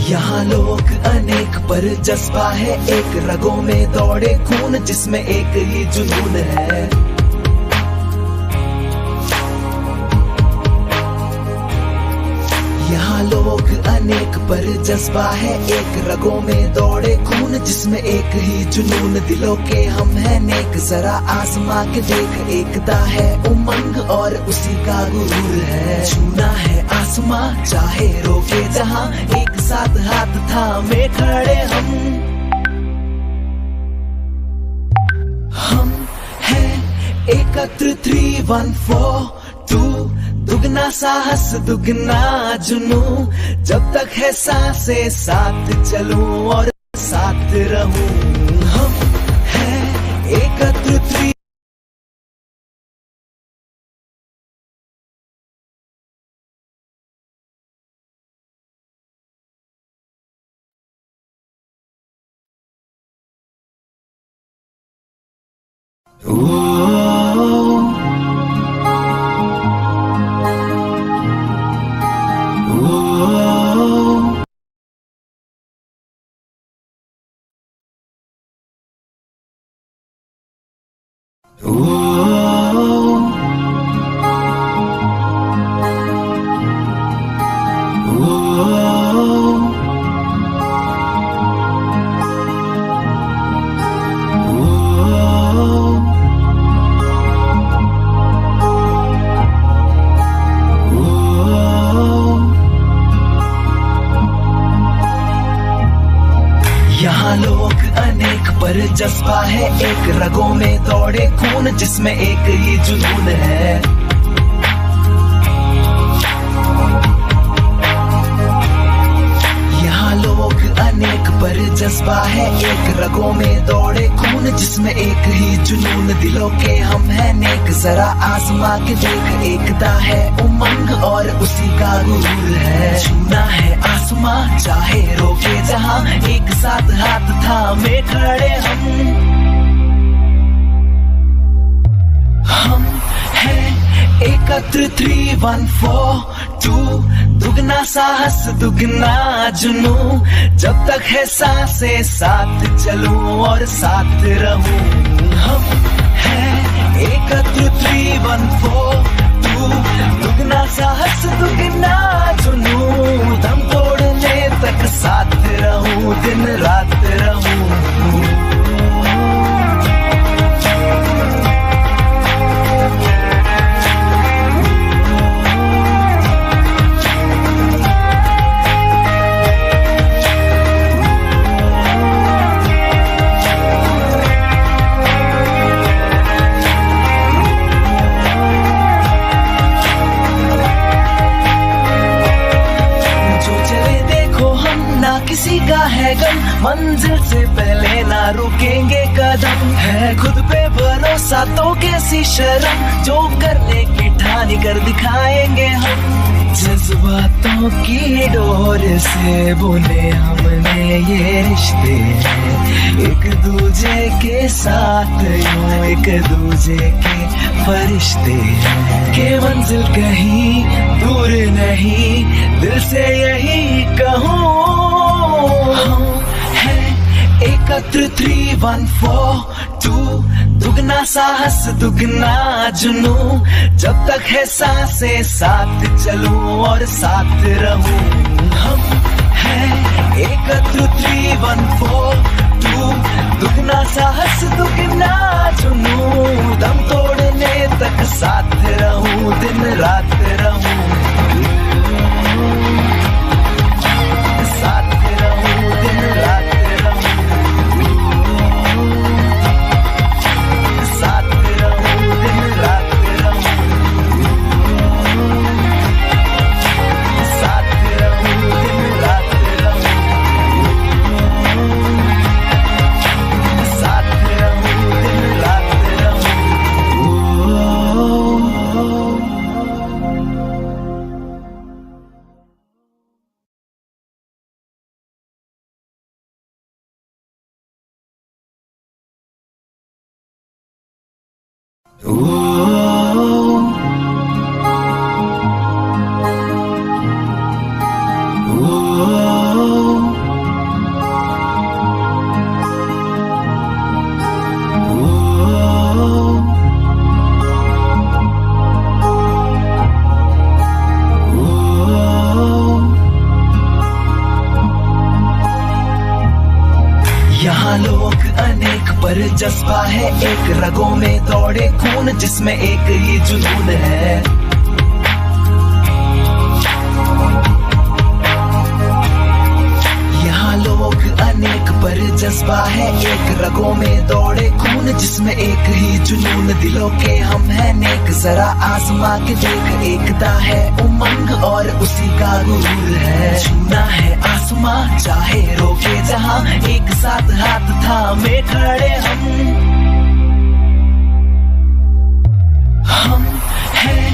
यहाँ लोग अनेक पर जज्बा है एक, रगों में दौड़े खून जिसमें एक ही जुनून है। यहाँ लोग अनेक पर जज्बा है एक, रगों में दौड़े खून जिसमें एक ही जुनून। दिलों के हम है नेक, जरा आजमा के देख, एकता है उमंग और उसी का गुरूर है। छूना है आसमां चाहे रोके जहां, एक साथ हाथ थामे खड़े हम हैं एकत्र 3, 1, 4, 2, दुगना साहस दुगना जुनू, जब तक है सांसें साथ चलूं और साथ रहूं। हम हैं एकत्र 3, जज्बा है एक, रगों में दौड़े खून जिसमें एक ही जुनून है। यहाँ लोग अनेक पर जज्बा है एक, रगों में दौड़े खून जिसमें एक ही जुनून। दिलों के हम है नेक, जरा आजमा के देख, एकता है उमंग और उसी का गुरूर है। छूना है आसमां चाहे रोके जहां, एक साथ हाथ थामे खड़े हम हैं एकत्र 3, 1, 4, 2, दुगना साहस दुगना जुनू, जब तक है सांसें साथ चलूं और साथ रहूं। हम हैं एकत्र 3, 1, 4, 2, दुगना साहस दुगना जुनू, दम तोड़ने तक साथ रहूं, दिन रात रहूं। किसी का है गम, मंजिल से पहले ना रुकेंगे कदम, है खुद पे भरोसा तो कैसी शर्म, जो करने की ठानी कर दिखाएंगे हम। जज्बातों की डोर से बुने हमने ये रिश्ते, एक दूजे के साथ यूं एक दूजे के फरिश्ते, के मंजिल कहीं दूर नहीं, दिल से यही कहूँ। हम हैं एकत्र 3, 1, 4, 2, दुगना साहस दुगना जुनू, जब तक है सांसें साथ चलूं और साथ रहूं। हम हैं एकत्र 3, 1, 4, 2, दुगना साहस दुगना जुनू, दम तोड़ने तक साथ रहूं, दिन रात रहूं। यहाँ लोग अनेक पर जज्बा है एक, रगों में दौड़े खून जिसमें एक ही जुनून है। यहाँ लोग अनेक पर जज्बा है एक, रगों में दौड़े खून जिसमें एक ही जुनून। दिलों के हम है नेक, जरा आजमा के देख, एकता है उमंग और उसी का गुरूर है। छूना है आसमां चाहे रोके जहां, एक साथ हाथ थामे खड़े हम हैं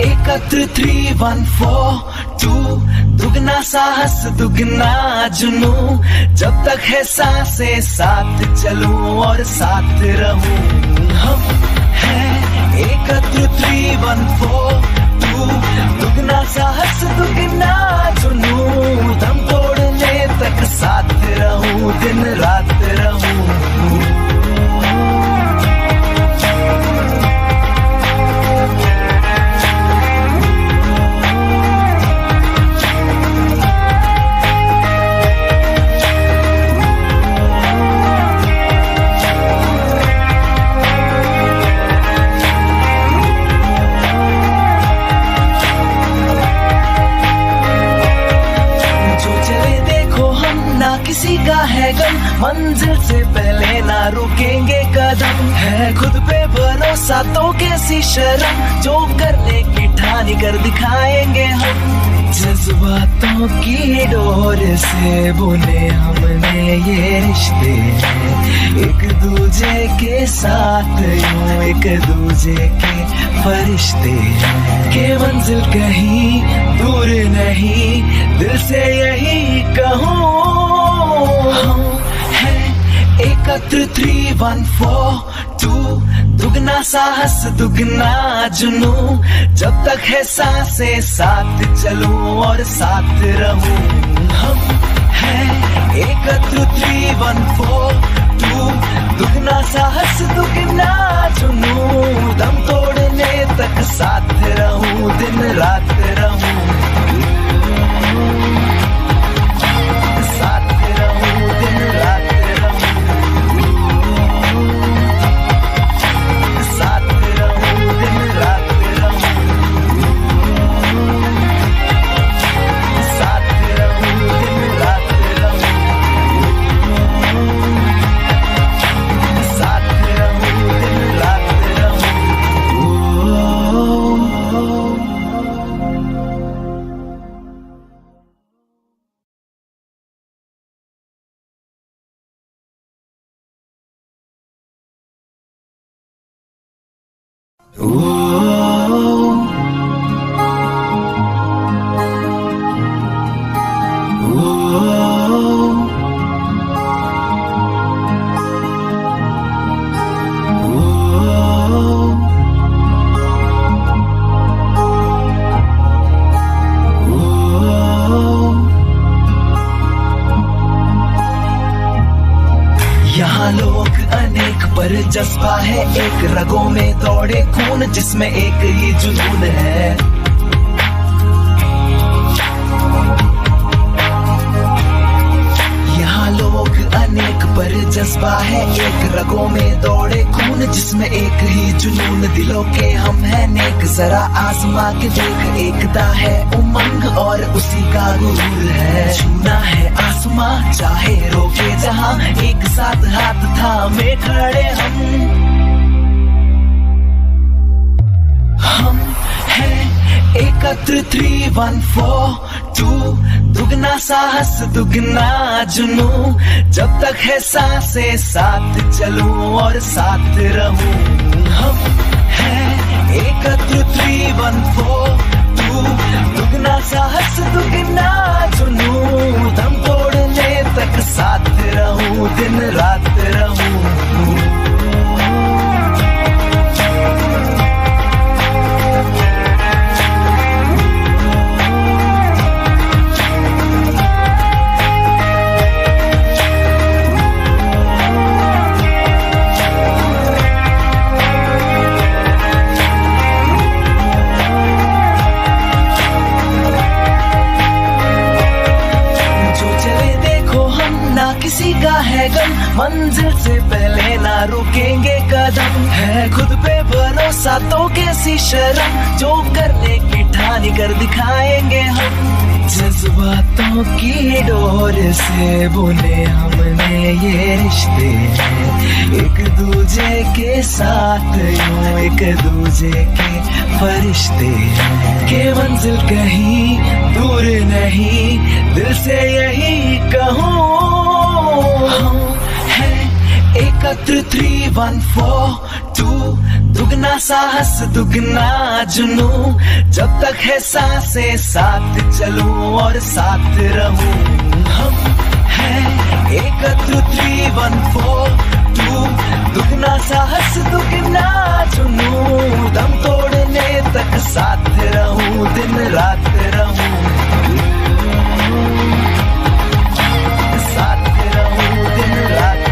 एकत्र 3-1-4-2, दुगना साहस दुगना जुनू, जब तक है सांसें साथ चलूं और साथ रहूं। हम हैं एकत्र 3-1-4-2, दुगना साहस दुगना जुनू, दम तोड़ने तक साथ रहूं, दिन रात रहूं। किसी का है गम, मंजिल से पहले ना रुकेंगे कदम, है खुद पे भरोसा तो कैसी शर्म, जो करने की ठानी कर दिखाएंगे हम। जज्बातों की डोर से बुने हमने ये रिश्ते, एक दूजे के साथ यूं एक दूजे के फरिश्ते, के मंजिल कहीं दूर नहीं, दिल से यही कहूँ। हम हैं एकत्र 3-1-4-2, दुगना साहस दुगना जुनू, जब तक है सांसें साथ चलूं और साथ रहूं। हम हैं एकत्र 3-1-4-2, दुगना साहस दुगना जुनू, दम तोड़ने तक साथ रहूं, दिन रात रहूं। जज्बा है एक, रगों में दौड़े खून जिसमें एक ही जुनून है। यहाँ लोग अनेक पर जज्बा है एक, रगों में दौड़े खून जिसमें एक ही जुनून। दिलों के हम है नेक, जरा आजमा के देख, एकता है उमंग और उसी का गुरूर है। छूना है आसमां चाहे रोके जहां, एक साथ हाथ थामे खड़े हम हैं एकत्र 3-1-4-2, दुगना साहस दुगना जुनू, जब तक है सांसें साथ चलूं और साथ रहूं। हम हैं एकत्र 3-1-4-2, दुगना साहस दुगना जुनू, दम तोड़ने तक साथ रहूं, दिन रात रहूं। गम, मंजिल से पहले ना रुकेंगे कदम। है खुद पे भरोसा तो कैसी शर्म, जो करने की ठानी कर दिखाएंगे हम। जज्बातों की डोर से बुने हमने ये रिश्ते हैं, एक दूजे के साथ यूं एक दूजे के फरिश्ते हैं। के मंजिल कहीं दूर नहीं, दिल से यही कहूँ, हम हैं एकत्र 3-1-4-2। दुगना साहस दुगना जुनू, जब तक है सांसें साथ चलूं और साथ रहूं। हम हैं एकत्र 3-1-4-2। दुगना साहस दुगना जुनू, दम तोड़ने तक साथ रहूं, दिन रात रहूं, साथ रहूं, दिन रात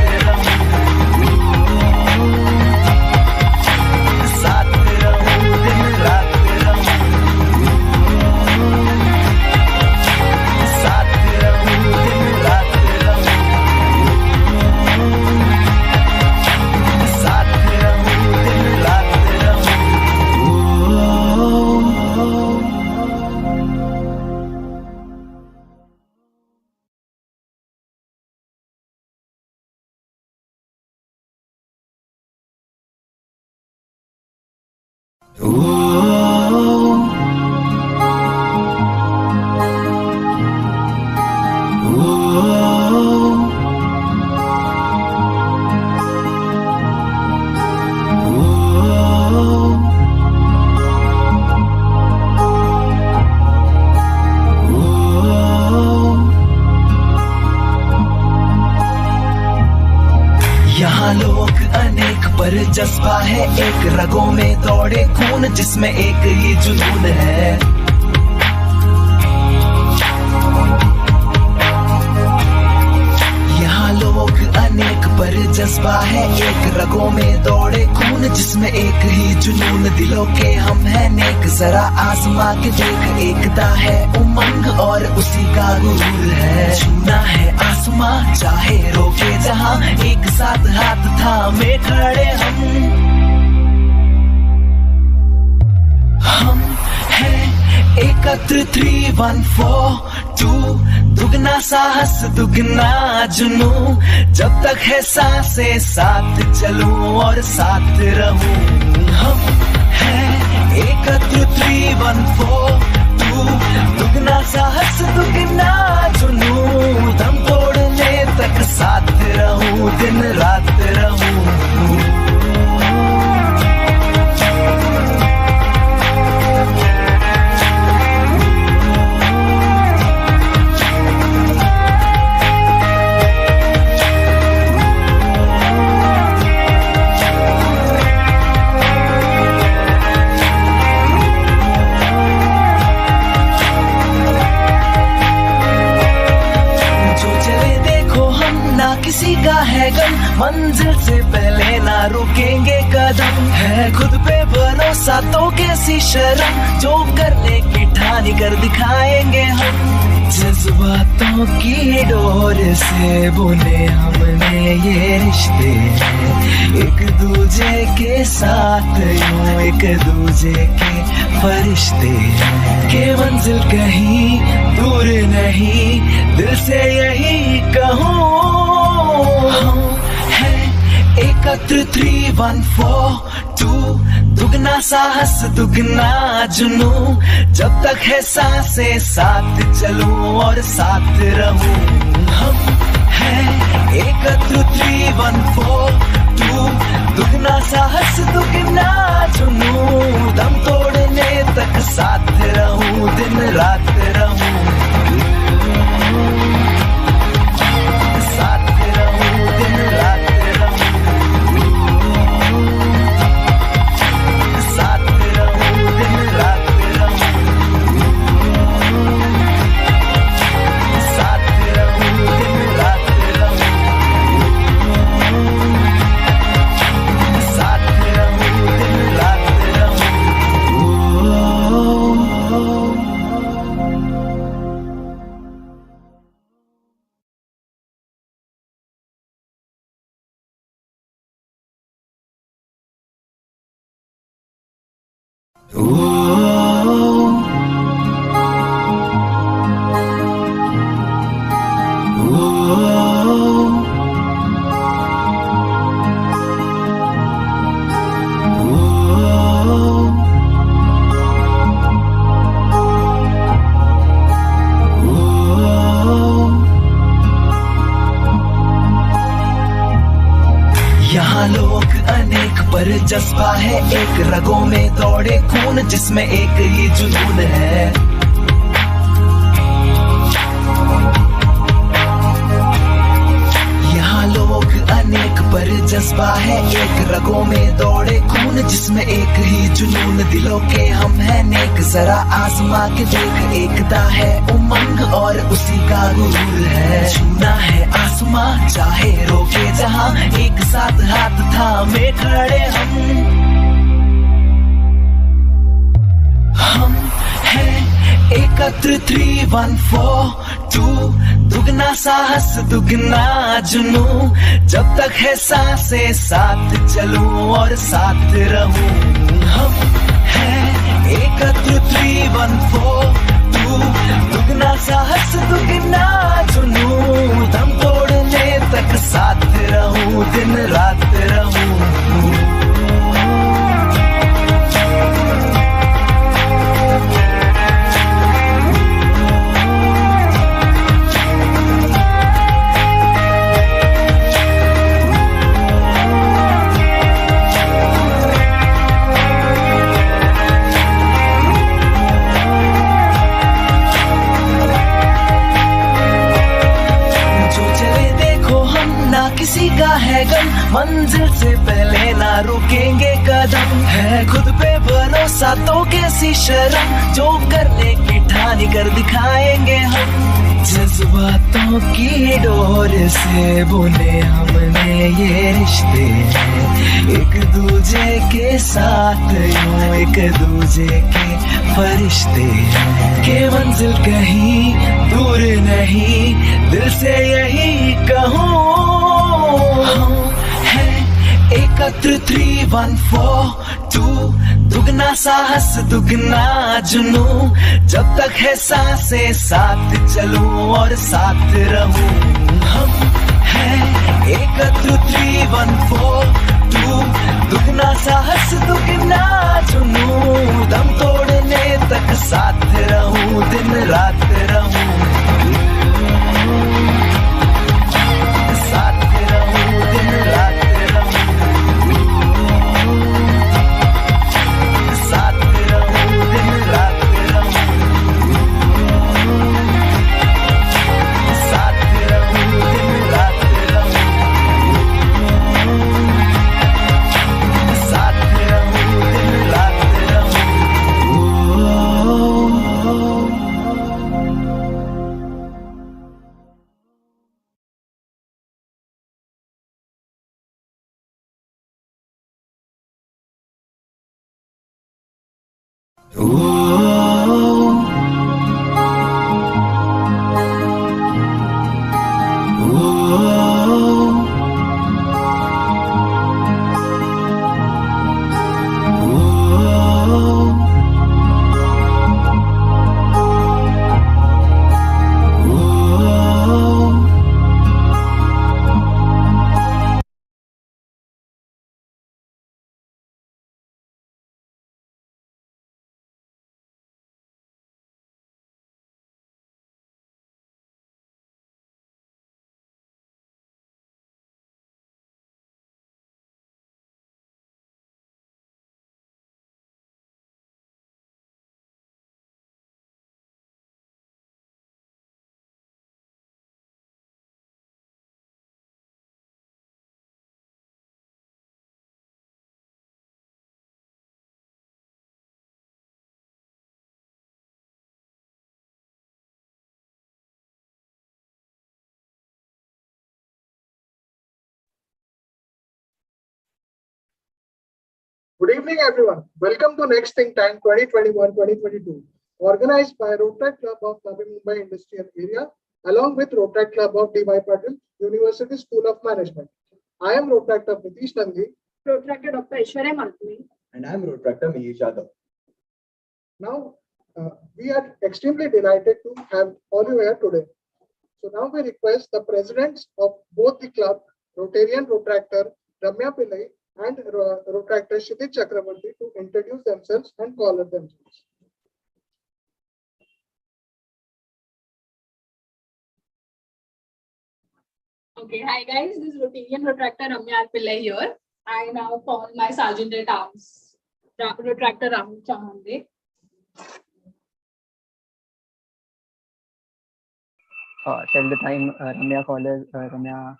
जज्बा है एक, रगों में दौड़े खून, जिसमें एक ही जुनून है। यहाँ लोग अनेक पर जज्बा है एक, रगों में दौड़े खून, जिसमें एक ही जुनून। दिलों के हम हैं नेक, जरा आजमा के देख, एकता है उमंग और उसी का गुरूर है। छूना है आसमां चाहे रोके जहां, एक साथ हाथ थामे खड़े हम हैं एकत्र 3-1-4-2। दुगना साहस दुगना जुनू, जब तक है सांसें साथ चलूं और साथ रहूं। हम हैं एकत्र 3-1-4-2। दुगना साहस दुगना जुनू, दम तोड़ने तक साथ रहूं, दिन रात रहूं। किसी का है गम, मंजिल से पहले ना रुकेंगे कदम। है खुद पे भरोसा तो कैसी शर्म, जो करने की ठानी कर दिखाएंगे हम। जज्बातों की डोर से बुने हमने ये रिश्ते हैं, एक दूजे के साथ यूं एक दूजे के फरिश्ते हैं। के मंजिल कहीं दूर नहीं, दिल से यही कहूँ, हम हैं एकत्र 3-1-4-2। दुगना साहस दुगना जुनू, जब तक है सांसें साथ चलूं और साथ रहूं। हम हैं एकत्र 3-1-4-2। दुगना साहस दुगना जुनू, दम तोड़ने तक साथ रहूं, दिन रात रहूं, साथ रहूं, दिन रात रहूं, साथ रहूं, दिन रात रहूं, साथ रहूं, दिन रात रहूं, साथ रहूं, दिन रात रहूं। यहाँ लोग अनेक पर जज्बा है एक, रगों में दौड़े खून जिसमें एक ही जुनून है। यहाँ लोग अनेक पर जज्बा है एक, रगों में दौड़े खून जिसमें एक ही जुनून। दिलों के हम है नेक, जरा आजमा के देख, एकता है उमंग और उसी का गुरूर है। छूना है आसमां चाहे रोके जहां, एक साथ हाथ थामे खड़े हम हैं एकत्र 3-1-4-2, दुगना साहस दुगना जुनू, जब तक है सांसें साथ चलूं और साथ रहूं। हम हैं एकत्र 3-1-4-2, दुगना साहस दुगना जुनू, दम तोड़ने तक साथ रहूं, दिन रात रहूं। किसी का है गम, मंजिल से पहले ना रुकेंगे कदम, है खुद पे भरोसा तो कैसी शर्म, जो करने की ठानी कर दिखाएंगे हम। जज्बातों की डोर से बुने हमने ये रिश्ते, एक दूजे के साथ यूं एक दूजे के फरिश्ते, के मंजिल कहीं दूर नहीं, दिल से यही कहूँ। है एकत्र 3-1-4-2, दुगना साहस दुगना जुनू, जब तक है सांसें साथ चलूं और साथ रहूं। हम हैं एकत्र 3-1-4-2, दुगना साहस दुगना जुनू, दम तोड़ने तक साथ रहूं, दिन रात रहूं। साथ रहूं, दिन रात रहूं, साथ रहूं, दिन रात रहूं, साथ रहूं, दिन रात रहूं, साथ रहूं, दिन रात रहूं। Good evening, everyone. Welcome to Next Think Tank 2021-2022, organized by Rotaract Club of Navi Mumbai Industrial Area, along with Rotaract Club of D.Y. Patil, University School of Management. I am Rotaract of Navi, Rotaract Dr. Iyer, and I am Rotaractor Iyer. Now, we are extremely delighted to have all you here today. So now we request the presidents of both the club, Rotarian Rotractor Ramya Pillai and Rotractor Kshitij Chakraborty, to introduce themselves and call out themselves. Okay, hi guys, this is Rotarian Rotractor Ramya Pillai here. I now call my sergeant at arms, Rotractor Ram Chahande. Till the time Ramya calls Ramya.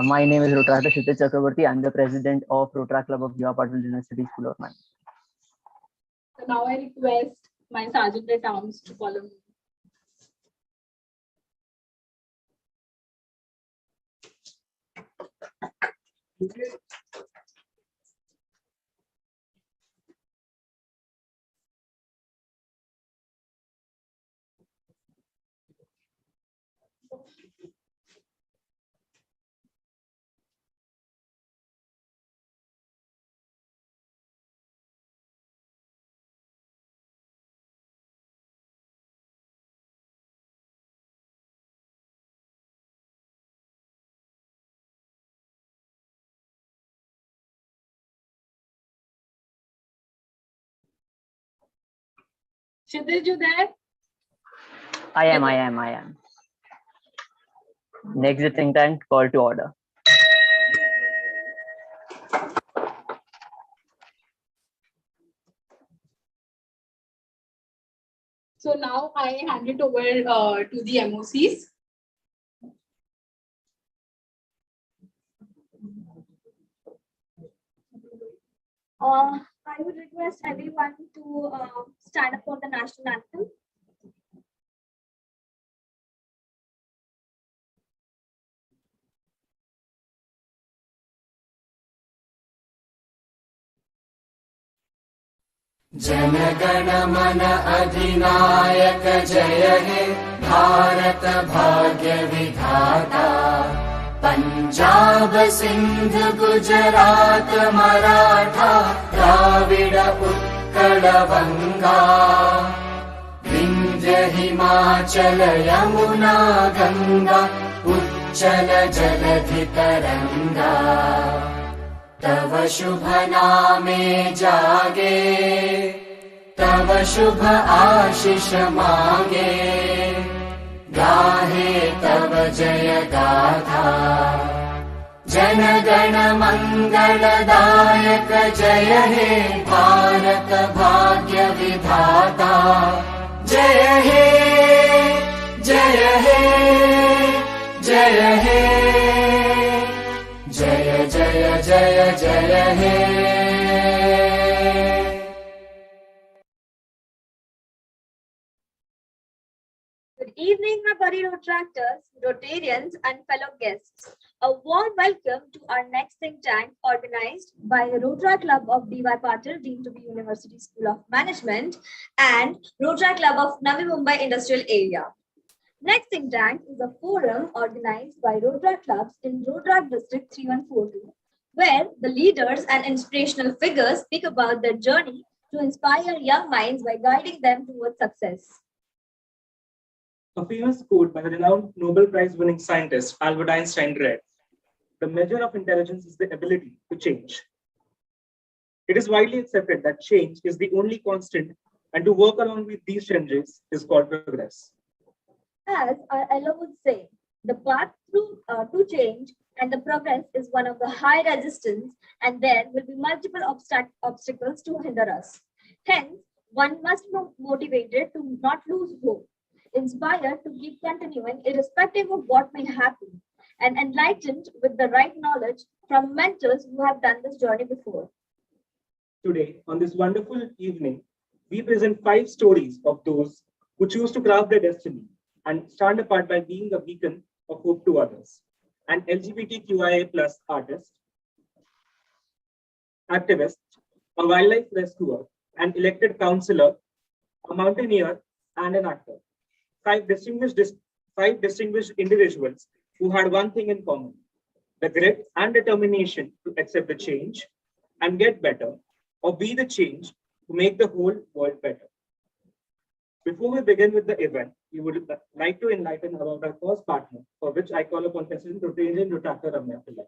My name is Rotaract Kshitij Chakraborty. I'm the president of Rotaract Club of Patil University School of Management. So now I request my sergeant at arms to follow me. Kshitij, you there? I am. Next think tank, call to order. So now I hand it over to the MOCs. I would request everyone to stand up for the national anthem. Jana Gana मन अधिनायक जय हे भारत भाग्य विधाता पंजाब सिंध गुजरात मराठा द्राविड उत्कल बंगा विंध्य हिमाचल यमुना गंगा उच्चल जलधि तरंगा तव शुभ नामे जागे तव शुभ आशीष मांगे गाहे तव जय गाथा जन गण मंगलदायक जय हे भारत भाग्य विधाता जय हे जय हे जय हे जय जय जय जय हे Good evening, my buddy Rotractors, Rotarians, and fellow guests. A warm welcome to our next think tank organized by the Rotaract Club of D.Y. Patil, deemed to be University School of Management, and Rotaract Club of Navi Mumbai Industrial Area. Next think tank is a forum organized by Rotaract clubs in Rotaract District 3142, where the leaders and inspirational figures speak about their journey to inspire young minds by guiding them towards success. A famous quote by the renowned Nobel Prize-winning scientist Albert Einstein read, "The measure of intelligence is the ability to change." It is widely accepted that change is the only constant, and to work along with these changes is called progress. As our Ella would say, the path through to change and the progress is one of the high resistance, and there will be multiple obstacles to hinder us. Hence, one must be motivated to not lose hope, inspired to keep continuing irrespective of what may happen, and enlightened with the right knowledge from mentors who have done this journey before. Today, on this wonderful evening, we present 5 stories of those who choose to craft their destiny and stand apart by being a beacon of hope to others. An LGBTQIA+ artist, activist, a wildlife rescuer, an elected councillor, a mountaineer, and an actor. 5 distinguished individuals who had one thing in common: the grit and determination to accept the change and get better, or be the change to make the whole world better. Before we begin with the event, we would like to enlighten about our first partner, for which I call upon President Rotarian Retractor Ramya Pillai.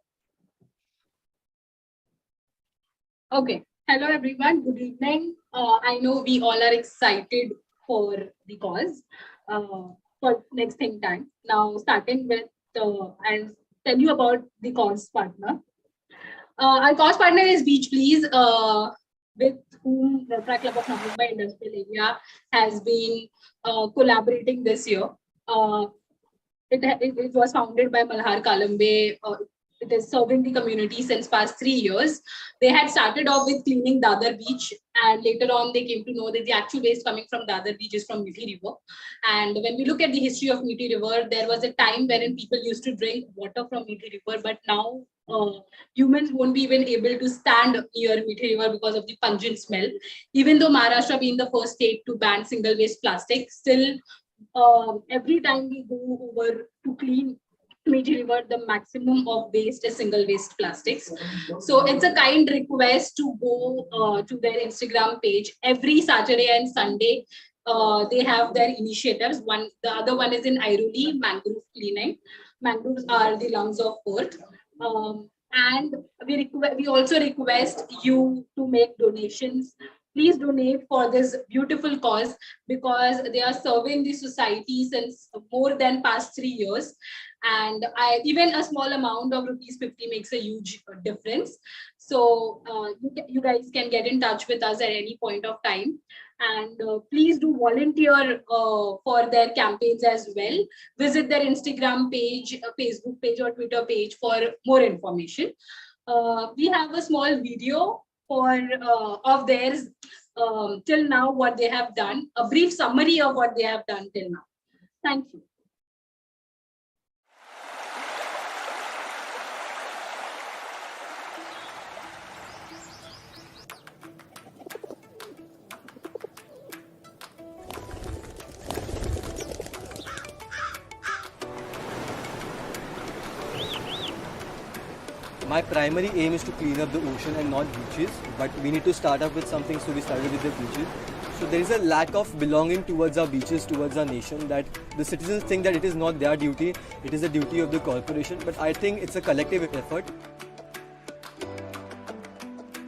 Okay. Hello, everyone. Good evening. I know we all are excited for the cause for next think tank. Now, starting with, I'll tell you about the cause partner. Our cause partner is Beach Please, with whom Rotaract Club of Mumbai Industrial Area has been collaborating this year. It was founded by Malhar Kalambe. It is serving the community since past 3 years. They had started off with cleaning Dadar Beach, and later on they came to know that the actual waste coming from Dadar Beach is from Mithi River. And when we look at the history of Mithi River, there was a time wherein people used to drink water from Mithi River, but now humans won't be even able to stand near Mithi River because of the pungent smell. Even though Maharashtra being the first state to ban single-use plastic, still every time we go over to clean Mithi River, the maximum of waste is single-use plastics. So it's a kind request to go to their Instagram page every Saturday and Sunday. They have their initiatives. The other one is in Airoli, mangrove cleaning. Mangroves are the lungs of earth. And we also request you to make donations. Please donate for this beautiful cause, because they are serving the society since more than past 3 years. And even a small amount of ₹50 makes a huge difference. So you guys can get in touch with us at any point of time. And please do volunteer for their campaigns as well. Visit their Instagram page, Facebook page, or Twitter page for more information. We have a small video of theirs till now, what they have done, a brief summary of what they have done till now. Thank you. My primary aim is to clean up the ocean and not beaches, but we need to start up with something, so we started with the beaches. So there is a lack of belonging towards our beaches, towards our nation, that the citizens think that it is not their duty, it is the duty of the corporation, but I think it's a collective effort.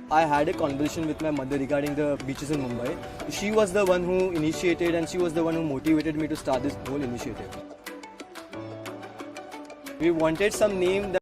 I had a conversation with my mother regarding the beaches in Mumbai. She was the one who initiated and she was the one who motivated me to start this whole initiative. We wanted some name that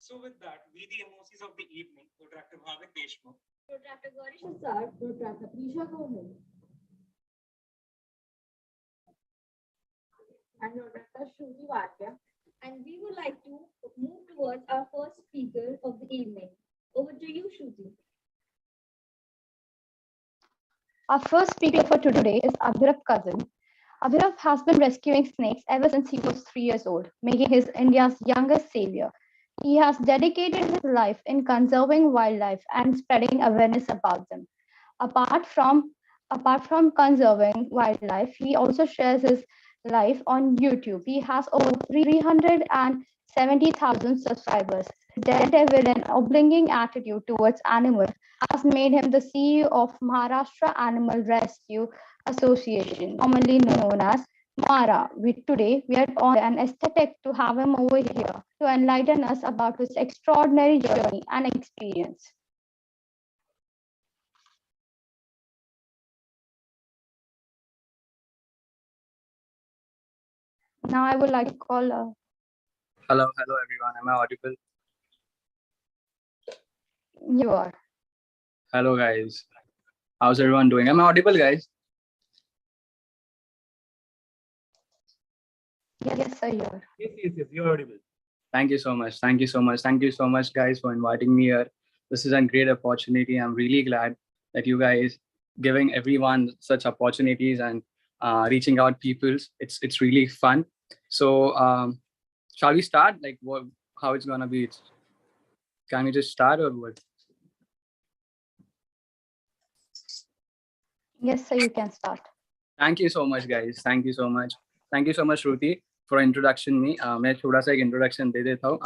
So with that, we the MOCs of the evening, Rotaract Bhavik Deshmukh, Protractor Harish Sir, Protractor Prisha Gohil, and Protractor Shruti Vatya. And we would like to move towards our first speaker of the evening. Over to you, Shruti. Our first speaker for today is Abhirup Kadam. Abhirup has been rescuing snakes ever since he was 3 years old, making him India's youngest savior. He has dedicated his life in conserving wildlife and spreading awareness about them. Apart from conserving wildlife, he also shares his life on YouTube. He has over 370,000 subscribers. His daredevil and upbringing attitude towards animals has made him the CEO of Maharashtra Animal Rescue Association, commonly known as Mara. Today, we are on an aesthetic to have him over here to enlighten us about his extraordinary journey and experience. Now, I would like to call. Hello everyone. Am I audible? You are. Hello guys. How's everyone doing? Am I audible, guys? Yes, sir, you are. Yes, you're audible. Thank you so much. Thank you so much, guys, for inviting me here. This is a great opportunity. I'm really glad that you guys giving everyone such opportunities and reaching out people. It's really fun. So shall we start? Like how it's gonna be? Can we just start or what? Yes, sir, you can start. Thank you so much, guys. Thank you so much. Thank you so much, Shruti, for introduction me. मैं थोड़ा सा एक introduction दे देता हूँ.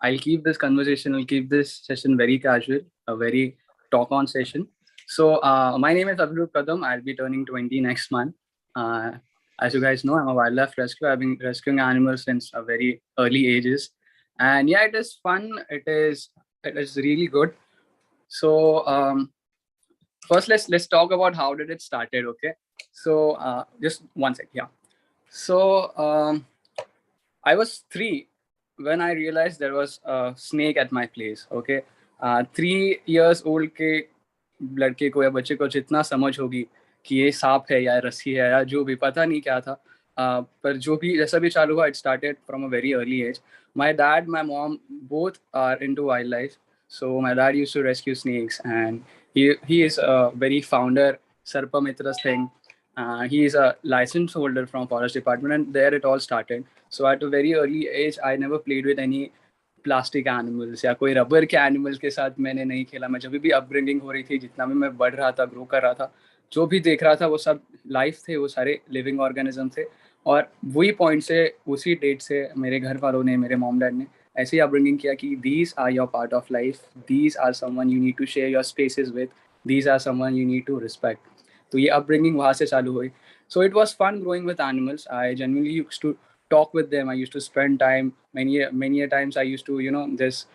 I'll keep this conversation, I'll keep this session very casual, a very talk-on session. So my name is Abhirup Kadam. I'll be turning 20 next month. As you guys know, I'm a wildlife rescuer. I've been rescuing animals since a very early ages, and yeah, it is fun. It is really good. So first, let's talk about how did it started. Okay, so just one sec. Yeah. So I was 3 when I realized there was a snake at my place. Okay, 3 years old के लड़के को या बच्चे को जितना समझ होगी कि ये सांप है या रस्सी है या जो भी पता नहीं क्या था, पर जो भी जैसा भी चालू हुआ, it started from a very early age. My dad, my mom, both are into wildlife. So my dad used to rescue snakes, and he is a very founder Sarpa Mitras thing. He is a license holder from Forest Department, and there it all started. So at a very early age, I never played with any plastic animals या कोई rubber के animals के साथ मैंने नहीं खेला. मैं जब भी अपब्रिंगिंग हो रही थी, जितना भी मैं बढ़ रहा था, ग्रो कर रहा था, जो भी देख रहा था वो सब लाइफ थे, वो सारे लिविंग ऑर्गेनिज्म थे. और वही पॉइंट से, उसी डेट से मेरे घर वालों ने, मेरे मॉम डैड ने ऐसे ही अपब्रिंगिंग किया कि these are your part of life, these are someone you need to share your spaces with, these are someone you need to respect. तो ये अपब्रिंगिंग वहाँ से चालू हुई. So it was fun growing with animals. I genuinely used to talk with them. I used to spend time, many times I used to just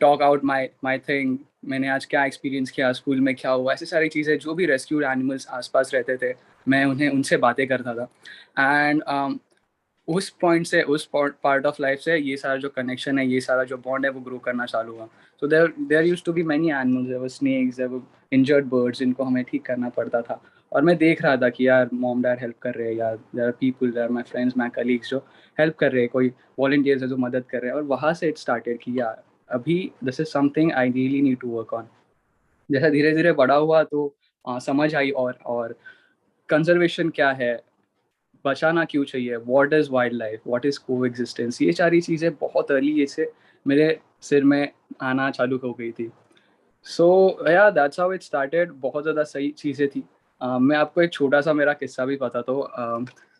talk out my thing. मैंने आज क्या experience किया, school में क्या हुआ, ऐसे सारी चीज़ें. जो भी रेस्क्यूड एनिमल्स आसपास रहते थे, मैं उनसे बातें करता था. एंड उस पॉइंट से, उस पार्ट ऑफ लाइफ से ये सारा जो कनेक्शन है, ये सारा जो बॉन्ड है, वो ग्रो करना चालू हुआ. So there used to be many animals. There were snakes, there were injured birds, जिनको हमें ठीक करना पड़ता था. और मैं देख रहा था कि यार मॉम डैड हेल्प कर रहे हैं, यार there are people, there are my friends, my colleagues जो हेल्प कर रहे हैं, कोई वॉलंटियर्स है जो मदद कर रहे हैं. और वहाँ से इट स्टार्टेड कि यार अभी this is something I really need to work on. जैसा धीरे धीरे बड़ा हुआ तो समझ आई और कंजर्वेशन क्या है, बचाना क्यों चाहिए, what is wild life, what is को एग्जिस्टेंस, ये सारी चीज़ें बहुत अर्ली एज से मेरे सिर में आना चालू हो गई थी. सो या दैट्स हाउ इट स्टार्टेड. बहुत ज़्यादा सही चीज़ें थी. मैं आपको एक छोटा सा मेरा किस्सा भी पता. तो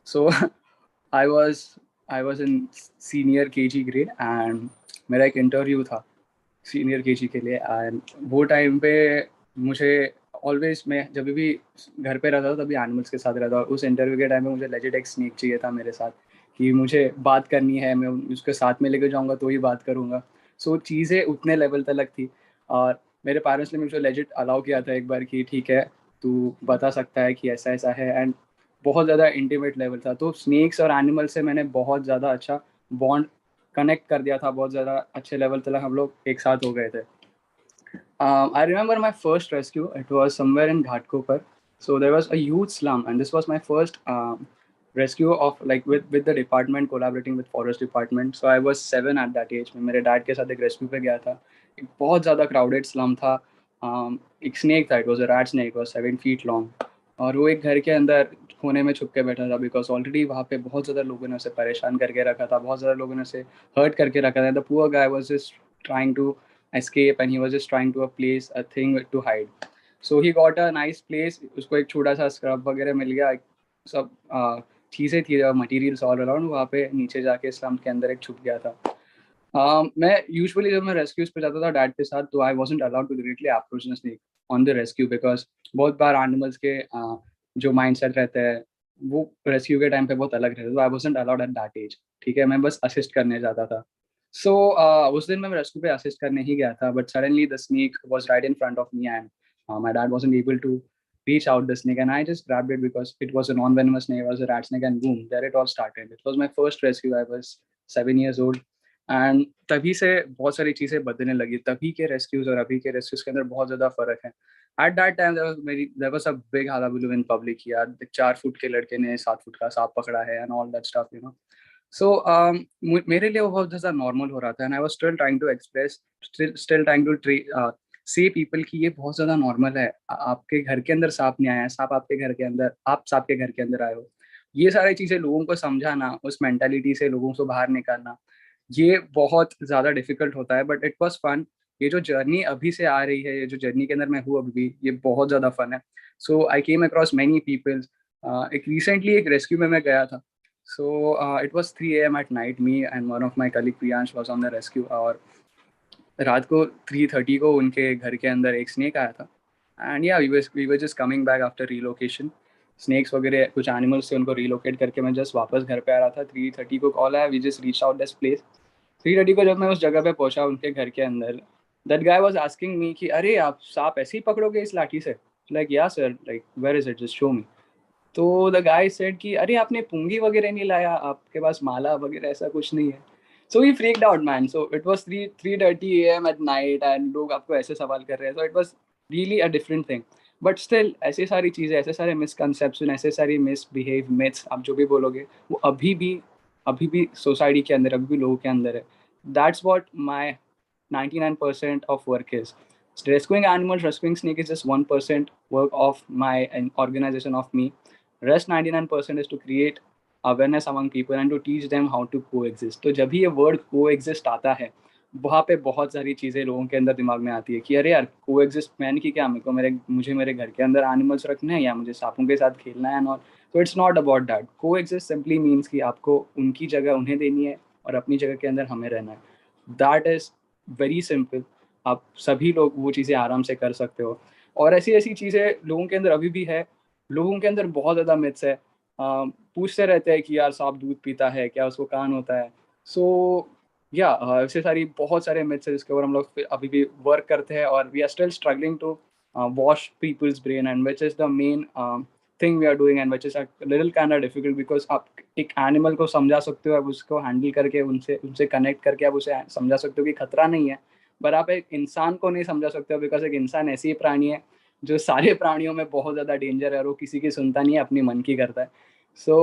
so I was in senior KG grade and मेरा एक इंटरव्यू था सीनियर केजी के लिए. एंड वो टाइम पे मुझे ऑलवेज, मैं जब भी घर पे रहता था तभी एनिमल्स के साथ रहता. और उस इंटरव्यू के टाइम पे मुझे लेजिट एक स्नेक चाहिए था मेरे साथ, कि मुझे बात करनी है, मैं उसके साथ में लेके जाऊँगा तो ही बात करूँगा. सो चीज़ें उतने लेवल तक थी. और मेरे पेरेंट्स ने मुझे लेजिट अलाउ किया था एक बार कि ठीक है तू बता सकता है कि ऐसा ऐसा है. एंड बहुत ज़्यादा इंटीमेट लेवल था. तो स्नेक्स और एनिमल से मैंने बहुत ज़्यादा अच्छा बॉन्ड कनेक्ट कर दिया था बहुत ज़्यादा अच्छे लेवल तक हम लोग एक साथ हो गए थे. I remember my first rescue. It was somewhere in Ghatkopar. So there was a huge slum, and this was my first rescue of like with the department collaborating with forest department. So I was 7 at that age. मैं मेरे dad के साथ एक rescue पे गया था. एक बहुत ज़्यादा crowded slum था. एक snake था. It was a rat snake. It was 7 feet long. और वो एक घर के अंदर कोने में छुप के बैठा था बिकॉज ऑलरेडी वहाँ पे बहुत ज़्यादा लोगों ने उसे परेशान करके रखा था, बहुत ज़्यादा लोगों ने उसे हर्ट करके रखा था. The poor guy was just trying to escape and he was just trying to a place a thing to hide. So he got a nice place. उसको एक छोटा सा स्क्रब वगैरह मिल गया, सब चीज़ें थी, मटेरियल्स ऑल अराउंड. वहाँ पे नीचे जाके स्लम्प के अंदर एक छुप गया था. मैं यूजुअली जब मैं रेस्क्यूज पे जाता था डैड के साथ, तो I wasn't allowed to directly approach the snake on the rescue because बहुत बार एनिमल्स के जो माइंडसेट रहते हैं वो रेस्क्यू के टाइम पे बहुत अलग रहते हैं. तो I wasn't allowed at that age. ठीक है, मैं बस असिस्ट करने जाता था. So उस दिन मैं रेस्क्यू पे असिस्ट करने ही गया था, but suddenly the snake was right in front of me and my dad wasn't able to reach out the snake and I just grabbed it because it was a non-venomous snake, it was a rat snake, and boom, there it all started. It was my first rescue. I was 7 years old and तभी से बहुत सारी चीज़ें बदलने लगी. तभी के rescues और अभी के रेस्क्यूज के अंदर बहुत ज़्यादा फर्क है. At that time there was a big hullabaloo in public कि यार 4 फुट के लड़के ने 7 फुट का सांप पकड़ा है and all that stuff, you know. So मेरे लिए वो बहुत ज़्यादा नॉर्मल हो रहा था and I was still trying to express, still trying to say people कि ये बहुत ज़्यादा नॉर्मल है. आपके घर के अंदर सांप नहीं आया है, सांप आपके घर के अंदर, आप सांप के घर के अंदर आए हो. ये सारी चीज़ें लोगों को समझाना, उस मेंटालिटी से लोगों को बाहर निकालना, ये बहुत ज़्यादा डिफिकल्ट होता है. But it was fun. ये जो जर्नी अभी से आ रही है, ये जो जर्नी के अंदर मैं हूँ अभी भी, ये बहुत ज़्यादा फन है. सो आई केम अक्रॉस मैनी पीपल्स. एक रिसेंटली एक रेस्क्यू में मैं गया था. So it was 3 a.m. at night. Me and one of my colleague Priyansh was on the rescue. और रात को 3:30 को उनके घर के अंदर एक स्नेक आया था. And yeah, we were just coming back after relocation. Snakes वगैरह कुछ एनिमल्स से उनको रिलोकेट करके मैं जस्ट वापस घर पे आ रहा था. 3:30 को कॉल आया. We just reach out this place. 3:30 को जब मैं उस जगह पे पहुंचा उनके घर के अंदर, that guy was asking me कि अरे आप सांप ऐसे ही पकड़ोगे इस लाठी से? Like yeah sir, like where is it, just show me. तो द गाय सेड कि अरे आपने पुंगी वगैरह नहीं लाया, आपके पास माला वगैरह ऐसा कुछ नहीं है. So he freaked out man. So it was 3:30 AM at night and लोग आपको ऐसे सवाल कर रहे हैं. So it was really a different thing. But still ऐसे सारी चीज़ें, ऐसे सारे मिसकंसेप्शन, ऐसे सारी मिसबिहेव मिथ्स, आप जो भी बोलोगे, वो अभी भी सोसाइटी के अंदर, अभी भी लोगों के अंदर है. That's what my 99% of work is. Rescuing animals, rescuing snake is just 1% work of my organization, of me. Rest 99% is to create awareness among people and to teach them how to coexist. तो जब भी ये word coexist आता है, वहाँ पे बहुत सारी चीज़ें लोगों के अंदर दिमाग में आती है कि अरे यार coexist मैंने की क्या, मुझे मेरे घर के अंदर एनिमल्स रखने हैं या मुझे सांपों के साथ खेलना है. और so it's not about that. Coexist simply means कि आपको उनकी जगह उन्हें देनी है और अपनी जगह के अंदर हमें रहना है. That is very simple. आप सभी लोग वो चीज़ें आराम से कर सकते हो. और ऐसी चीज़ें लोगों के अंदर अभी भी है. लोगों के अंदर बहुत ज़्यादा मिथ्स है. पूछते रहते हैं कि यार सांप दूध पीता है क्या, उसको कान होता है. सो या ऐसे बहुत सारे मिथ्स है जिसके ऊपर हम लोग अभी भी वर्क करते हैं और we are still struggling to wash people's brain and which is the main thing we are doing and which is little kind of difficult because आप एक एनिमल को समझा सकते हो, आप उसको हैंडल करके उनसे कनेक्ट करके आप उसे समझा सकते हो कि खतरा नहीं है. पर आप एक इंसान को नहीं समझा सकते हो बिकॉज एक इंसान ऐसी प्राणी है जो सारे प्राणियों में बहुत ज़्यादा डेंजर है और वो किसी की सुनता नहीं है, अपनी मन की करता है. सो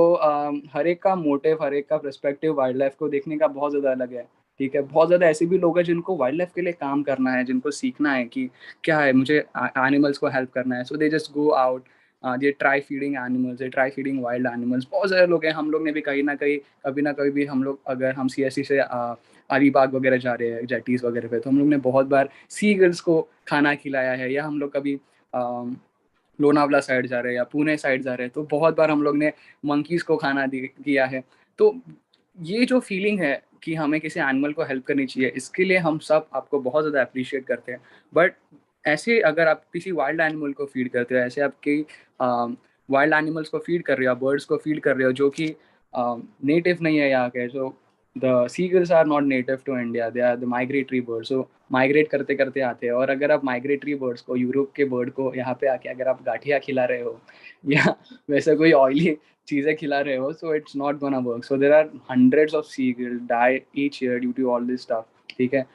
हर एक का मोटिव, हर एक का पर्सपेक्टिव वाइल्ड लाइफ को देखने का बहुत ज़्यादा अलग है. ठीक है, बहुत ज़्यादा ऐसे भी लोग हैं जिनको वाइल्ड लाइफ के लिए काम करना है, जिनको सीखना है कि क्या है, मुझे एनिमल्स को हेल्प करना है. So they just go out, they try feeding animals, they try feeding wild animals. बहुत सारे लोग हैं. हम लोग ने भी कहीं ना कहीं कभी ना कभी भी, हम लोग अगर हम CSC से अलीबाग वगैरह जा रहे हैं जेटीज़ वगैरह पे, तो हम लोग ने बहुत बार सी गर्ल्स को खाना खिलाया है. या हम लोग कभी लोनावला साइड जा रहे हैं या पुणे साइड जा रहे हैं तो बहुत बार हम लोग ने मंकीज़ को खाना दिया है. तो ये जो फीलिंग है कि हमें किसी एनिमल को हेल्प करनी चाहिए, इसके लिए हम सब आपको बहुत ज़्यादा अप्रिशिएट करते हैं. बट ऐसे अगर आप किसी वाइल्ड एनिमल को फीड करते हो, ऐसे आपके वाइल्ड एनिमल्स को फीड कर रहे हो, बर्ड्स को फीड कर रहे हो जो कि नेटिव नहीं है यहाँ के. जो the seagulls are not native to India, they are the migratory birds. सो माइग्रेट करते करते आते हैं. और अगर आप माइग्रेटरी बर्ड्स को, यूरोप के बर्ड को यहाँ पे आके अगर आप गाठिया खिला रहे हो या वैसे कोई ऑयली चीजें खिला रहे हो, so it's not gonna work. So there are hundreds of seagulls die each year due to all this stuff. ठीक है,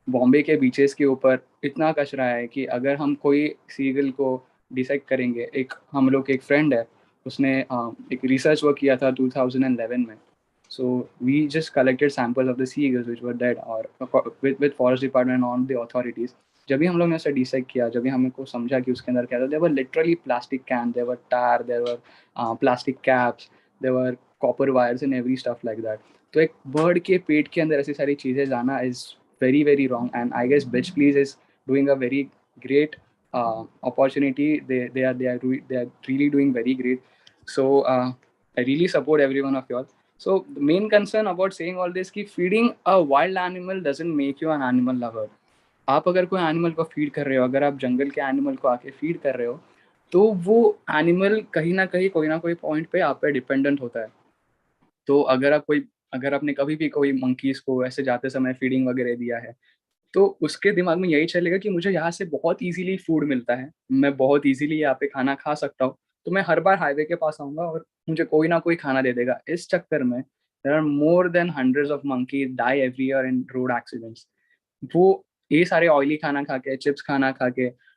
बॉम्बे के बीचेस के ऊपर इतना कचरा है कि अगर हम कोई सीगल को डिसेक्ट करेंगे, एक हम लोग एक फ्रेंड है, उसने एक रिसर्च वर्क किया था 2011 में. So we just collected samples of the seagulls which were dead, or with forest department and all the authorities. जब भी हम लोग ने उसे डिसाइड किया, जब भी हमको समझा कि उसके अंदर क्या था, there were literally plastic can, there were tar, there were plastic caps, there were copper wires and every stuff like that. तो एक बर्ड के पेट के अंदर ऐसी सारी चीज़ें जाना is very wrong, and I guess Bitch Please is doing a very great opportunity. They are really doing very great. So I really support every one of y'all. So the main concern about saying all this कि feeding a wild animal doesn't make you an animal lover. आप अगर कोई animal को feed कर रहे हो, अगर आप जंगल के एनिमल को आके फीड कर रहे हो, तो वो एनिमल कहीं ना कहीं कोई ना कोई पॉइंट पे आप पे डिपेंडेंट होता है. तो अगर आपने कभी भी कोई मंकीज को ऐसे जाते समय फीडिंग वगैरह दिया है, तो उसके दिमाग में यही चलेगा कि मुझे यहाँ से बहुत इजीली फूड मिलता है, मैं बहुत इजीली यहाँ पे खाना खा सकता हूँ, तो मैं हर बार हाईवे के पास आऊँगा और मुझे कोई ना कोई खाना दे देगा. इस चक्कर में there are more than hundreds of monkey die every year in road accidents. वो ये सारे ऑयली खाना खा के,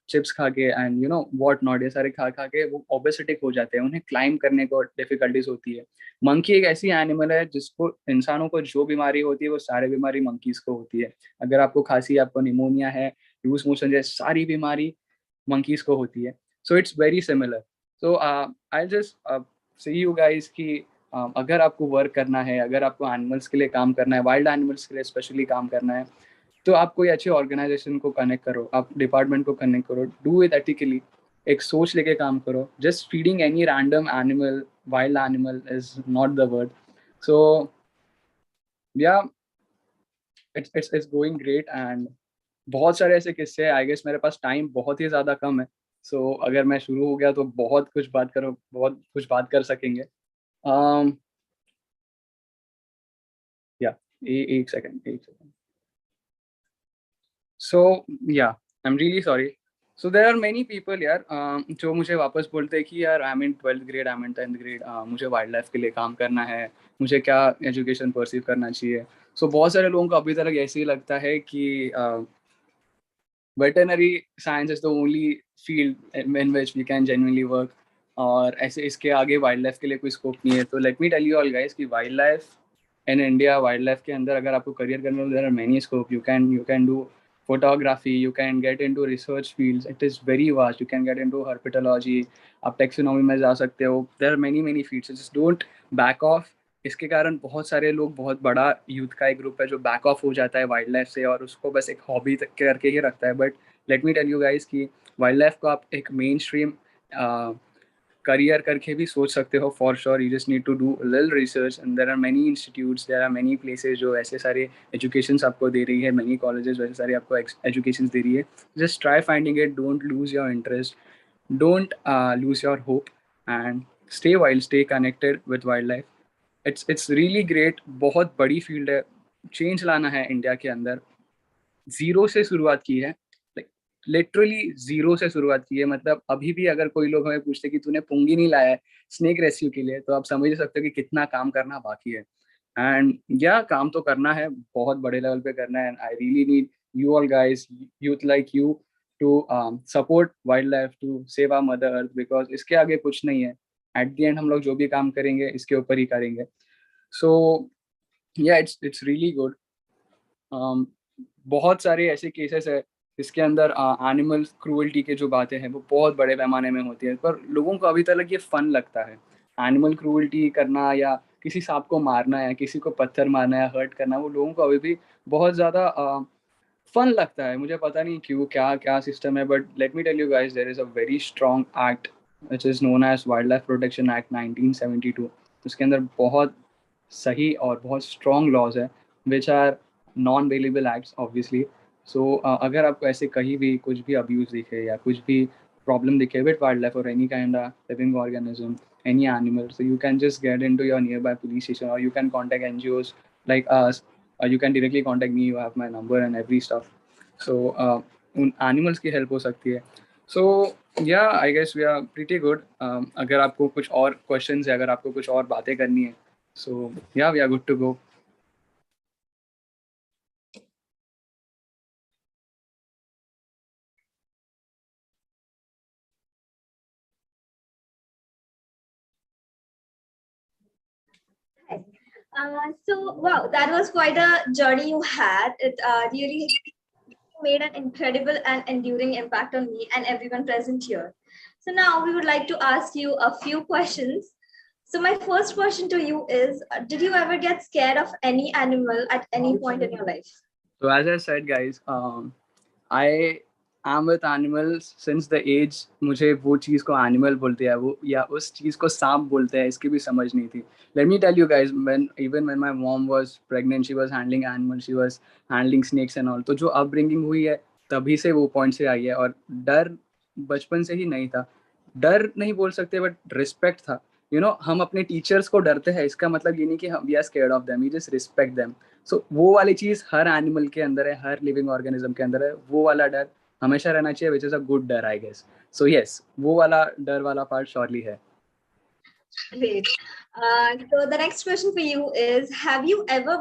चिप्स खा के and you know what not, ये सारे खा खा के वो ओबेसिटिक हो जाते हैं, उन्हें क्लाइंब करने को डिफिकल्टीज होती है. मंकी एक ऐसी एनिमल है जिसको, इंसानों को जो बीमारी होती है वो सारी बीमारी मंकीज को होती है. अगर आपको खांसी, आपको निमोनिया है, लूज मोशन जैसी सारी बीमारी मंकीज को होती है. So it's very similar. So I just say you guys कि अगर आपको वर्क करना है, अगर आपको एनिमल्स के लिए काम करना है, वाइल्ड एनिमल्स के लिए स्पेशली काम करना है, तो आप कोई अच्छी ऑर्गेनाइजेशन को कनेक्ट करो, आप डिपार्टमेंट को कनेक्ट करो, डू इट एथिकली, एक सोच लेके काम करो. Just feeding any random animal, wild animal is not the word. So yeah it's going great. And बहुत सारे ऐसे किस्से हैं. आई गेस मेरे पास टाइम बहुत ही ज़्यादा कम है, सो अगर मैं शुरू हो गया तो बहुत कुछ बात कर सकेंगे. या एक second. So yeah, I'm really sorry. So there are many people यार जो मुझे वापस बोलते हैं कि यार I'm in 12th grade, I'm in 10th grade, मुझे वाइल्ड लाइफ के लिए काम करना है, मुझे क्या एजुकेशन परसीव करना चाहिए. So बहुत सारे लोगों को अभी तक ऐसे ही लगता है कि veterinary science is the only field in which we can genuinely work, और ऐसे इसके आगे वाइल्ड लाइफ के लिए कोई स्कोप नहीं है. तो let me tell you all guys कि wild life in India, wild life के अंदर अगर आपको करियर करना हो, there are many scope. You can do photography, you can get into research fields, it is very vast. You can get into herpetology, आप taxonomy में जा सकते हो. there are many fields. Just don't back off. इसके कारण बहुत सारे लोग, बहुत बड़ा यूथ का एक ग्रुप है जो बैक ऑफ हो जाता है वाइल्ड लाइफ से और उसको बस एक हॉबी तक करके ही रखता है. But let me tell you guys कि वाइल्ड लाइफ को आप एक मेन स्ट्रीम करियर करके भी सोच सकते हो. For sure, you just need to do little research and there are many institutes, there are many places जो ऐसे सारे एजुकेशंस आपको दे रही है, मेनी कॉलेजेस वैसे सारे आपको एजुकेशंस दे रही है. Just try finding it, don't lose your interest, don't lose your hope and stay wild, stay connected with wild life. It's really great. बहुत बड़ी फील्ड है, चेंज लाना है इंडिया के अंदर. जीरो से शुरुआत की है, लिटरली जीरो से शुरुआत की है. मतलब अभी भी अगर कोई लोग हमें पूछते कि तूने पुंगी नहीं लाया है स्नेक रेस्क्यू के लिए, तो आप समझ सकते हो कि कितना काम करना बाकी है. एंड या काम तो करना है, बहुत बड़े लेवल पे करना है. And I really need you all guys, youth like you, to support wild life, to save our mother earth, because इसके आगे कुछ नहीं है. एट द एंड हम लोग जो भी काम करेंगे इसके ऊपर ही करेंगे. सो या इट्स रियली गुड. बहुत सारे ऐसे केसेस है इसके अंदर एनिमल क्रूअल्टी के जो बातें हैं वो बहुत बड़े पैमाने में होती है, पर लोगों को अभी तक ये फन लगता है. एनिमल क्रूअल्टी करना या किसी सांप को मारना या किसी को पत्थर मारना या हर्ट करना, वो लोगों को अभी भी बहुत ज़्यादा फन लगता है. मुझे पता नहीं क्यों, क्या क्या सिस्टम है. But let me tell you guys, there is a very strong act which is known as Wild Life Protection Act 1972. उसके अंदर बहुत सही और बहुत स्ट्रॉन्ग लॉज है which are non bailable acts obviously. So अगर आपको ऐसे कहीं भी कुछ भी अब्यूज़ दिखे या कुछ भी प्रॉब्लम दिखे विद वाइल्ड लाइफ और any kind of living organism, any animal, so you can just get into your nearby police station or you can contact NGOs like us, or you can directly contact me. You have my number and every stuff. So उन animals की help हो सकती है. So Yeah, I guess we are pretty good. अगर आपको कुछ और questions है, अगर आपको कुछ और बातें करनी है, so yeah, we are good to go. So, wow, that was quite a journey you had. It really made an incredible and enduring impact on me and everyone present here. So now we would like to ask you a few questions. So my first question to you is, did you ever get scared of any animal at any point in your life? So as I said, guys, I am with animals since the age मुझे वो चीज़ को animal बोलते हैं वो या उस चीज़ को सांप बोलते हैं इसकी भी समझ नहीं थी. Let me tell you guys, when my mom was pregnant, she was handling animals, she was handling snakes and all. तो जो upbringing हुई है तभी से वो point से आई है और डर बचपन से ही नहीं था. डर नहीं बोल सकते बट रिस्पेक्ट था. हम अपने टीचर्स को डरते हैं इसका मतलब ये नहीं कि हम we are scared of them, we just respect them. So वो वाली चीज हर एनिमल के अंदर है, हर लिविंग ऑर्गेनिज्म के अंदर है. वो वाला डर हमेशा रहना चाहिए, विच इज अ गुड डर आई गेस. सो यस, वो वाला डर वाला पार्ट श्योरली है. Great. So the next question for you is: have you ever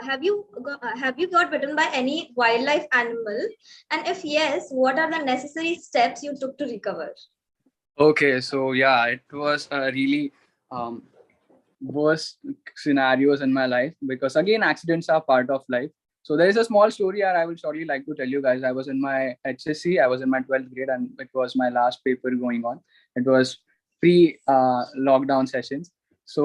have you got bitten by any wildlife animal? And if yes, what are the necessary steps you took to recover? Okay, so yeah, it was a really worst scenarios in my life because again accidents are part of life. So there is a small story I will shortly like to tell you guys. I was in my HSC, I was in my 12th grade and it was my last paper going on. It was pre lockdown sessions. So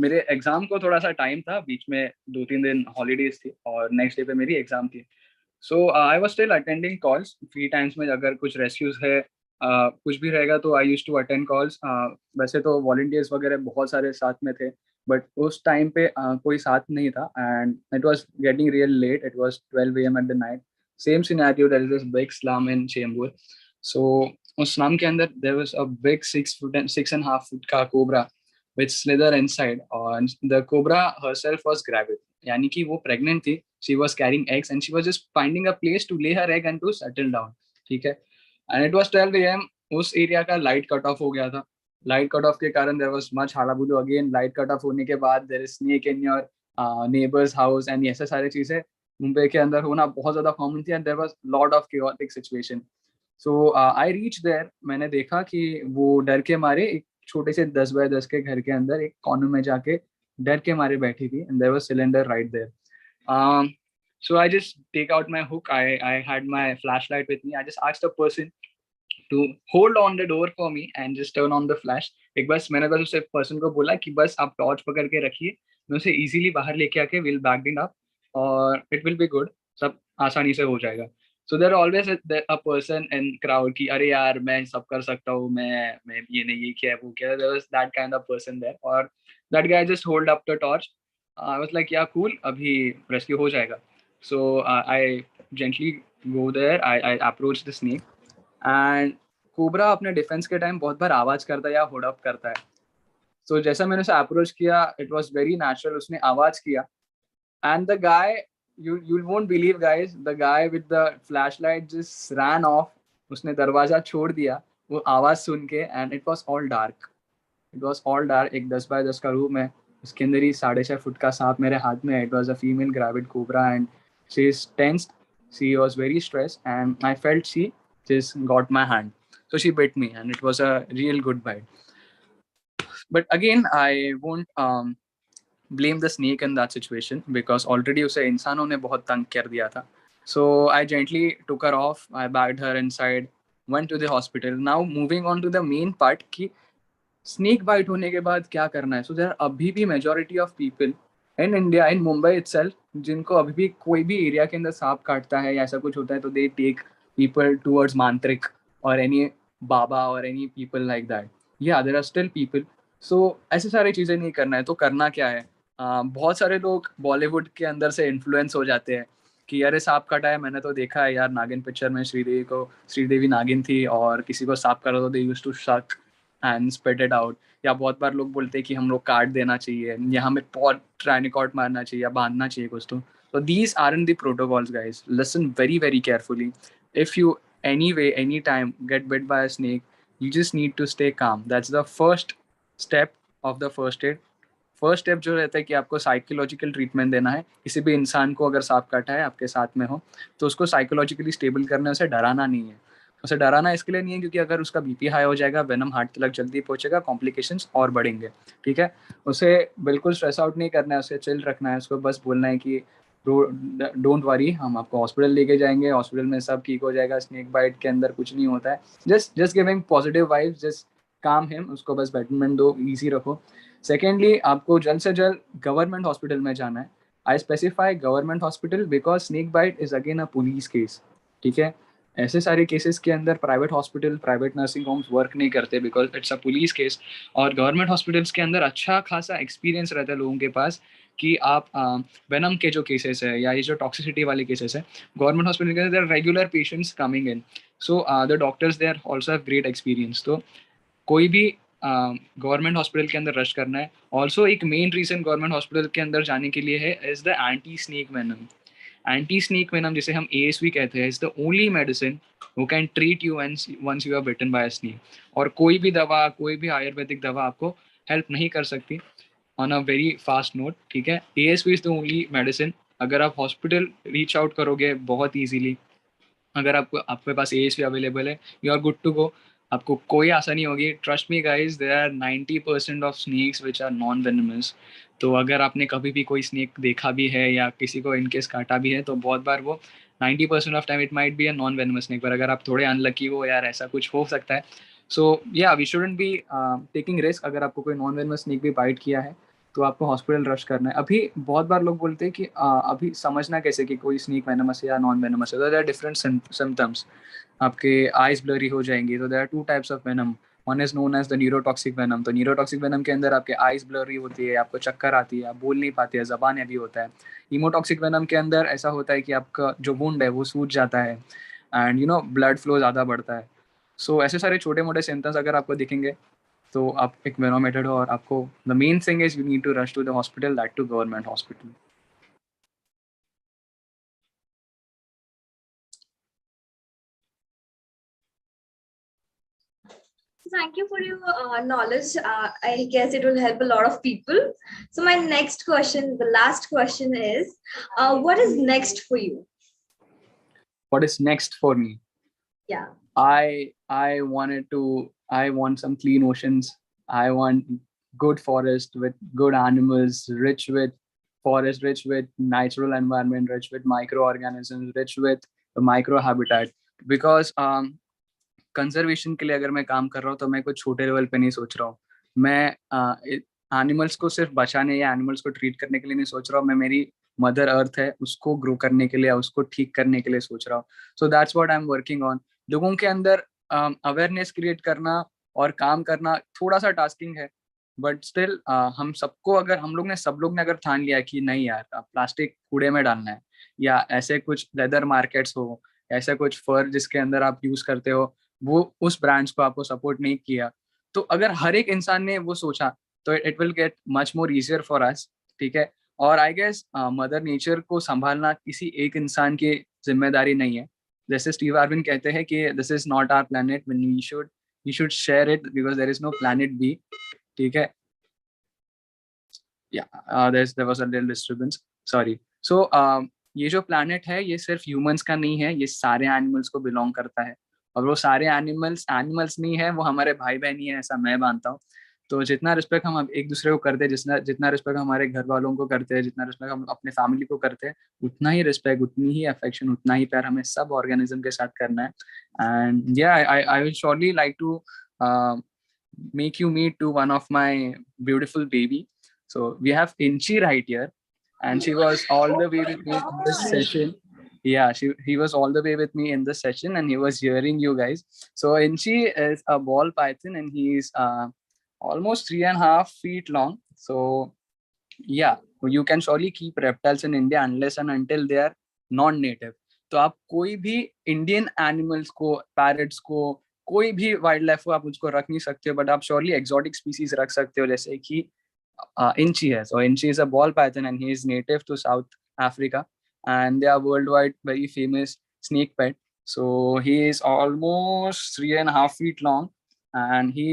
मेरे exam को थोड़ा सा time था, बीच में 2-3 दिन holidays थी और next day पे मेरी एग्जाम थी. So I was still attending calls free times में. अगर कुछ रेस्क्यूज है कुछ भी रहेगा तो I use to attend calls. वैसे तो वॉलंटियर्स वगैरह बहुत सारे साथ में थे बट उस टाइम पे कोई साथ नहीं था and it was getting real late. It was 12 AM at the night. Same scenario, there is this big slum in Chembur. So उस स्लम के अंदर there was a big 6.5 foot का cobra with slither inside and the cobra herself was gravid. यानी कि वो pregnant थी, she was carrying eggs and she was just finding a place to lay her egg and to settle down. ठीक है. And it was 12 AM. उस area का light cut of हो गया था. लाइट कट ऑफ के कारण there was much hullabaloo. Again light cut off होने के बाद there is snake in your neighbor's house and ऐसे सारे चीजें मुंबई के अंदर होना बहुत ज्यादा कॉमन थी and there was lot of chaotic situation. So I reached there. मैंने देखा कि वो डर के मारे एक छोटे से 10 बाय 10 के घर के अंदर एक कॉर्नर में जाके डर के मारे बैठी थी and there was cylinder right there. So I just take out my hook. I had my flashlight with me. I just asked the person to hold on the door for me and just turn on the flash. एक बस मैंने बस उसे person को बोला कि बस आप टॉर्च पकड़ के रखिए, मैं उसे इजीली बाहर लेके आके विल बैक इट अप और इट विल बी गुड. सब आसानी से हो जाएगा. So there always a person in crowd कि अरे यार मैं सब कर सकता हूँ, मैं ये नहीं ये किया वो किया. There was that kind of person there और that guy just hold up the torch. I was like yeah cool, अभी रेस्क्यू हो जाएगा. So I gently go there. I approach the snake and cobra अपने defence के time बहुत बार आवाज करता है या होल्ड अप करता है. सो जैसा मैंने उसे अप्रोच किया इट वाज वेरी नेचुरल. उसने आवाज किया and the guy you won't believe guys, the guy with the flashlight just ran off. उसने दरवाजा छोड़ दिया वो आवाज सुन के and it was all dark. It was all dark. एक 10 बाय 10 का रूम है, उसके अंदर ही 6.5 फुट का सांप मेरे हाथ में है. It was a female gravid cobra and she is tensed. She was very stressed and I felt she just got my hand. So she bit me and it was a real good bite. But again, I won't blame the snake in that situation because already उसे इंसानों ने बहुत तंग कर दिया था. So I gently took her off. I bagged her inside, went to the hospital. Now moving on to the main part कि snake bite होने के बाद क्या करना है. सो देयर अभी भी majority of people in India in Mumbai itself जिनको अभी भी कोई भी एरिया के अंदर सांप काटता है या ऐसा कुछ होता है तो दे टेक पीपल टुवर्ड्स मांत्रिक और एनी बाबा और एनी पीपल लाइक दैट. या देयर आर स्टिल पीपल. सो ऐसे सारी चीज़ें नहीं करना है तो करना क्या है. बहुत सारे लोग बॉलीवुड के अंदर से इन्फ्लुएंस हो जाते हैं कि अरे सांप काटा है. मैंने तो देखा है यार नागिन पिक्चर में श्रीदेवी नागिन थी और किसी को सांप काटा तो दे यूज्ड टू शक एंड स्पिट इट आउट. या बहुत बार लोग बोलते हैं कि हम लोग काट देना चाहिए या हमें पॉट ट्राइनिकॉट मारना चाहिए या बांधना चाहिए कुछ. तो these are in the protocols guys. Listen very very carefully. If you anyway, anytime get bit by a snake, you just need to stay calm. That's the first step of the first aid. First step जो रहता है कि आपको psychological treatment देना है. किसी भी इंसान को अगर सांप काटा है आपके साथ में हो तो उसको साइकोलॉजिकली स्टेबल करना है, उसे डराना नहीं है. उसे डराना इसके लिए नहीं है क्योंकि अगर उसका बीपी हाई हो जाएगा, वेनम हार्ट तक जल्दी पहुंचेगा, कॉम्प्लिकेशंस और बढ़ेंगे. ठीक है, उसे बिल्कुल स्ट्रेस आउट नहीं करना है, उसे चिल रखना है. उसको बस बोलना है कि डोंट वरी, हम आपको हॉस्पिटल लेके जाएंगे, हॉस्पिटल में सब ठीक हो जाएगा, स्नेक बाइट के अंदर कुछ नहीं होता है. Just giving positive vibes, just काम हिम. उसको बस बैटमेंट दो, ईजी रखो. सेकेंडली, आपको जल्द से जल्द गवर्नमेंट हॉस्पिटल में जाना है. I specify government hospital because snake bite is again a police case. ठीक है, ऐसे सारे केसेस के अंदर private hospital, private nursing homes work नहीं करते because it's a police case. और गवर्नमेंट हॉस्पिटल्स के अंदर अच्छा खासा एक्सपीरियंस रहता है लोगों के पास कि आप वेनम के जो केसेस है या ये जो टॉक्सिसिटी वाले केसेस है, गवर्नमेंट हॉस्पिटल के अंदर regular patients coming in. So the doctors there also have great experience. तो कोई भी गवर्नमेंट हॉस्पिटल के अंदर रश करना है. ऑल्सो एक मेन रीजन गवर्नमेंट हॉस्पिटल के अंदर जाने के लिए है is the anti snake venom. Anti snake venom जिसे हम ASV कहते हैं, is the only medicine who can treat you once you are bitten by a snake. और कोई भी दवा, कोई भी आयुर्वेदिक दवा आपको हेल्प नहीं कर सकती on a very fast note. ठीक है, ASV is the only medicine. अगर आप हॉस्पिटल रीच आउट करोगे बहुत ईजिली, अगर आपको आपके पास ASV अवेलेबल है, you are good to go. आपको कोई आसानी होगी. Trust me guys, there are 90% of snakes which are non venomous. तो अगर आपने कभी भी कोई स्नेक देखा भी है या किसी को इनकेस काटा भी है तो बहुत बार वो 90% of time it might be a non venomous snake. पर अगर आप थोड़े अनलकी हो यार, ऐसा कुछ हो सकता है. So yeah we shouldn't be taking risk. अगर आपको कोई नॉन वेनमस स्नेक भी बाइट किया है तो आपको हॉस्पिटल रश करना है. अभी बहुत बार लोग बोलते हैं कि अभी समझना कैसे कि कोई स्नेक वेनमस है या नॉन वेनमस है. तो देयर आर डिफरेंट सिम्टम्स. आपके आइज ब्लरी हो जाएंगी. तो there are two types of venom. One is known as the neurotoxic venom. तो न्यूरोटॉक्सिक वेनम के अंदर आपके आइज ब्लरी होती है, आपको चक्कर आती है, आप बोल नहीं पाते हैं, जबान भी होता है. हीमोटॉक्सिक वेनम के अंदर ऐसा होता है कि आपका जो वुंड है वो सूज जाता है एंड ब्लड फ्लो ज़्यादा बढ़ता है. सो ऐसे सारे छोटे मोटे सिम्टम्स अगर आपको दिखेंगे तो आप एक वेनोमेटेड हो. और आपको the main thing is you need to rush to the hospital, that too government hospital. Thank you for your knowledge. I guess it will help a lot of people. So my next question, the last question is, what is next for you? What is next for me? Yeah. I want some clean oceans. I want good forest with good animals, rich with forest, rich with natural environment, rich with microorganisms, rich with the micro habitat. Because conservation के लिए अगर मैं काम कर रहा हूँ तो मैं कुछ छोटे लेवल पे नहीं सोच रहा हूँ. मैं एनिमल्स को सिर्फ बचाने या एनिमल्स को ट्रीट करने के लिए नहीं सोच रहा हूँ. मैं मेरी मदर अर्थ है उसको ग्रो करने के लिए, उसको ठीक करने के लिए सोच रहा हूँ. So that's what I am working on. लोगों के अंदर अवेयरनेस क्रिएट करना और काम करना थोड़ा सा टास्किंग है. बट स्टिल हम सबको, अगर हम लोग ने सब लोग ने अगर ठान लिया कि नहीं यार प्लास्टिक कूड़े में डालना है, या ऐसे कुछ लेदर मार्केट्स हो, ऐसे कुछ फर जिसके अंदर आप यूज करते हो वो उस ब्रांड्स को आपको सपोर्ट नहीं किया, तो अगर हर एक इंसान ने वो सोचा तो it will get much more easier for us. ठीक है, और आई गेस मदर नेचर को संभालना किसी एक इंसान की जिम्मेदारी नहीं है. जैसे स्टीव हार्विन कहते हैं कि this is not our planet, we should share it because there is no planet B. ठीक है, there was a little disturbance, sorry. So ये जो प्लैनेट है ये सिर्फ ह्यूमंस का नहीं है, ये सारे एनिमल्स को बिलोंग करता है. और वो सारे एनिमल्स नहीं है, वो हमारे भाई बहन ही है, ऐसा मैं मानता हूँ. तो जितना रिस्पेक्ट हम एक दूसरे को करते हैं, जितना रिस्पेक्ट हमारे घर वालों को करते हैं, जितना रिस्पेक्ट हम अपने फैमिली को करते हैं, उतना ही रिस्पेक्ट, उतनी ही अफेक्शन, उतना ही प्यार हमें सब ऑर्गेनिज्म के साथ करना है. And yeah I will surely like to make you meet to one of my beautiful baby. So we have Inchi right here, and she was all the way with me in this session. Yeah, he was all the way with me in this session, and he was hearing you guys. So Inchi is a ball python, and he is almost 3.5 feet long. So yeah, you can surely keep reptiles in India unless and until they are non-native. तो आप कोई भी Indian animals को, parrots को, कोई भी wild life को आप उसको रख नहीं सकते हो, बट आप श्योरली एक्सोटिक स्पीसीज रख सकते हो, जैसे कि इंची है. सो इंची is a ball python and he is native to South Africa, and they are worldwide very famous snake pet. So he is almost 3.5 feet long, and he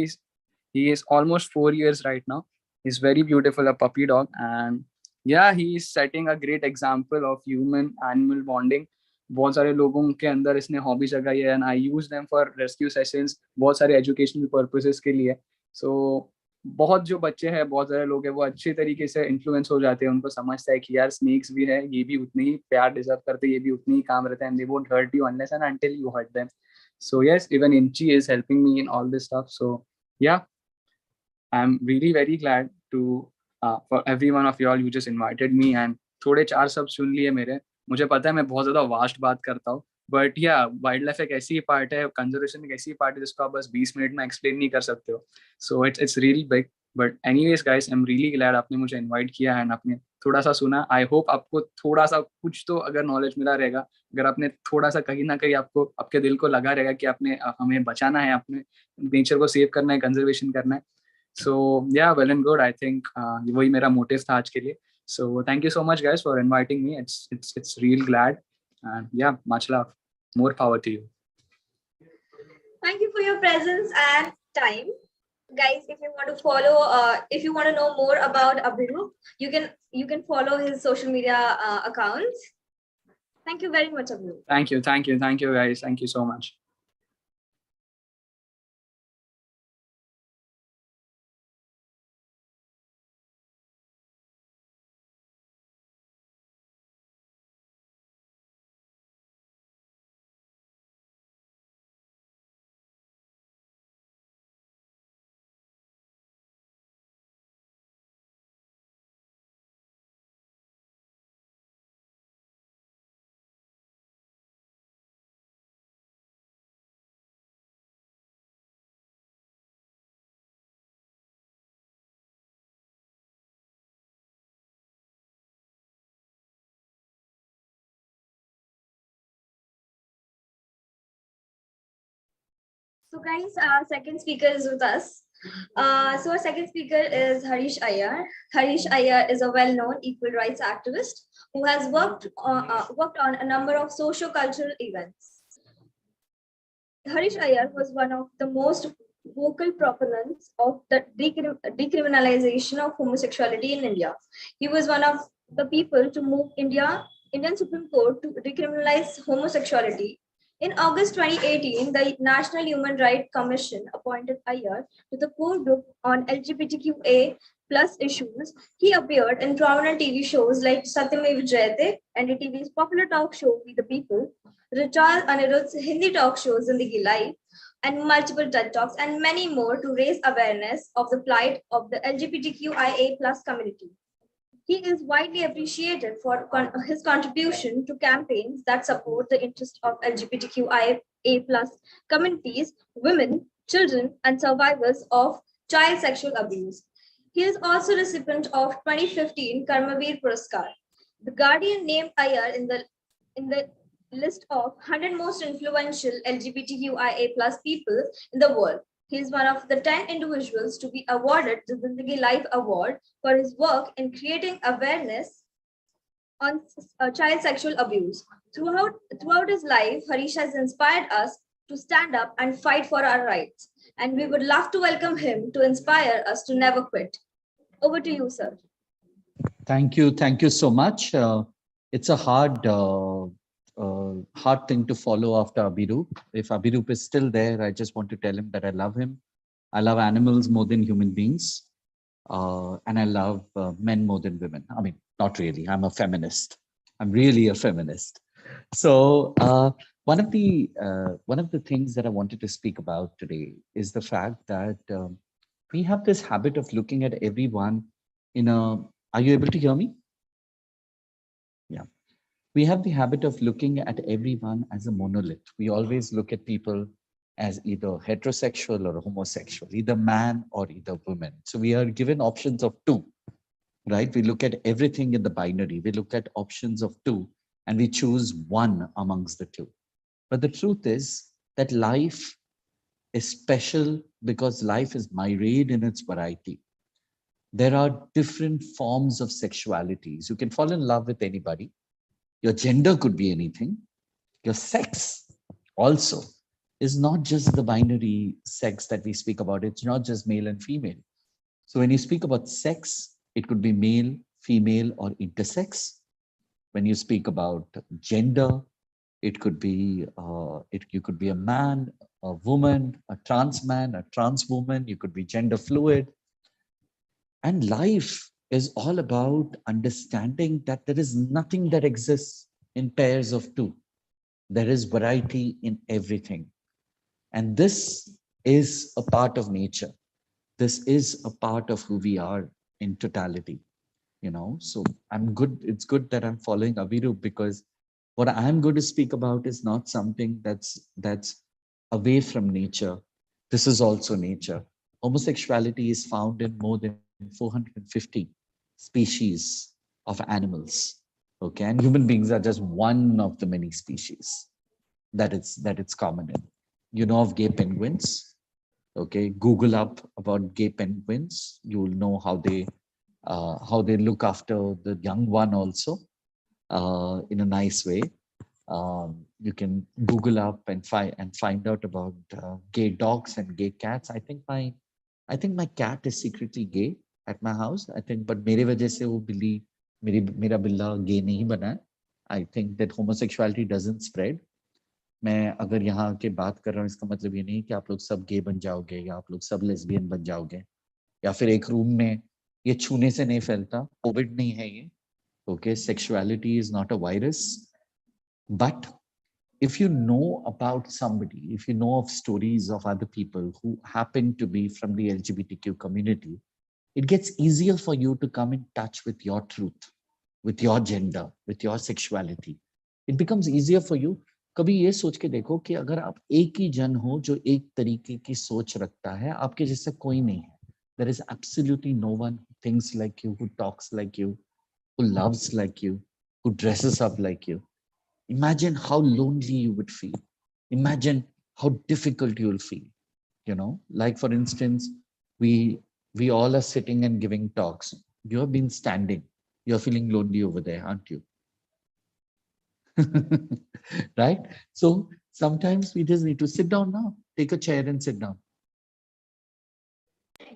is almost 4 years right now. He's very beautiful, a puppy dog, and yeah, he is setting a great example of human animal bonding. बहुत सारे लोगों के अंदर इसने hobby जगाई है, and I use them for rescue sessions, बहुत सारे एजुकेशनल पर्पसेस के लिए. सो बहुत जो बच्चे हैं, बहुत सारे लोग हैं, वो अच्छे तरीके से इन्फ्लुएंस हो जाते हैं. उनको समझता है कि यार स्नेक्स भी है, ये भी उतने ही प्यार डिजर्व करते हैं, ये भी उतनी ही काम रहता है, and they won't hurt you unless and until you hurt them. So yes, even Inchi is helping me in all this stuff. So yeah, I'm really very glad to for every one of y'all you just invited me, and थोड़े चार शब्द सुन लिए मेरे. मुझे पता है मैं बहुत ज्यादा वास्ट बात करता हूँ, बट या वाइल्ड लाइफ एक ऐसी पार्ट है, कंजर्वेशन एक ऐसी पार्ट है जिसको आप बस 20 मिनट में एक्सप्लेन नहीं कर सकते हो. So it's really big. But anyways guys, I am really glad आपने मुझे इनवाइट किया है, आपने थोड़ा सा सुना. आई होप आपको थोड़ा सा कुछ तो अगर नॉलेज मिला रहेगा, अगर आपने थोड़ा सा कहीं ना कहीं आपको आपके दिल को लगा रहेगा कि आपने हमें बचाना है, अपने नेचर को सेव करना है, कंजर्वेशन करना है. सो या well and good. I think वही मेरा मोटिव था आज के लिए. So thank you so much guys for inviting me. It's real glad, and yeah, much love. More power to you. Thank you for your presence and time. Guys, if you want to follow, if you want to know more about Abhirup, you can follow his social media accounts. Thank you very much, Abhirup. Thank you guys. Thank you so much. So guys, our second speaker is with us. So our second speaker is Harish Iyer. Harish Iyer is a well-known equal rights activist who has worked on a number of socio-cultural events. Harish Iyer was one of the most vocal proponents of the decriminalization of homosexuality in India. He was one of the people to move Indian Supreme Court to decriminalize homosexuality. In August 2018, the National Human Rights Commission appointed Iyer to the core group on LGBTQA plus issues. He appeared in prominent TV shows like Satyamev Jayate, NDTV's popular talk show We the People, Richard Anirudh's Hindi talk show Zindagi Live, and multiple TED Talks and many more to raise awareness of the plight of the LGBTQIA plus community. He is widely appreciated for his contribution to campaigns that support the interests of LGBTQIA plus communities, women, children, and survivors of child sexual abuse. He is also recipient of 2015 Karmavir Puraskar. The Guardian named Iyer in the list of 100 most influential LGBTQIA plus people in the world. He is one of the 10 individuals to be awarded the Zindagi Life Award for his work in creating awareness on child sexual abuse. Throughout his life, Harish has inspired us to stand up and fight for our rights. And we would love to welcome him to inspire us to never quit. Over to you, sir. Thank you. Thank you so much. It's a hard thing to follow after Abhirup. If Abhirup is still there, I just want to tell him that I love him. I love animals more than human beings. And I love men more than women. I mean, not really. I'm a feminist. I'm really a feminist. So one of the things that I wanted to speak about today is the fact that we have this habit of looking at everyone in a. Are you able to hear me? Yeah. We have the habit of looking at everyone as a monolith. We always look at people as either heterosexual or homosexual, either man or either woman. So we are given options of two, right? We look at everything in the binary. We look at options of two and we choose one amongst the two. But the truth is that life is special because life is myriad in its variety. There are different forms of sexualities. You can fall in love with anybody. Your gender could be anything. Your sex also is not just the binary sex that we speak about. It's not just male and female. So when you speak about sex, it could be male, female, or intersex. When you speak about gender, it could be you could be a man, a woman, a trans man, a trans woman. You could be gender fluid. And life is all about understanding that there is nothing that exists in pairs of two. There is variety in everything. And this is a part of nature. This is a part of who we are in totality. So I'm good. It's good that I'm following Abhirup, because what I'm going to speak about is not something that's away from nature. This is also nature. Homosexuality is found in more than 450 species of animals. Okay, and human beings are just one of the many species that it's common in. You know of gay penguins? Okay, Google up about gay penguins. You will know how they look after the young one also in a nice way. You can Google up and find out about gay dogs and gay cats. I think my cat is secretly gay at my house. I think, but मेरे वजह से वो बिल्ली मेरा बिल्ला gay नहीं बना है. I think that homosexuality doesn't spread. मैं अगर यहाँ के बात कर रहा हूँ, इसका मतलब ये नहीं कि आप लोग सब गे बन जाओगे या आप लोग सब लेस्बियन बन जाओगे या फिर एक रूम में ये छूने से नहीं फैलता. कोविड नहीं है ये. Okay, sexuality is not a virus, but if you know about somebody, if you know of stories of other people who happen to be from the LGBTQ community, it gets easier for you to come in touch with your truth, with your gender, with your sexuality. It becomes easier for you. कभी ये सोच के देखो कि अगर आप एक ही जन हो जो एक तरीके की सोच रखता है, आपके जैसा कोई नहीं है. There is absolutely no one who thinks like you, who talks like you, who loves like you, who dresses up like you. Imagine how lonely you would feel. Imagine how difficult you will feel. Like for instance, we all are sitting and giving talks. You have been standing. You're feeling lonely over there, aren't you? Right? So sometimes we just need to sit down now. Take a chair and sit down.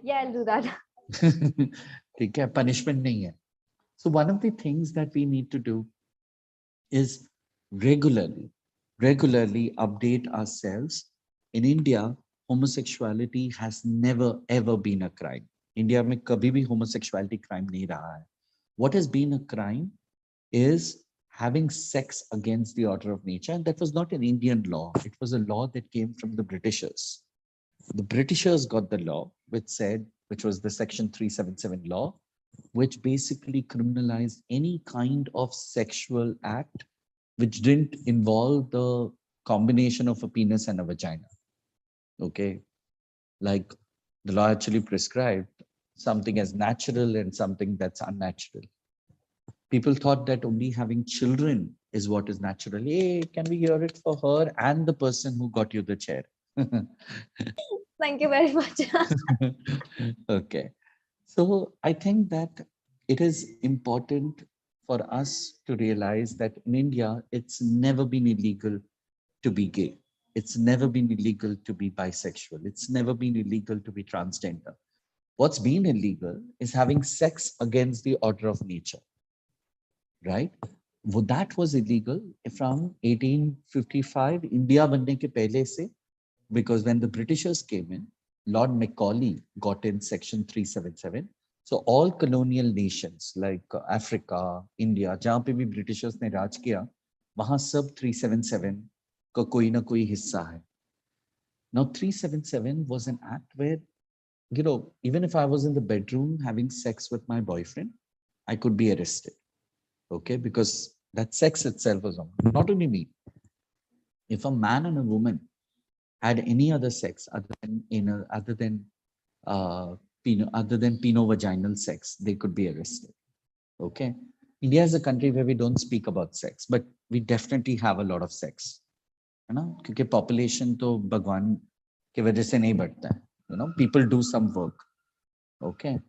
Yeah, I'll do that. ठीक है, punishment नहीं है. So one of the things that we need to do is regularly update ourselves. In India, homosexuality has never ever been a crime. India में कभी भी homosexuality crime नहीं रहा है. What has been a crime is having sex against the order of nature, and that was not an Indian law. It was a law that came from the Britishers. The Britishers got the law, which was the Section 377 law, which basically criminalized any kind of sexual act which didn't involve the combination of a penis and a vagina. Okay, like the law actually prescribed something as natural and something that's unnatural. People thought that only having children is what is natural. Hey, can we hear it for her and the person who got you the chair? Thank you very much. Okay. So I think that it is important for us to realize that in India, it's never been illegal to be gay. It's never been illegal to be bisexual. It's never been illegal to be transgender. What's been illegal is having sex against the order of nature, right? Well, that was illegal from 1855, India बनने के पहले से, because when the Britishers came in, Lord Macaulay got in Section 377. So all colonial nations like Africa, India, जहाँ पे भी Britishers ने राज किया, वहाँ सब 377 का कोई ना कोई हिस्सा है. Now 377 was an act where, even if I was in the bedroom having sex with my boyfriend, I could be arrested. Okay, because that sex itself was wrong. Not only me. If a man and a woman had any other sex other than penovaginal sex, they could be arrested. Okay, India is a country where we don't speak about sex, but we definitely have a lot of sex. क्योंकि population तो भगवान के वजह से नहीं बढ़ता है. People do some work. Okay,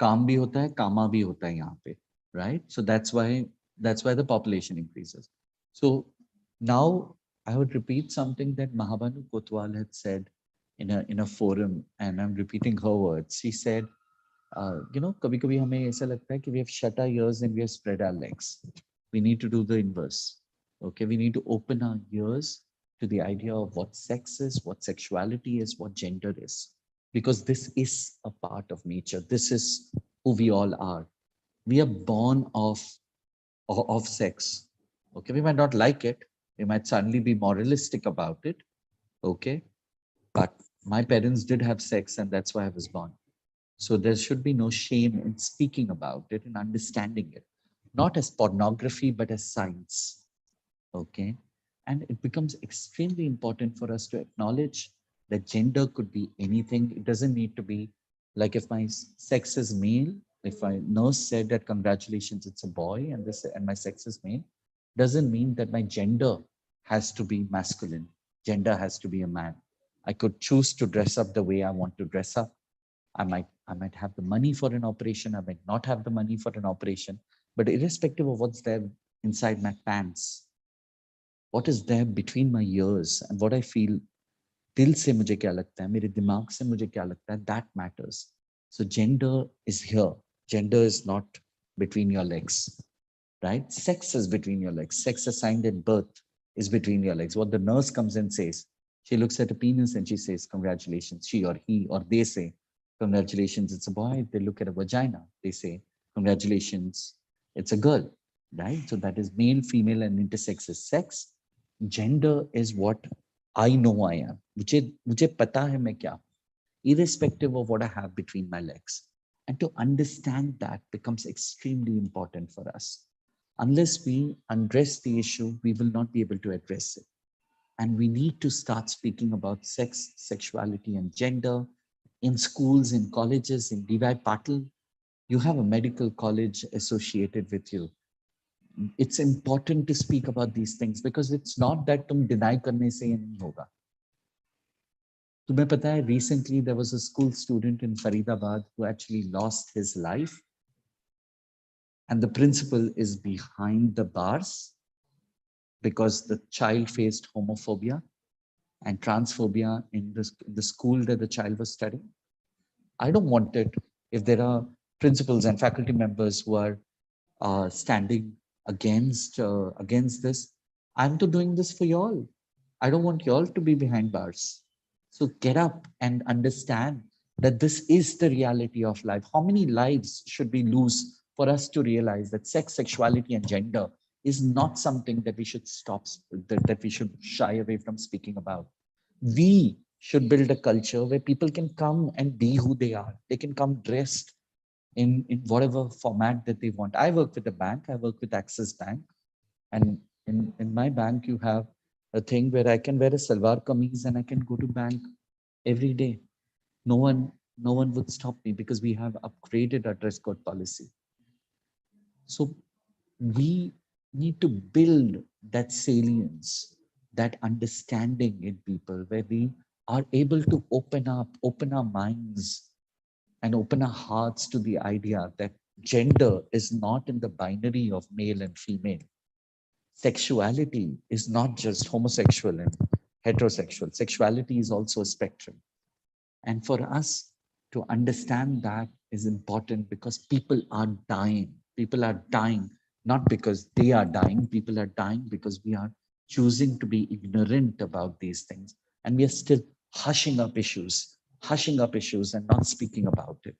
काम भी होता है, कामा भी होता है यहाँ पे, right? So that's why the population increases. So now I would repeat something that Mahabanu Kotwal had said in a forum, and I'm repeating her words. She said, कभी कभी हमें ऐसा लगता है कि we have shut our ears and we have spread our legs. We need to do the inverse. Okay, we need to open our ears to the idea of what sex is, what sexuality is, what gender is, because this is a part of nature. This is who we all are. We are born of sex. Okay, we might not like it. We might suddenly be moralistic about it. Okay, but my parents did have sex, and that's why I was born. So there should be no shame in speaking about it and understanding it, not as pornography, but as science. Okay. And it becomes extremely important for us to acknowledge that gender could be anything. It doesn't need to be like if my sex is male, if my nurse said that congratulations, it's a boy, and my sex is male, doesn't mean that my gender has to be masculine. Gender has to be a man. I could choose to dress up the way I want to dress up. I might have the money for an operation. I might not have the money for an operation. But irrespective of what's there inside my pants, what is there between my ears and what I feel, dil se mujhe kya lagta hai, mere dimag se mujhe kya lagta hai, that matters. So gender is here. Gender is not between your legs, right? Sex is between your legs. Sex assigned at birth is between your legs. What the nurse comes and says, she looks at a penis and she says, congratulations. She or he or they say, congratulations, it's a boy. They look at a vagina. They say, congratulations, it's a girl, right? So that is male, female, and intersex is sex. Gender is what I know I am. मुझे पता है मैं क्या, irrespective of what I have between my legs. And to understand that becomes extremely important for us. Unless we address the issue, we will not be able to address it. And we need to start speaking about sex, sexuality, and gender in schools, in colleges, in DY Patil. You have a medical college associated with you. It's important to speak about these things because it's not that तुम deny करने से ये नहीं होगा. तुम्हें पता है, recently there was a school student in Faridabad who actually lost his life, and the principal is behind the bars because the child faced homophobia and transphobia in the school that the child was studying. I don't want it. If there are principals and faculty members who are standing against this, I'm doing this for y'all. I don't want y'all to be behind bars. So get up and understand that this is the reality of life. How many lives should we lose for us to realize that sex, sexuality, and gender is not something that we should stop, that we should shy away from speaking about. We should build a culture where people can come and be who they are. They can come dressed in whatever format that they want. I work with a bank. I work with Axis Bank. And in my bank, you have a thing where I can wear a salwar kameez and I can go to bank every day. No one would stop me because we have upgraded our dress code policy. So we need to build that salience, that understanding in people where we are able to open our minds and open our hearts to the idea that gender is not in the binary of male and female. Sexuality is not just homosexual and heterosexual. Sexuality is also a spectrum. And for us to understand that is important because people are dying. People are dying not because they are dying. People are dying because we are choosing to be ignorant about these things. And we are still hushing up issues and not speaking about it.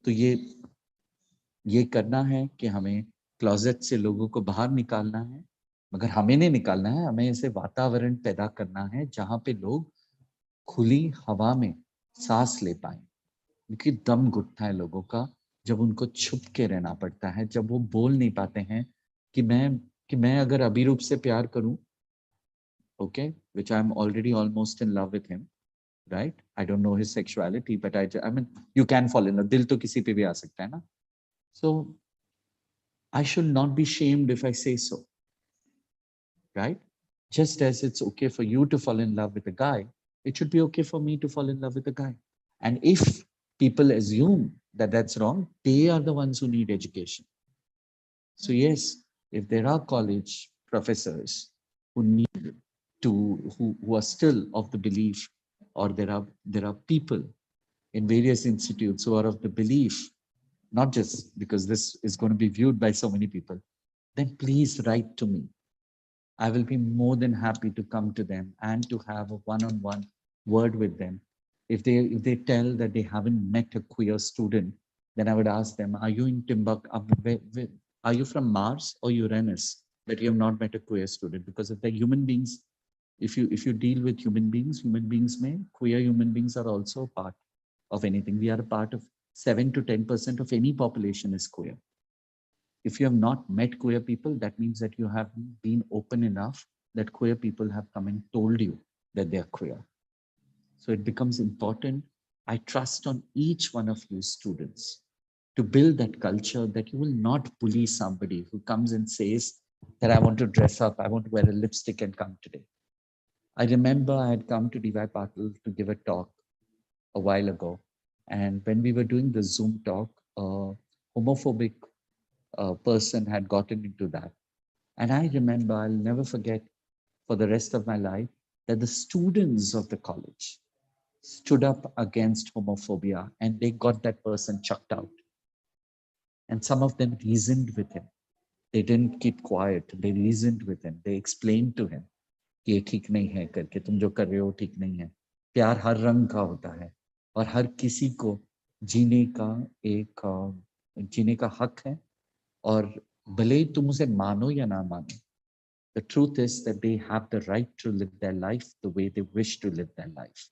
तो ये करना है कि हमें closet से लोगों को बाहर निकालना है, मगर हमें नहीं निकालना है, हमें ऐसे वातावरण पैदा करना है जहां पे लोग खुली हवा में सांस ले पाए. क्योंकि दम घुटता है लोगों का जब उनको छुप के रहना पड़ता है, जब वो बोल नहीं पाते हैं कि मैं अगर अभिरूप से प्यार करूं, okay, which I'm already almost in love with him, right? I don't know his sexuality, but I mean, you can fall in love. दिल तो किसी पे भी आ सकता है ना. So I should not be shamed if I say so, right? Just as it's okay for you to fall in love with a guy, it should be okay for me to fall in love with a guy. And if people assume that that's wrong, they are the ones who need education. So yes, if there are college professors who need who are still of the belief, or there are people in various institutes who are of the belief, not just because this is going to be viewed by so many people, then please write to me. I will be more than happy to come to them and to have a one-on-one word with them. If they tell that they haven't met a queer student, then I would ask them, are you in Timbuktu? Are you from Mars or Uranus that you have not met a queer student? Because if they're human beings, if you deal with human beings may, queer human beings are also a part of anything. We are a part of 7 to 10% of any population is queer. If you have not met queer people, that means that you have been open enough that queer people have come and told you that they are queer. So it becomes important. I trust on each one of you students to build that culture that you will not bully somebody who comes and says that I want to dress up, I want to wear a lipstick and come today. I remember I had come to DY Patil to give a talk a while ago. And when we were doing the Zoom talk, a homophobic person had gotten into that. And I remember, I'll never forget for the rest of my life, that the students of the college stood up against homophobia and they got that person chucked out. And some of them reasoned with him. They didn't keep quiet. They reasoned with him. They explained to him, ये ठीक नहीं है करके, तुम जो कर रहे हो ठीक नहीं है. प्यार हर रंग का होता है और हर किसी को जीने का हक है, और भले ही तुम उसे मानो या ना मानो. The truth is that they have the right to live their life the way they wish to live their life.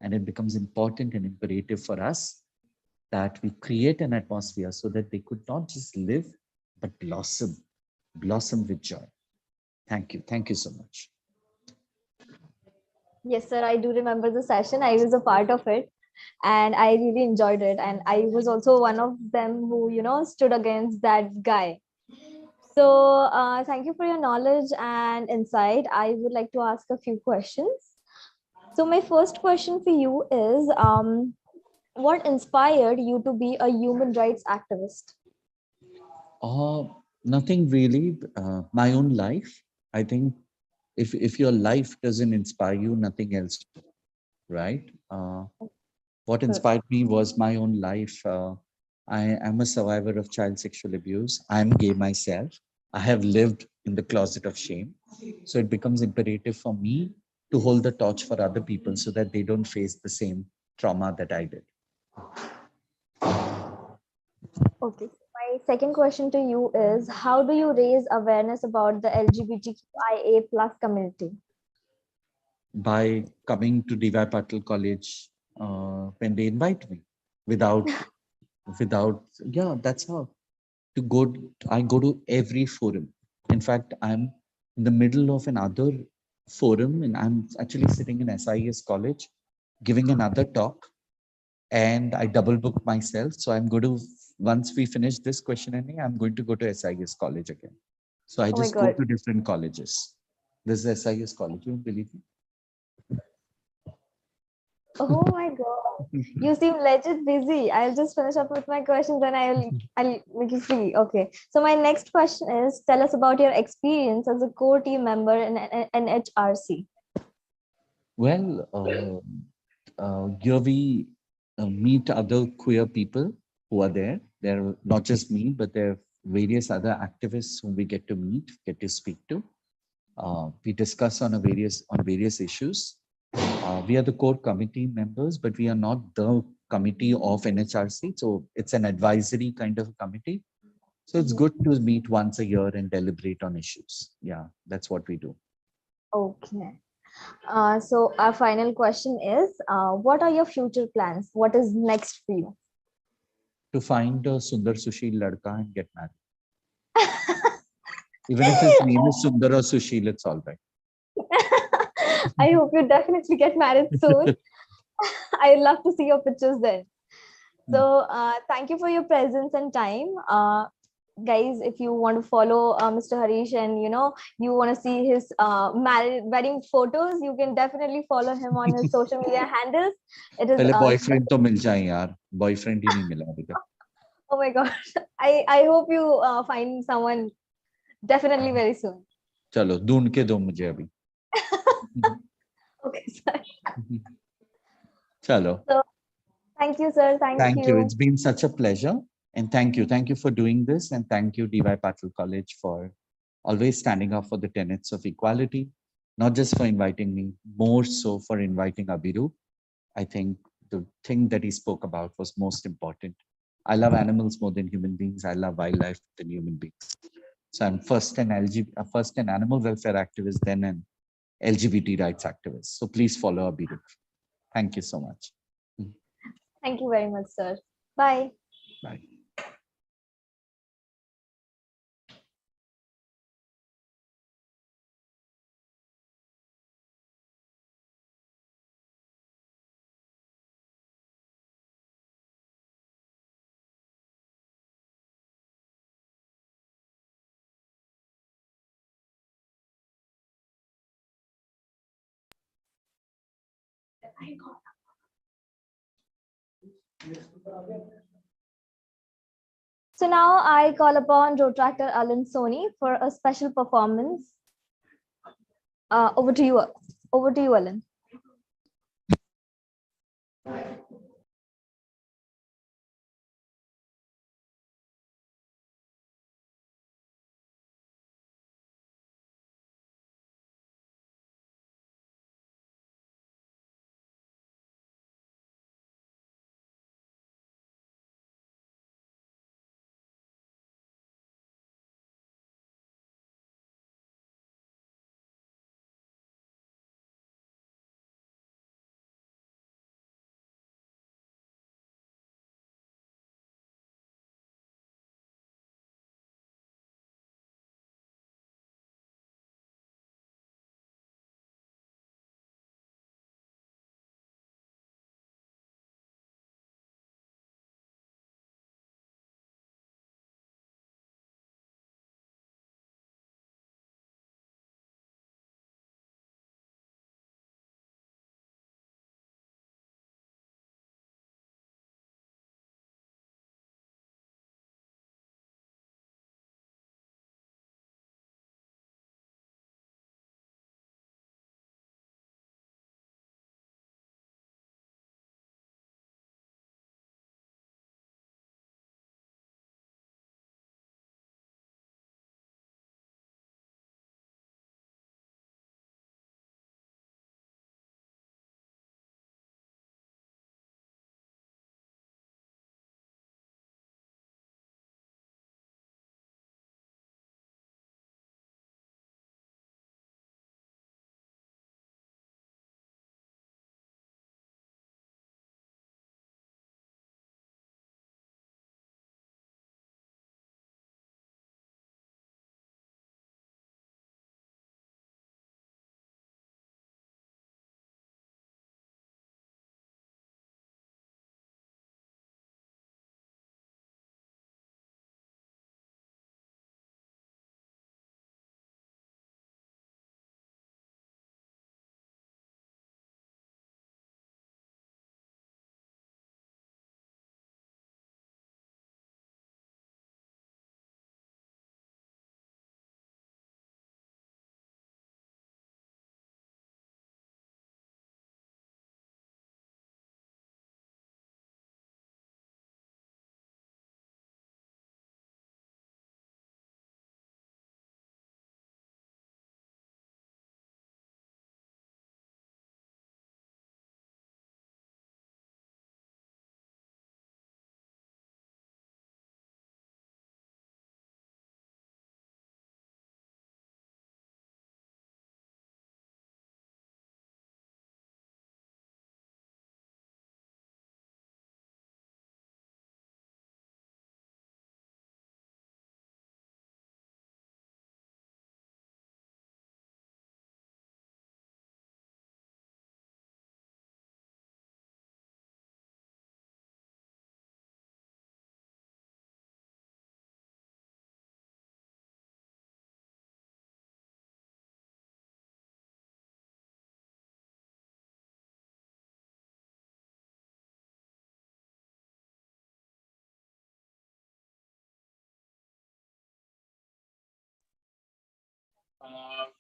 And it becomes important and imperative for us that we create an atmosphere so that they could not just live, but blossom with joy. Thank you. Thank you so much. Yes, sir, I do remember the session. I was a part of it and I really enjoyed it. And I was also one of them who, stood against that guy. So thank you for your knowledge and insight. I would like to ask a few questions. So my first question for you is, what inspired you to be a human rights activist? Nothing really. My own life. I think if your life doesn't inspire you, nothing else, right? What inspired me was my own life. I am a survivor of child sexual abuse. I'm gay myself. I have lived in the closet of shame. So it becomes imperative for me to hold the torch for other people so that they don't face the same trauma that I did. Okay. My second question to you is, how do you raise awareness about the LGBTQIA plus community? By coming to DY Patil College when they invite me. Without, yeah, that's how. I go to every forum. In fact, I'm in the middle of another forum and I'm actually sitting in SIS college giving another talk, and I double booked myself. So I'm going to, once we finish this questionnaire, I'm going to go to SIS college again. So I just go to different colleges. This is SIS college, you don't believe me? Oh my God. You seem legit busy. I'll just finish up with my questions and I'll make you free. Okay. So my next question is, tell us about your experience as a core team member in NHRC. Well, here we meet other queer people who are there. They're not just me, but there are various other activists whom we get to meet, get to speak to. We discuss on various issues. We are the core committee members, but we are not the committee of NHRC. So it's an advisory kind of committee. So it's good to meet once a year and deliberate on issues. Yeah, that's what we do. Okay. So our final question is, what are your future plans? What is next for you? To find a Sundar Sushil Ladka and get married. Even if his name is Sundar or Sushil, it's all right. I hope you definitely get married soon. I'd love to see your pictures then. So thank you for your presence and time. Guys, if you want to follow Mr. Harish and you want to see his wedding photos, you can definitely follow him on his social media handles. It is boyfriend to mil jaye yaar. Boyfriend hi nahi mila abhi tak. Oh my God. I hope you find someone definitely very soon. Chalo, dhoond ke do mujhe abhi. Okay, sir. Chalo. So, thank you, sir. Thank Thank you. you. It's been such a pleasure. And thank you. Thank you for doing this. And thank you, DY Patil College, for always standing up for the tenets of equality, not just for inviting me, more so for inviting Abhirup. I think the thing that he spoke about was most important. I love animals more than human beings. I love wildlife than human beings. So I'm first an animal welfare activist, then an LGBT rights activist. So please follow Abhirup. Thank you so much. Thank you very much, sir. Bye. Bye. So now I call upon Rotractor Alan Soni for a special performance. Over to you, Alan.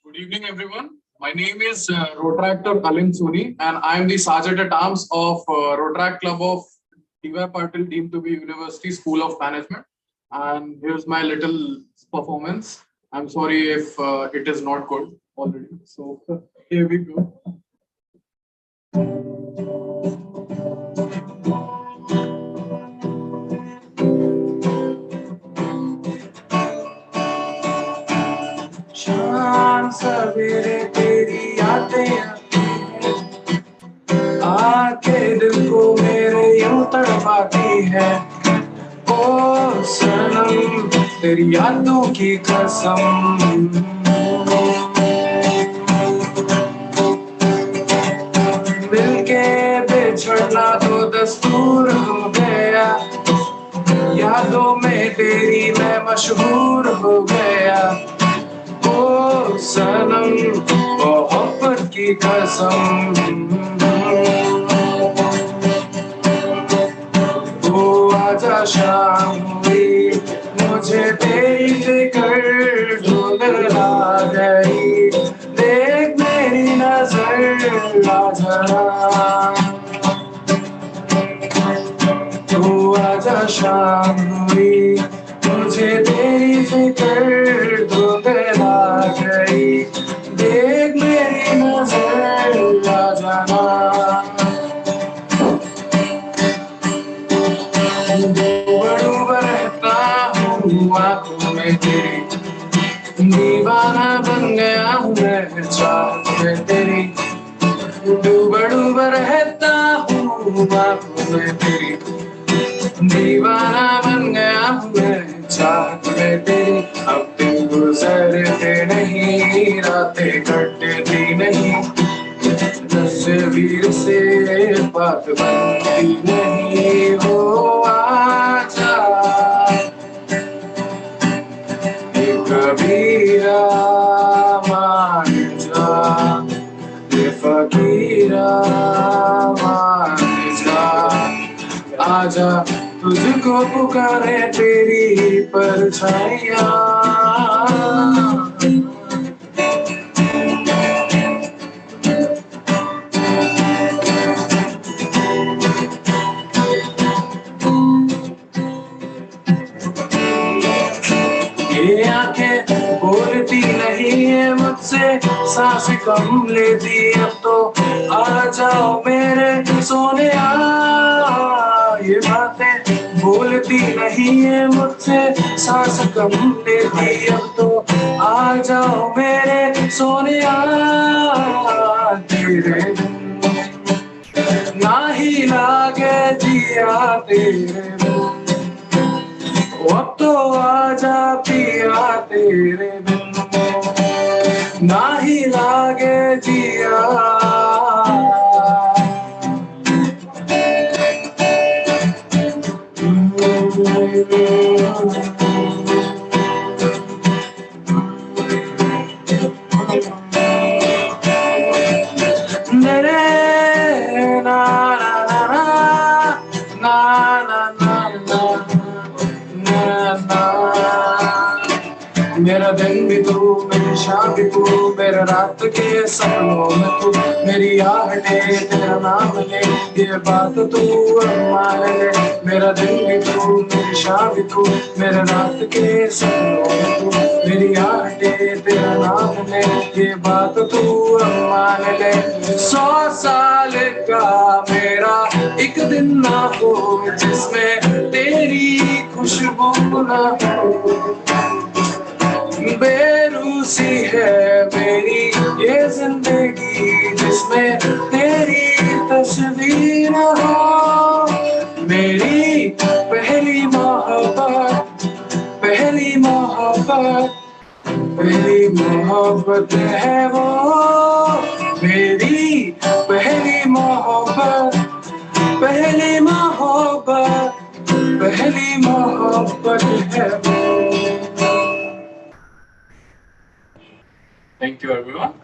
Good evening, everyone. My name is Rotaractor Alim Suni, and I am the Sergeant at Arms of Rotaract Club of DY Patil, deemed to be University School of Management. And here's my little performance. I'm sorry if it is not good already. So here we go. शाम सवेरे तेरी यादें आके दिल को मेरे यूं तड़पाती है। ओ सनम तेरी यादों की कसम, मिलके बिछड़ना तो दस्तूर हो गया, यादों में तेरी मैं मशहूर हो गया। ओ सनम मोहब्बत की कसम, ओ आजा शाम हुई मुझे तेरी फिक्र ढूंढना गई, देख मेरी नजर आ जरा। ओ आजा शाम हुई मुझे तेरी फिक्र ढूंढना गई, देख मेरी नजर आ जाना। डूबा रहता हूँ आँखों में तेरी, दीवाना बन गया हूँ मैं चाहत में तेरी। डूबा रहता हूँ आँखों में तेरी, दीवाना बन गया हूँ मैं चाहत में तेरी। अब दिन गुजरते नहीं, रातें कटती नहीं, तस्वीर से बात बनती नहीं। हो आजा ये कबीरा मान जा, ये फकीरा मान जा, आजा तुझको पुकारे तेरी परछाइयाँ। ये आंखें बोलती नहीं है मुझसे, सांस कम लेती अब तो आ जाओ मेरे सोने आ। ये बातें बोलती नहीं है मुझसे, सांस कम लेती अब तो आ जाओ मेरे सोने आ। तेरे ना ही लागे जिया तेरे, अब तो आजा पिया तेरे बिन, ना ही लागे जिया। मेरे ना ना ना ना ना ना ना, मेरा दिन भी तू, मेरी शाम भी तू, मेरे रात के सपनों में तू, मेरी आहटें तेरा नाम ले, ये बात तू मान ले। मेरा दिन भी तू, मेरी शाम भी तू, मेरे रात के सपनों में तू, मेरी आहटें तेरा नाम ले, ये बात तू मान ले। 100 साल का मेरा एक दिन ना हो जिसमें तेरी खुशबू ना हो, बेरूसी है मेरी ये जिंदगी जिसमें तेरी तस्वीर हो। मेरी पहली मोहब्बत, पहली मोहब्बत, पहली मोहब्बत है वो, मेरी पहली मोहब्बत, पहली मोहब्बत, पहली मोहब्बत है वो। Thank you, everyone.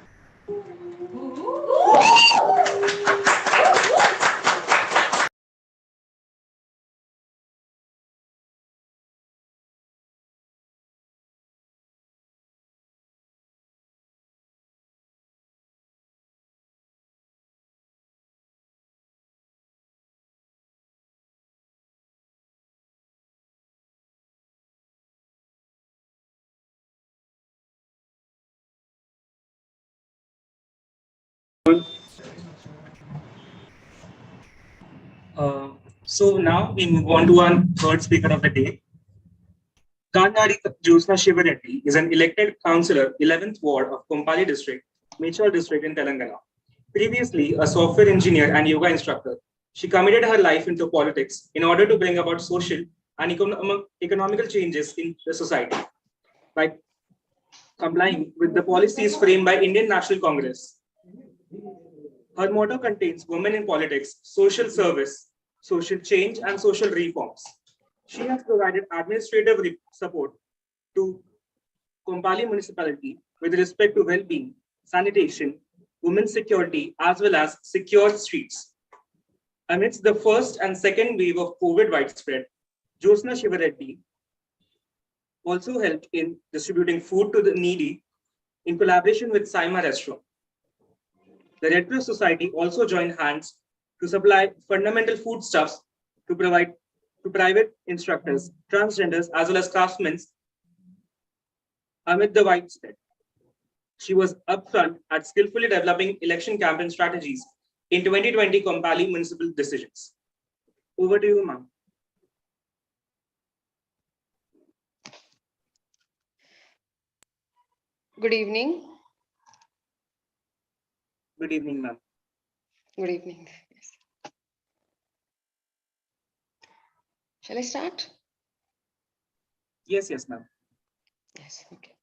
So now we move on to our third speaker of the day. Gandhari Jyotsna Reddy is an elected councillor, 11th Ward of Kompally District, Mechal District in Telangana. Previously a software engineer and yoga instructor, she committed her life into politics in order to bring about social and economical changes in the society by complying with the policies framed by Indian National Congress. Her motto contains women in politics, social service, social change, and social reforms. She has provided administrative support to Kompally municipality with respect to well-being, sanitation, women's security, as well as secure streets. Amidst the first and second wave of COVID widespread, Jyotsna Reddy also helped in distributing food to the needy in collaboration with Saima Restaurant. The Red Cross Society also joined hands to supply fundamental foodstuffs to provide to private instructors, transgenders, as well as craftsmen amid the widespread. She was upfront at skillfully developing election campaign strategies in 2020 Kompally municipal decisions. Over to you, ma'am. Good evening. Good evening, ma'am. Good evening. Yes. Shall I start? Yes, ma'am. Yes, okay.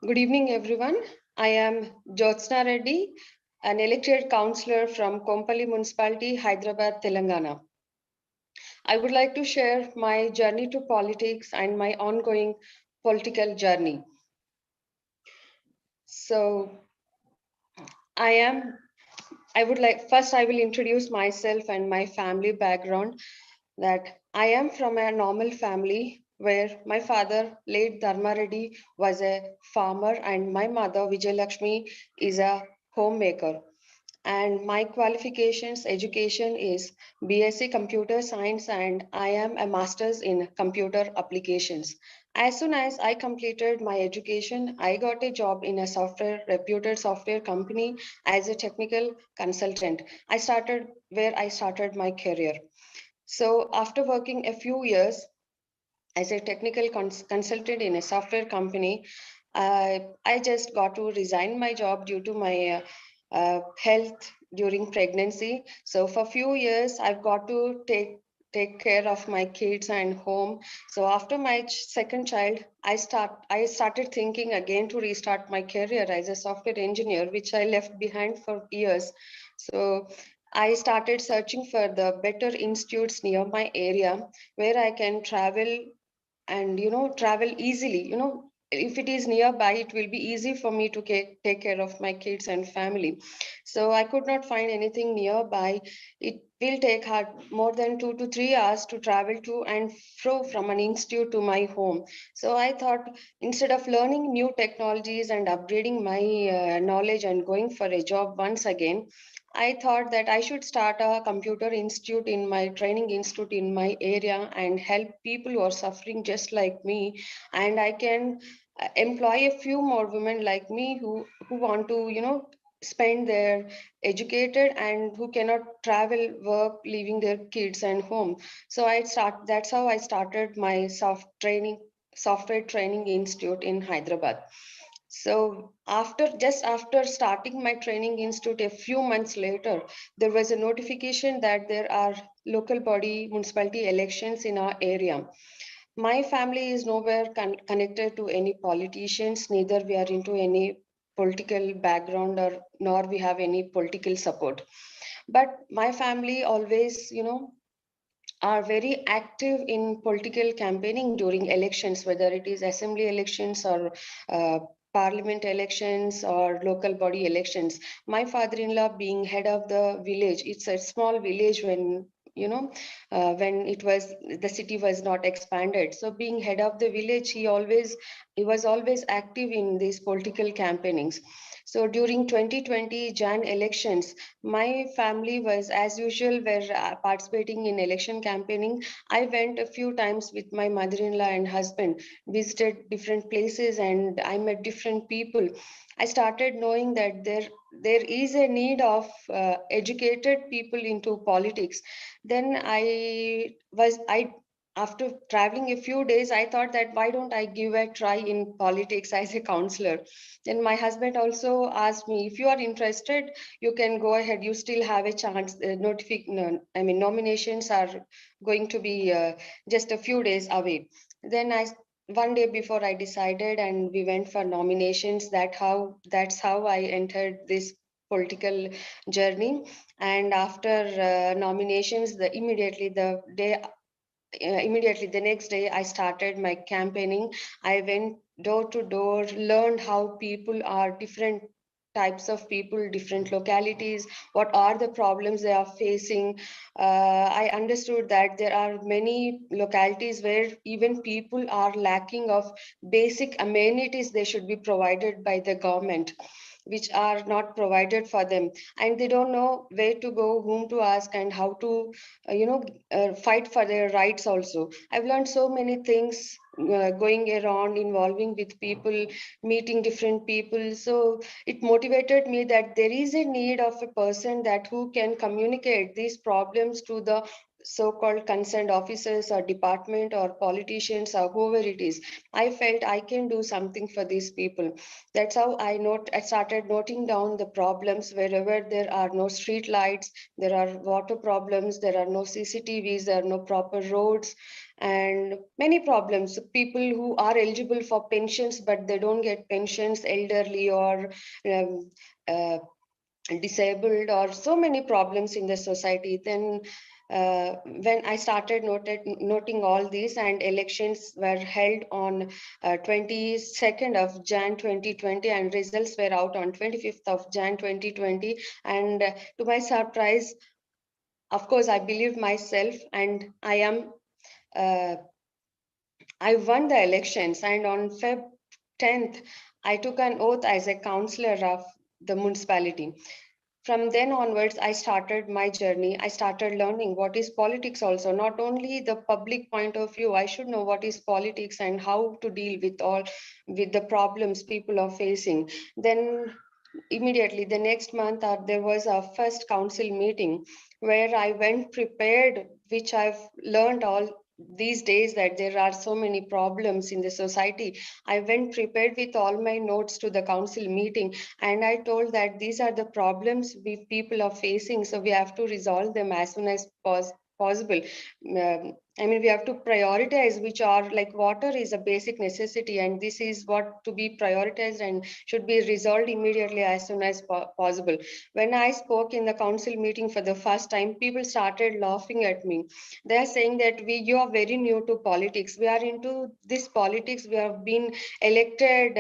Good evening, everyone. I am Jyotsna Reddy, an elected councillor from Kompally Municipality, Hyderabad, Telangana. I would like to share my journey to politics and my ongoing political journey. So, I will introduce myself and my family background, that I am from a normal family where my father, late Dharma Reddy, was a farmer and my mother, Vijayalakshmi, is a homemaker. And my qualifications, education is BSc Computer Science and I am a master's in computer applications. As soon as I completed my education, I got a job in a reputed software company as a technical consultant. I started my career. So after working a few years as a technical consultant in a software company, I just got to resign my job due to my health during pregnancy. So for a few years, I've got to take care of my kids and home. So after my second child, I started thinking again to restart my career as a software engineer, which I left behind for years. So I started searching for the better institutes near my area where I can travel and travel easily. If it is nearby, it will be easy for me to take care of my kids and family. So I could not find anything nearby. It will take more than 2 to 3 hours to travel to and fro from an institute to my home. So I thought, instead of learning new technologies and upgrading my knowledge and going for a job once again, I thought that I should start a computer institute in my training institute in my area and help people who are suffering just like me. And I can employ a few more women like me who want to, spend their educated and who cannot travel, work, leaving their kids and home. So that's how I started my software training institute in Hyderabad. So after starting my training institute, a few months later, there was a notification that there are local body municipality elections in our area. My family is nowhere connected to any politicians, neither we are into any political background nor we have any political support. But my family always, are very active in political campaigning during elections, whether it is assembly elections or parliament elections or local body elections. My father-in-law, being head of the village, it's a small village when the city was not expanded. So being head of the village, he was always active in these political campaignings. So during 2020 Jan elections, my family was, as usual, were participating in election campaigning. I went a few times with my mother-in-law and husband, visited different places, and I met different people. I started knowing that there is a need of educated people into politics. Then I after traveling a few days, I thought that why don't I give a try in politics as a counselor. Then my husband also asked me, if you are interested, you can go ahead, you still have a chance. Nominations are going to be just a few days away. Then one day before I decided, and we went for nominations. That's how I entered this political journey. And after nominations, immediately the next day I started my campaigning. I went door to door, learned how people are different types of people, different localities, what are the problems they are facing. I understood that there are many localities where even people are lacking of basic amenities they should be provided by the government, which are not provided for them, and they don't know where to go, whom to ask, and how to fight for their rights. Also, I've learned so many things going around, involving with people, meeting different people. So it motivated me that there is a need of a person that who can communicate these problems to the so-called concerned officers or department or politicians or whoever it is. I felt I can do something for these people. That's how I started noting down the problems. Wherever there are no street lights, there are water problems, there are no CCTVs, there are no proper roads, and many problems. People who are eligible for pensions, but they don't get pensions, elderly or um, uh, disabled, or so many problems in the society. Then when I started noting all these, and elections were held on 22nd of Jan 2020, and results were out on 25th of Jan 2020. And to my surprise, of course, I believed myself, and uh, I won the elections. And on Feb 10th, I took an oath as a councillor of the municipality. From then onwards, I started my journey. I started learning what is politics also, not only the public point of view. I should know what is politics and how to deal with the problems people are facing. Then immediately the next month, there was our first council meeting where I went prepared, which I've learned all these days, that there are so many problems in the society. I went prepared with all my notes to the council meeting, and I told that these are the problems we people are facing, so we have to resolve them as soon as possible. We have to prioritize, which are like water is a basic necessity, and this is what to be prioritized and should be resolved immediately as soon as possible. When I spoke in the council meeting for the first time, people started laughing at me. They are saying that you are very new to politics. We are into this politics. We have been elected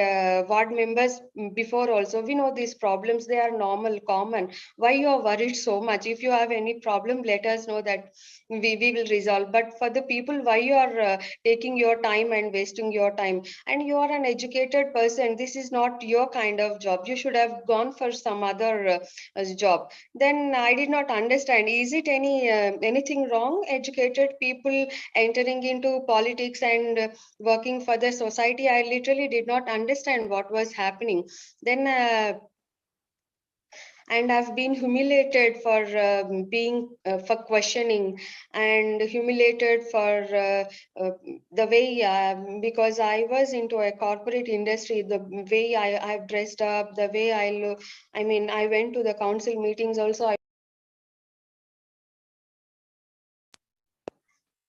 ward members before also. We know these problems. They are normal, common. Why you are worried so much? If you have any problem, let us know that we will resolve. But for the people, why you are taking your time and wasting your time? And you are an educated person. This is not your kind of job. You should have gone for some other job. Then I did not understand. Is it anything wrong? Educated people entering into politics and working for the society? I literally did not understand what was happening. Then and I've been humiliated for being for questioning, and humiliated for the way because I was into a corporate industry, the way I've dressed up, the way I look. I went to the council meetings also.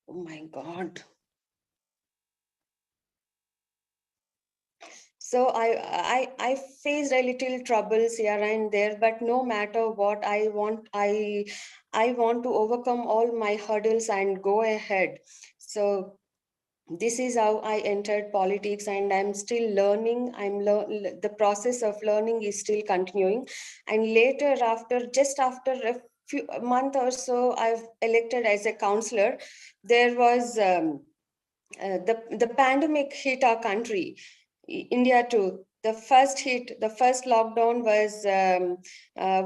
Oh my God. So I faced a little troubles here and there, but no matter what, I want to overcome all my hurdles and go ahead. So this is how I entered politics, and I'm still learning. The process of learning is still continuing. And later, just after a month or so, I've elected as a councillor. There was the pandemic hit our country, India too. the first lockdown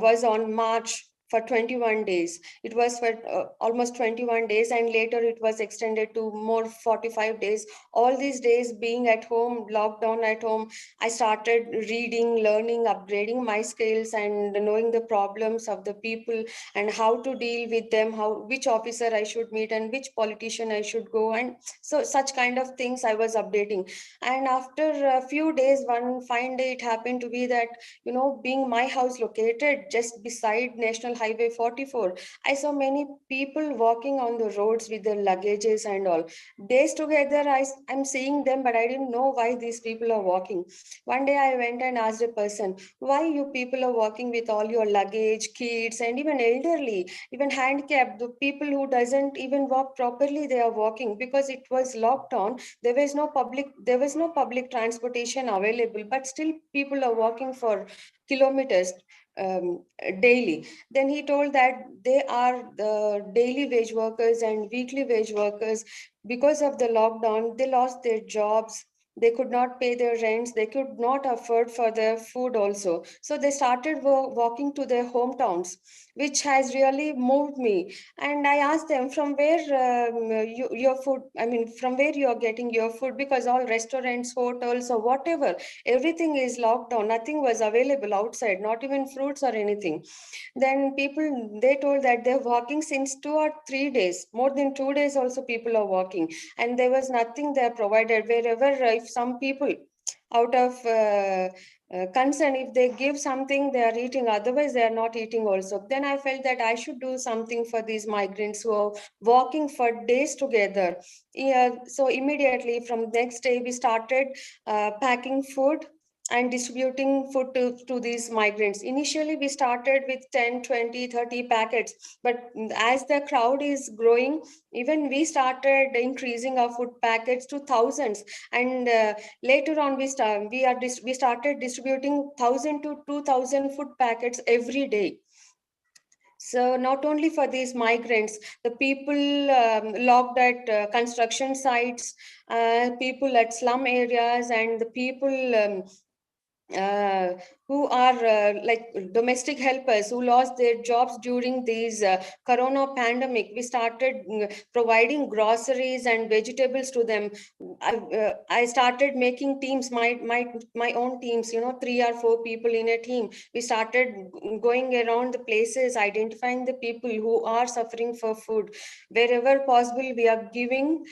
was on March for 21 days. It was for almost 21 days, and later it was extended to more 45 days. All these days being at home, lockdown at home, I started reading, learning, upgrading my skills, and knowing the problems of the people and how to deal with them, which officer I should meet and which politician I should go, and so such kind of things I was updating. And after a few days, one fine day, it happened to be that, being my house located just beside National Highway 44, I saw many people walking on the roads with their luggages and all. Days together, I'm seeing them, but I didn't know why these people are walking. One day I went and asked a person, why you people are walking with all your luggage, kids, and even elderly, even handicapped, the people who doesn't even walk properly, they are walking because it was lockdown. There was no public transportation available, but still people are walking for kilometers daily. Then he told that they are the daily wage workers and weekly wage workers. Because of the lockdown, they lost their jobs, they could not pay their rents, they could not afford for their food also, so they started walking to their hometowns, which has really moved me. And I asked them, from where your food, I mean, from where you are getting your food, because all restaurants, hotels, or whatever, everything is locked down, nothing was available outside, not even fruits or anything. Then people, they told that they're walking since 2 or 3 days, more than 2 days also people are walking, and there was nothing they provided. Wherever if some people out of concern, if they give something, they are eating, otherwise they are not eating also. Then I felt that I should do something for these migrants who are walking for days together. Yeah, so immediately from next day we started packing food and distributing food to these migrants. Initially, we started with 10, 20, 30 packets, but as the crowd is growing, even we started increasing our food packets to thousands. And later on, we started distributing 1,000 to 2,000 food packets every day. So not only for these migrants, the people locked at construction sites, people at slum areas, and the people who are like domestic helpers who lost their jobs during these corona pandemic, we started providing groceries and vegetables to them. I started making teams, my own teams, 3 or 4 people in a team. We started going around the places, identifying the people who are suffering for food. Wherever possible, we are giving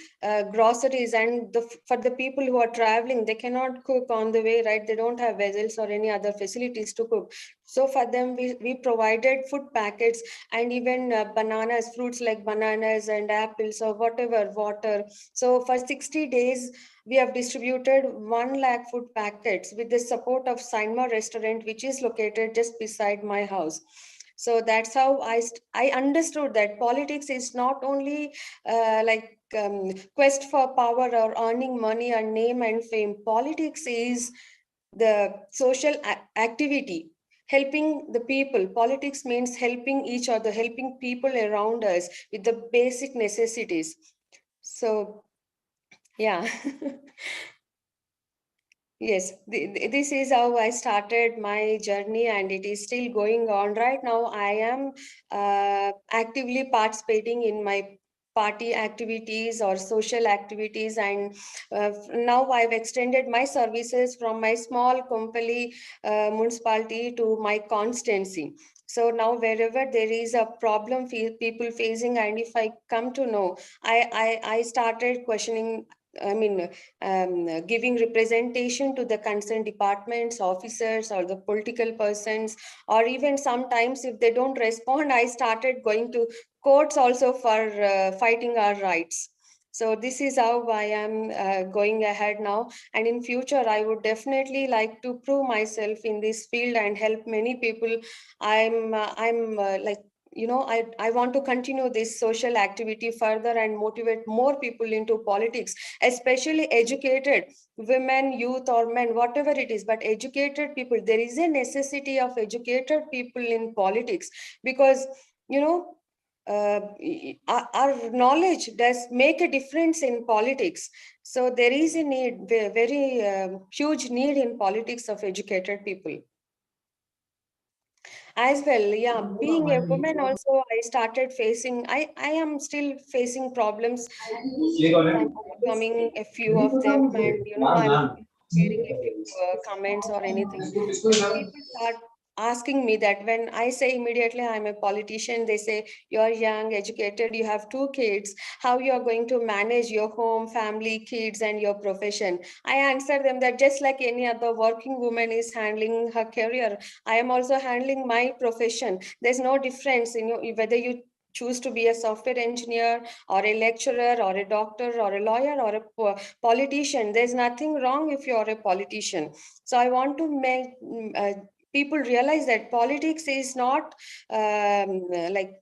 groceries. And for the people who are traveling, they cannot cook on the way, right? They don't have vessels or any other facilities to cook. So for them, we provided food packets, and even bananas, fruits like bananas and apples or whatever, water. So for 60 days, we have distributed 1 lakh food packets with the support of Sainma restaurant, which is located just beside my house. So that's how I understood that politics is not only quest for power or earning money or name and fame. Politics is the social activity, helping the people. Politics means helping each other, helping people around us with the basic necessities. So, yeah. Yes, this is how I started my journey, and it is still going on. Right now, I am actively participating in my party activities or social activities, and now I've extended my services from my small Kompally municipality to my constituency. So now wherever there is a problem people facing, and if I come to know, I started questioning, giving representation to the concerned departments, officers, or the political persons, or even sometimes if they don't respond, I started going to courts also for fighting our rights. So this is how I am going ahead now. And in future, I would definitely like to prove myself in this field and help many people. I want to continue this social activity further and motivate more people into politics, especially educated women, youth, or men, whatever it is, but educated people. There is a necessity of educated people in politics, because, our knowledge does make a difference in politics. So there is a need, very huge need in politics of educated people. As well, yeah, being a woman also, I started facing, I am still facing problems. I'm overcoming a few of them, and I'm sharing a few comments or anything. When people start asking me that, when I say immediately I'm a politician, they say, you're young, educated, you have 2 kids, how you are going to manage your home, family, kids, and your profession? I answer them that just like any other working woman is handling her career, I am also handling my profession. There's no difference, whether you choose to be a software engineer or a lecturer or a doctor or a lawyer or a politician. There's nothing wrong if you're a politician. So I want to make people realize that politics is not like,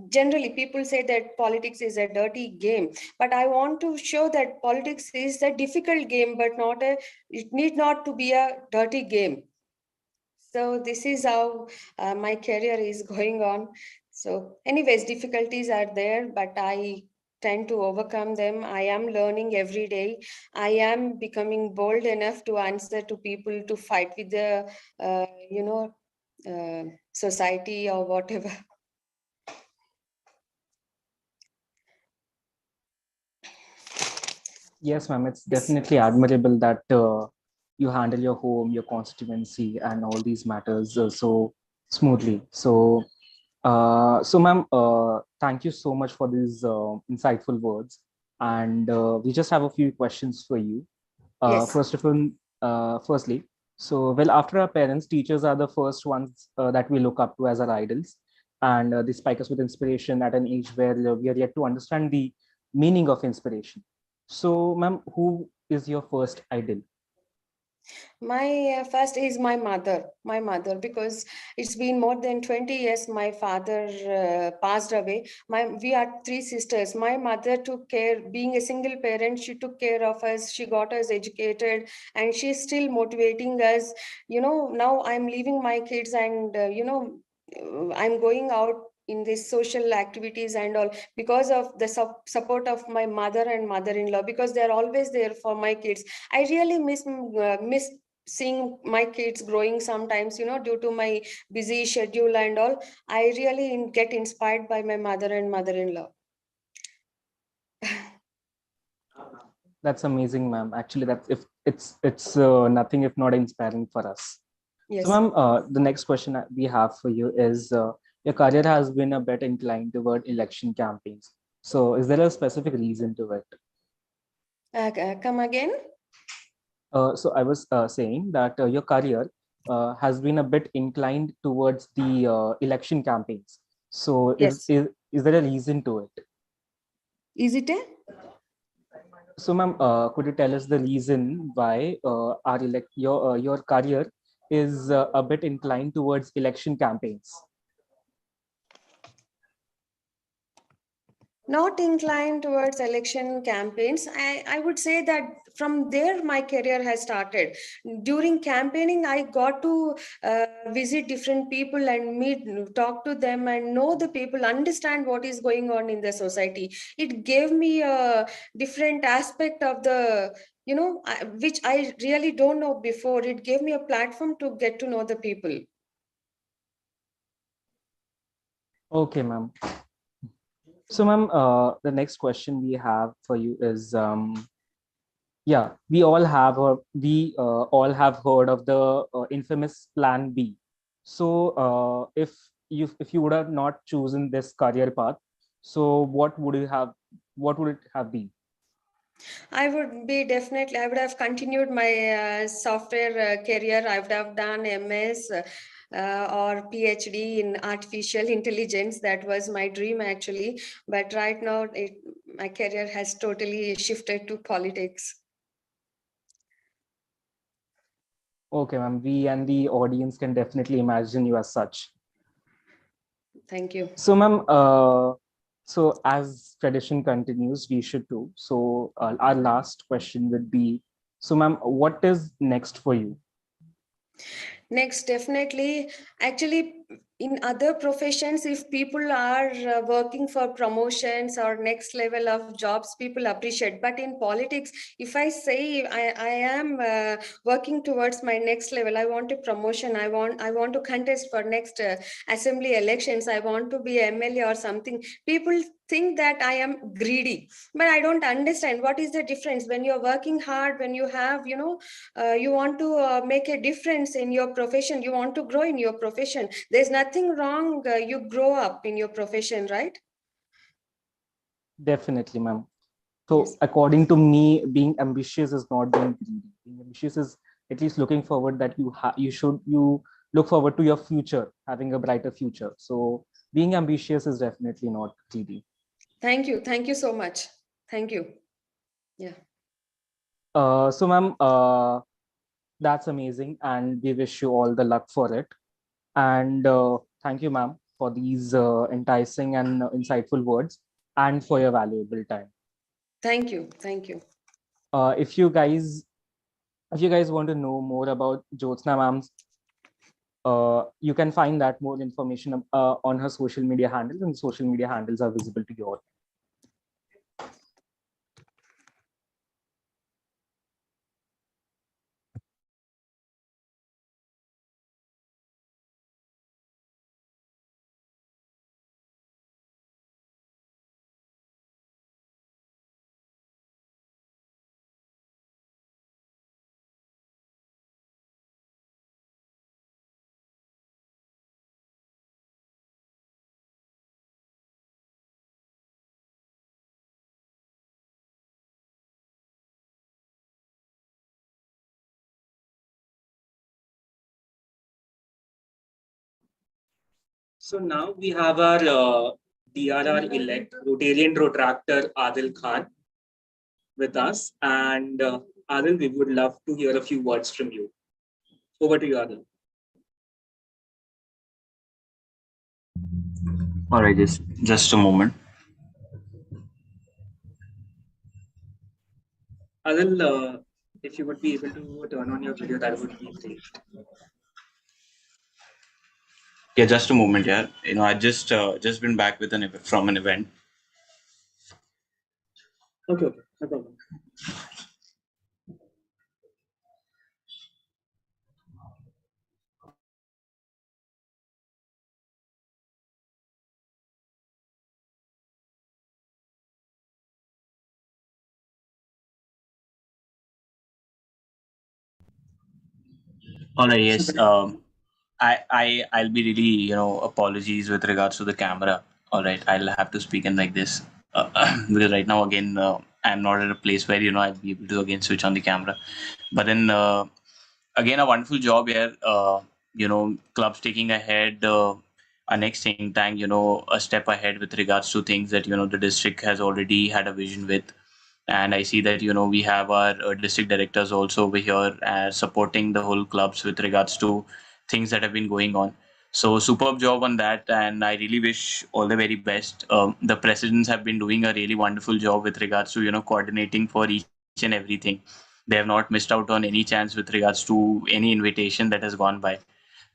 generally people say that politics is a dirty game, but I want to show that politics is a difficult game, but it need not to be a dirty game. So this is how my career is going on. So anyways, difficulties are there, but I tend to overcome them. I am learning every day. I am becoming bold enough to answer to people, to fight with the, society or whatever. Yes, ma'am. It's definitely admirable that you handle your home, your constituency, and all these matters so smoothly. So, ma'am, thank you so much for these insightful words. And we just have a few questions for you. Yes. Firstly, so well, after our parents, teachers are the first ones that we look up to as our idols, and they spike us with inspiration at an age where we are yet to understand the meaning of inspiration. So, ma'am, who is your first idol? My first is my mother, because it's been more than 20 years. My father passed away. We are 3 sisters. My mother took care, being a single parent, she took care of us. She got us educated, and she's still motivating us. Now I'm leaving my kids, and I'm going out in these social activities and all, because of the support of my mother and mother-in-law, because they're always there for my kids. I really miss seeing my kids growing sometimes, due to my busy schedule and all. I really get inspired by my mother and mother-in-law. That's amazing, ma'am. Actually, that's if it's nothing if not inspiring for us. Yes. So, ma'am, the next question that we have for you is your career has been a bit inclined toward election campaigns. So, is there a specific reason to it? Come again? So, I was saying that your career has been a bit inclined towards the election campaigns. So, Yes. Is there a reason to it? Is it a? So, ma'am, could you tell us the reason why your career is a bit inclined towards election campaigns? Not inclined towards election campaigns. I would say that from there my career has started. During campaigning, I got to visit different people and talk to them and know the people, understand what is going on in the society. It gave me a different aspect of the, which I really don't know before. It gave me a platform to get to know the people. Okay, ma'am. So, ma'am, the next question we have for you is, yeah, we all have heard of the infamous Plan B. So, if you would have not chosen this career path, so what would you have? What would it have been? I would have continued my software career. I would have done MS or PhD in artificial intelligence. That was my dream actually. But right now, my career has totally shifted to politics. Okay, ma'am. We and the audience can definitely imagine you as such. Thank you. So, ma'am, so as tradition continues, we should do. So, our last question would be, so, ma'am, what is next for you? Next, definitely, actually, in other professions, if people are working for promotions or next level of jobs, people appreciate. But in politics, if I say I am working towards my next level, I want a promotion, I want to contest for next assembly elections, I want to be MLA or something, people think that I am greedy. But I don't understand what is the difference when you're working hard, when you have, you want to make a difference in your profession, you want to grow in your profession. There's nothing wrong, you grow up in your profession, right? Definitely, ma'am. So according to me, being ambitious is not being greedy. Being ambitious is at least looking forward that you look forward to your future, having a brighter future. So being ambitious is definitely not greedy. Thank you so much. Thank you. Yeah. So ma'am, that's amazing, and we wish you all the luck for it. And thank you, ma'am, for these enticing and insightful words, and for your valuable time. Thank you. If you guys want to know more about Jyotsna ma'am's, you can find that more information on her social media handles, and social media handles are visible to you all. So now we have our DRR elect Rotarian Rotractor Adil Khan with us. And Adil, we would love to hear a few words from you. Over to you, Adil. All right, just a moment. Adil, if you would be able to turn on your video, that would be great. Yeah, just a moment. Yeah, I just been back with from an event. Okay, no problem. All right, yes. I'll be really apologies with regards to the camera. All right, I'll have to speak in like this because right now again I'm not at a place where I'll be able to again switch on the camera. But then again, a wonderful job here. Clubs taking ahead a next think tank. A step ahead with regards to things that the district has already had a vision with. And I see that we have our district directors also over here supporting the whole clubs with regards to things that have been going on. So superb job on that, and I really wish all the very best. The presidents have been doing a really wonderful job with regards to coordinating for each and everything. They have not missed out on any chance with regards to any invitation that has gone by.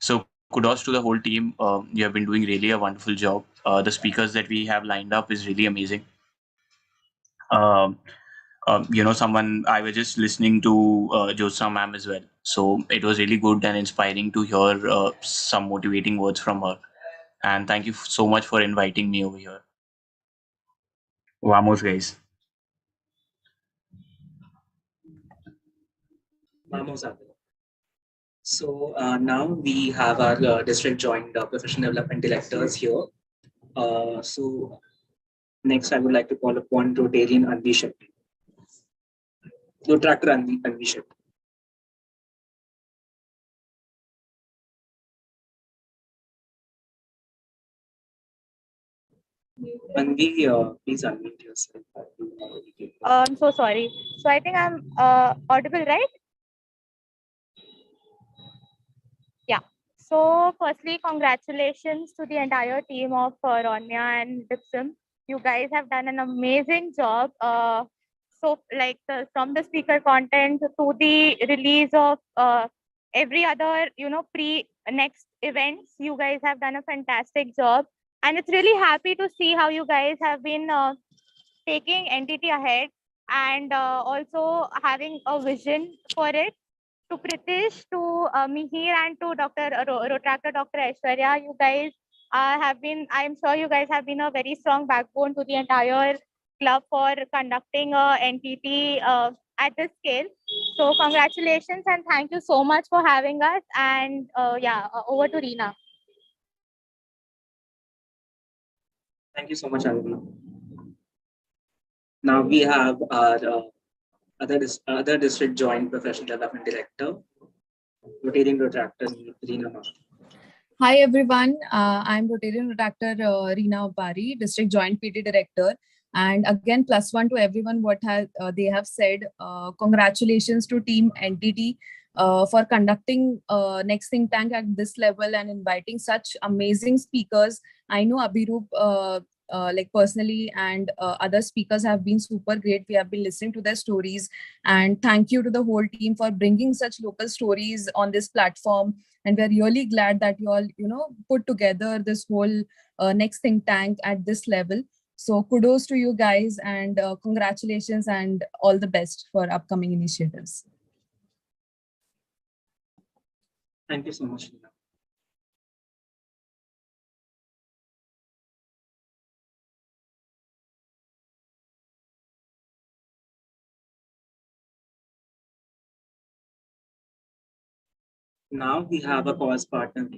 So kudos to the whole team. You have been doing really a wonderful job. The speakers that we have lined up is really amazing. Um, someone I was just listening to Jyotsna ma'am as well. So it was really good and inspiring to hear some motivating words from her. And thank you so much for inviting me over here. Vamos, guys. Vamos, Adil. So now we have our district joint professional development directors here. So next, I would like to call upon Rotarian Anvi Shetty. Rotractor Anvi Shetty. Anvi, please unmute yourself. I'm so sorry. So I think I'm audible, right? Yeah. So firstly, congratulations to the entire team of Ronya and Dipsum. You guys have done an amazing job. So like from the speaker content to the release of every other, next events. You guys have done a fantastic job. And it's really happy to see how you guys have been taking entity ahead and also having a vision for it. To Pritish, to Mihir, and to Dr. Rotractor, Dr. Aishwarya, you guys I'm sure you guys have been a very strong backbone to the entire club for conducting a NTT at this scale. So congratulations and thank you so much for having us. And over to Reena. Thank you so much, Avi. Now we have our other district joint professional development director, rotating Rotaractor, Reena. Hi everyone, I'm Rotarian Rotaractor Reena Bari, District Joint PT Director. And again, +1 to everyone what they have said. Congratulations to Team NTT for conducting next think tank at this level and inviting such amazing speakers. I know Abhirup like personally and other speakers have been super great. We have been listening to their stories, and thank you to the whole team for bringing such local stories on this platform. And we're really glad that you all, put together this whole next think tank at this level. So kudos to you guys and congratulations and all the best for upcoming initiatives. Thank you so much, Reena. Now we have a cause partner.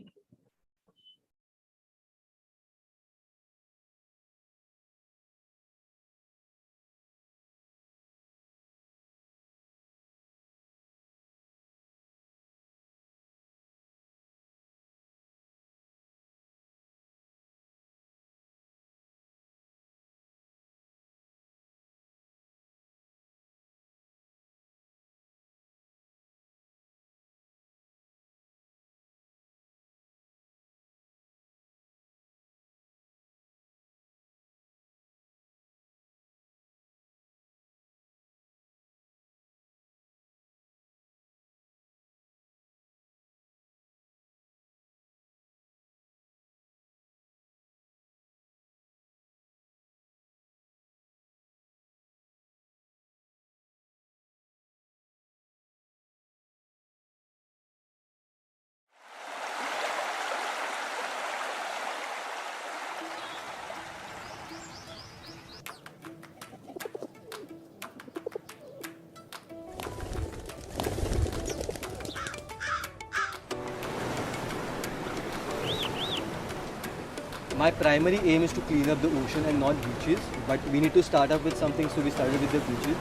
My primary aim is to clean up the ocean and not beaches, but we need to start up with something, so we started with the beaches.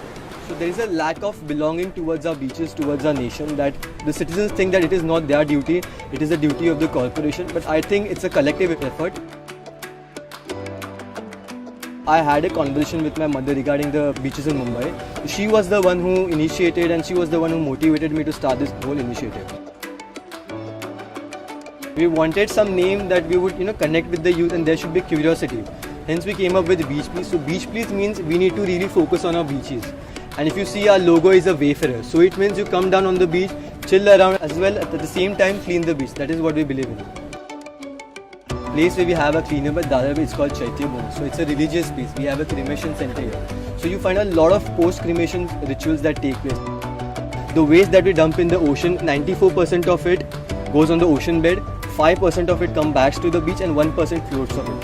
So there is a lack of belonging towards our beaches, towards our nation, that the citizens think that it is not their duty, it is the duty of the corporation, but I think it's a collective effort. I had a conversation with my mother regarding the beaches in Mumbai. She was the one who initiated and she was the one who motivated me to start this whole initiative. We wanted some name that we would, connect with the youth and there should be curiosity. Hence we came up with Beach Please. So Beach Please means we need to really focus on our beaches. And if you see, our logo is a wayfarer. So it means you come down on the beach, chill around, as well at the same time clean the beach. That is what we believe in. Place where we have a cleanup at Dadar, it's called Chaitya Bhumi. So it's a religious place. We have a cremation center here. So you find a lot of post-cremation rituals that take place. The waste that we dump in the ocean, 94% of it goes on the ocean bed, 5% of it comes back to the beach and 1% floats of it.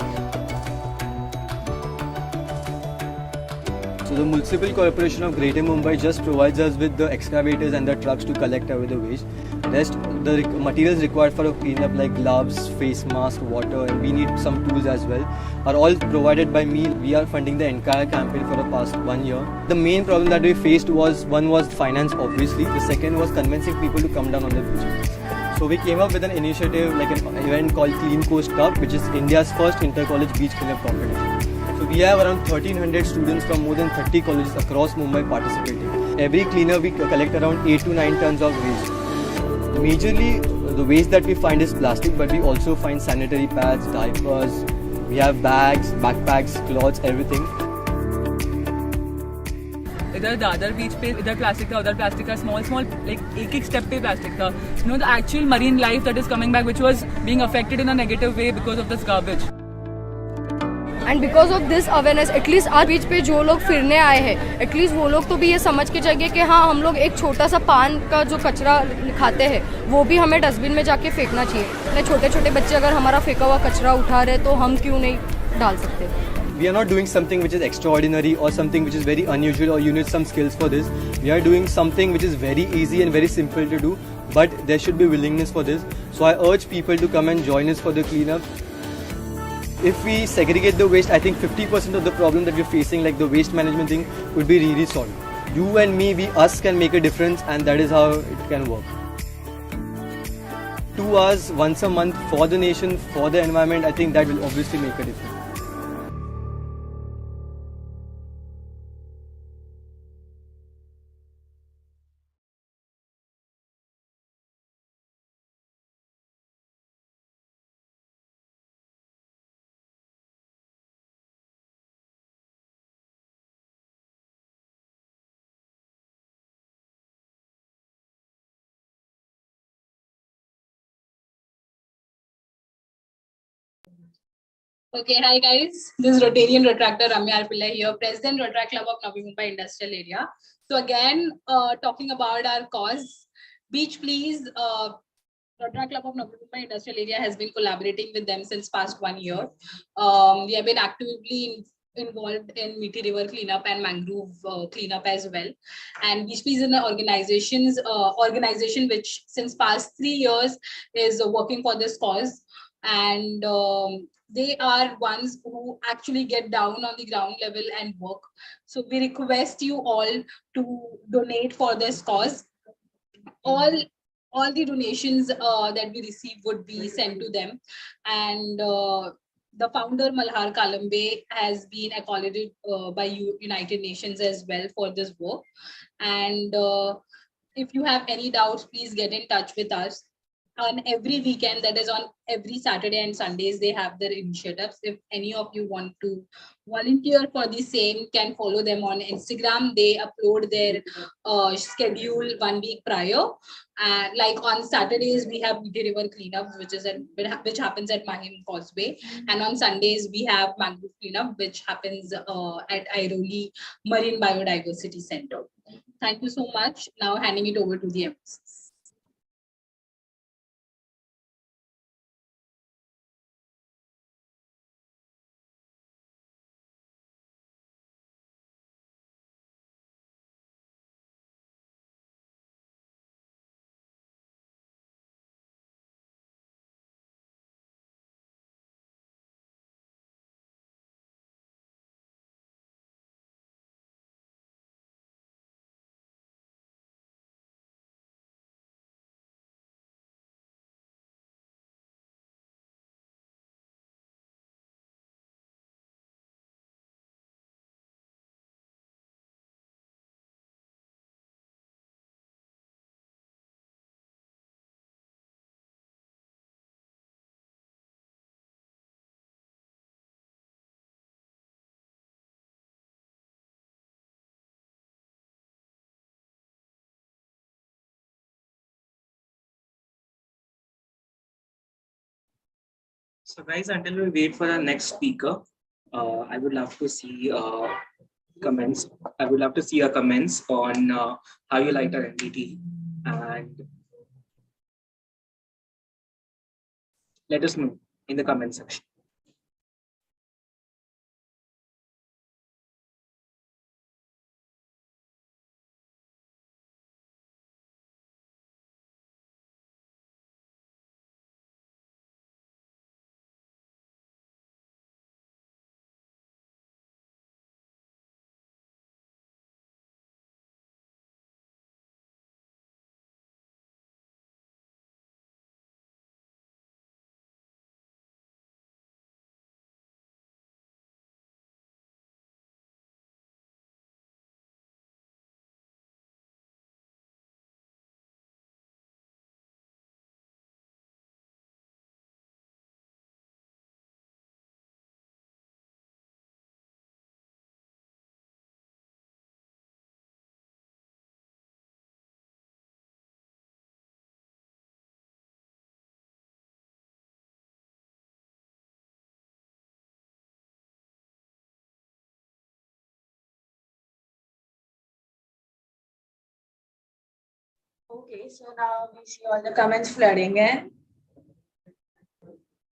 So the Municipal Corporation of Greater Mumbai just provides us with the excavators and the trucks to collect away the waste. Rest, the materials required for a cleanup like gloves, face mask, water, and we need some tools as well, are all provided by me. We are funding the entire campaign for the past 1 year. The main problem that we faced was, one was finance obviously, the second was convincing people to come down on the beach. So we came up with an initiative like an event called Clean Coast Cup, which is India's first inter-college beach cleanup competition. So we have around 1300 students from more than 30 colleges across Mumbai participating. Every cleaner we collect around 8 to 9 tons of waste. Majorly the waste that we find is plastic, but we also find sanitary pads, diapers, we have bags, backpacks, clothes, everything. इधर दादर बीच पे इधर plastic था, उधर plastic था, small like एक step पे plastic था. The actual marine life that is coming back, which was being affected in a negative way because of this garbage. And because of this awareness at least आज बीच पे जो लोग फिरने आए हैं एटलीस्ट वो लोग तो भी ये समझ के जाएंगे कि हाँ हम लोग एक छोटा सा पान का जो कचरा खाते हैं वो भी हमें डस्टबिन में जाके फेंकना चाहिए. अपने छोटे छोटे बच्चे अगर हमारा फेंका हुआ कचरा उठा रहे तो हम क्यों नहीं डाल सकते. We are not doing something which is extraordinary or something which is very unusual or you need some skills for this. We are doing something which is very easy and very simple to do, but there should be willingness for this. So I urge people to come and join us for the cleanup. If we segregate the waste, I think 50% of the problem that we're facing, like the waste management thing, would be really solved. You and me, us can make a difference, and that is how it can work. 2 hours once a month for the nation, for the environment, I think that will obviously make a difference. Okay, hi guys. This is Rotarian Retractor Ramya Pillai here, President Rotaract Club of Navi Mumbai Industrial Area. So again, talking about our cause, Beach Please, Rotaract Club of Navi Mumbai Industrial Area has been collaborating with them since past 1 year. We have been actively involved in Meaty River cleanup and mangrove cleanup as well. And Beach Please is an organization which since past 3 years is working for this cause. And they are ones who actually get down on the ground level and work. So we request you all to donate for this cause. All the donations that we receive would be sent to them. And the founder Malhar Kalambe has been accredited by United Nations as well for this work. And if you have any doubts, please get in touch with us. On every weekend, that is on every Saturday and Sundays, they have their initiatives. If any of you want to volunteer for the same, can follow them on Instagram. They upload their schedule 1 week prior. Like on Saturdays, we have Meaty River cleanup, which happens at Mahim Causeway. And on Sundays, we have mangrove cleanup, which happens at Airoli Marine Biodiversity Center. Thank you so much. Now handing it over to the MCs. So guys, until we wait for our next speaker, I would love to see comments. I would love to see your comments on how you liked our NDT, and let us know in the comment section. Okay, so now we see all the comments flooding in.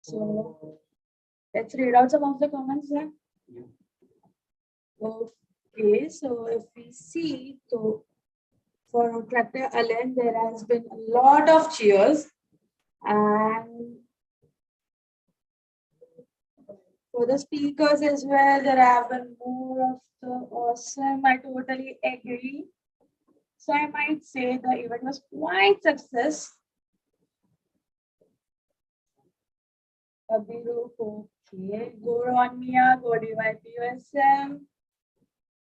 So let's read out some of the comments then. Okay, so if we see, so for Dr. Alan, there has been a lot of cheers, and for the speakers as well, there have been more of the awesome. I totally agree. So I might say the event was quite success. Abhirup, okay. Go on Mia, go DYPUSM.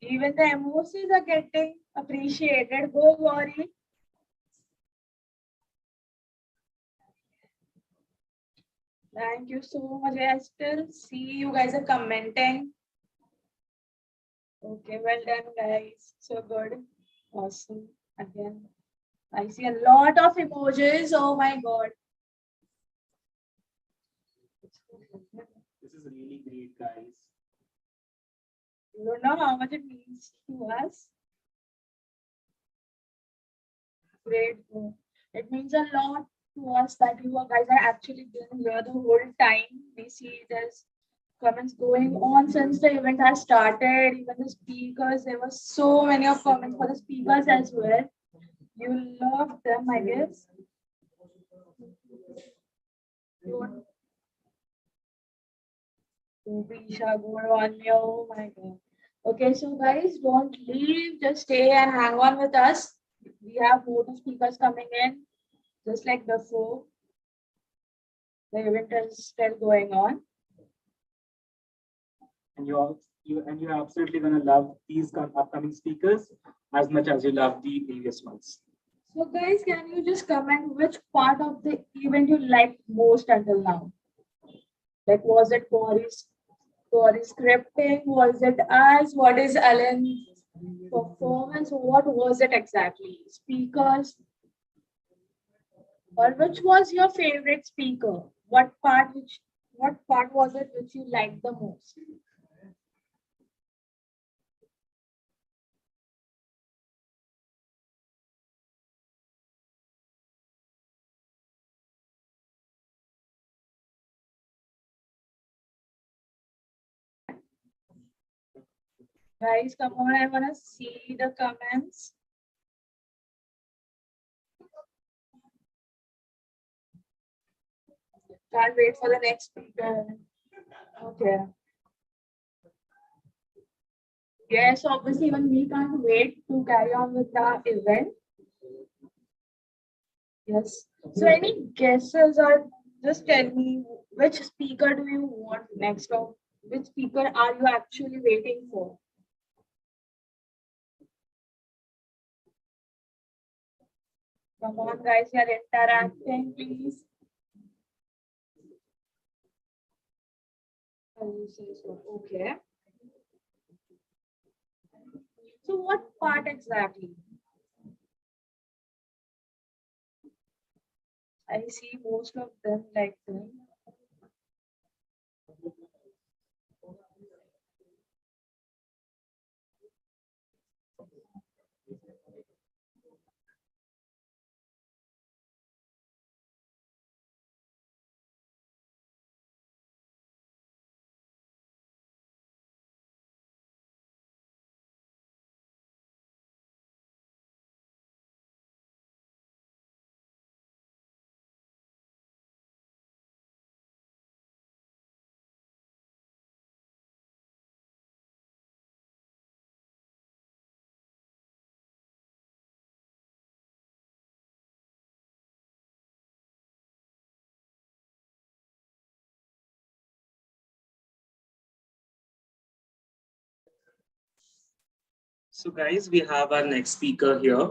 Even the emojis are getting appreciated. Go Gauri. Thank you so much. I still see you guys are commenting. Okay, well done, guys. So good. Awesome. Again, I see a lot of emojis. Oh my god. This is really great, guys. You don't know how much it means to us. Great. It means a lot to us that you guys are actually been here the whole time. We see there's comments going on since the event has started. Even the speakers, there were so many of comments for the speakers as well. You love them, I guess. Oh my god. Okay, so guys, don't leave, just stay and hang on with us. We have more speakers coming in, just like before. The event is still going on. And you're absolutely gonna love these upcoming speakers as much as you love the previous ones. So guys, can you just comment which part of the event you liked most until now? Like, was it Corey's scripting? Was it us? What is Alan's performance? What was it exactly? Speakers? Or which was your favorite speaker? What part was it which you liked the most? Guys, come on, I want to see the comments. Can't wait for the next speaker. Okay. Yes, obviously, even we can't wait to carry on with the event. Yes. So, any guesses or just tell me which speaker do you want next, or which speaker are you actually waiting for? Come on, guys, you are interacting, please. Okay. So, what part exactly? I see most of them like them. So guys, we have our next speaker here.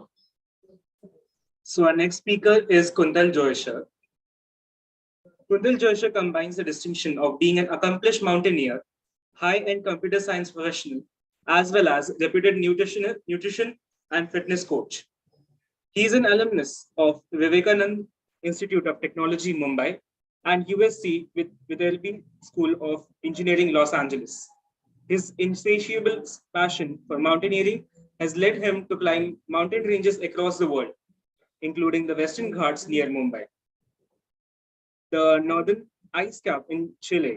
So our next speaker is Kuntal Joisher. Kuntal Joisher combines the distinction of being an accomplished mountaineer, high-end computer science professional, as well as reputed nutrition and fitness coach. He is an alumnus of Vivekananda Institute of Technology, Mumbai, and USC with LB School of Engineering, Los Angeles. His insatiable passion for mountaineering has led him to climb mountain ranges across the world, including the Western Ghats near Mumbai, the northern ice cap in Chile,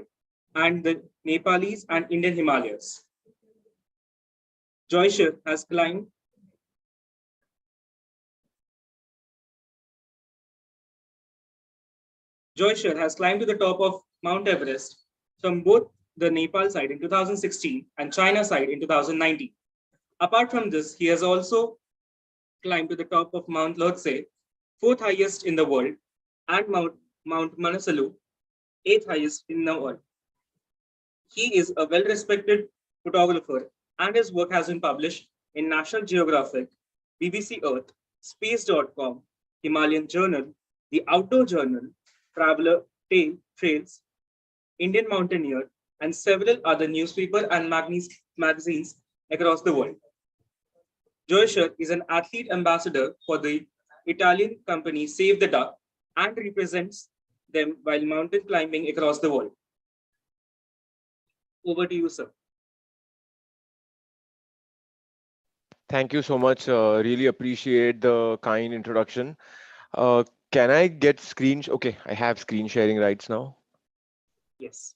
and the Nepalese and Indian Himalayas. Joisher has climbed to the top of Mount Everest from both the Nepal side in 2016 and China side in 2019. Apart from this, he has also climbed to the top of Mount Lhotse, fourth highest in the world, and Mount Manasalu, eighth highest in the world. He is a well-respected photographer, and his work has been published in National Geographic, BBC Earth, Space.com, Himalayan Journal, The Outdoor Journal, Traveler Trails, Indian Mountaineer, and several other newspapers and magazines across the world. Joisher is an athlete ambassador for the Italian company Save the Duck and represents them while mountain climbing across the world. Over to you, sir. Thank you so much. Really appreciate the kind introduction. Can I get screen? Okay, I have screen sharing rights now. Yes.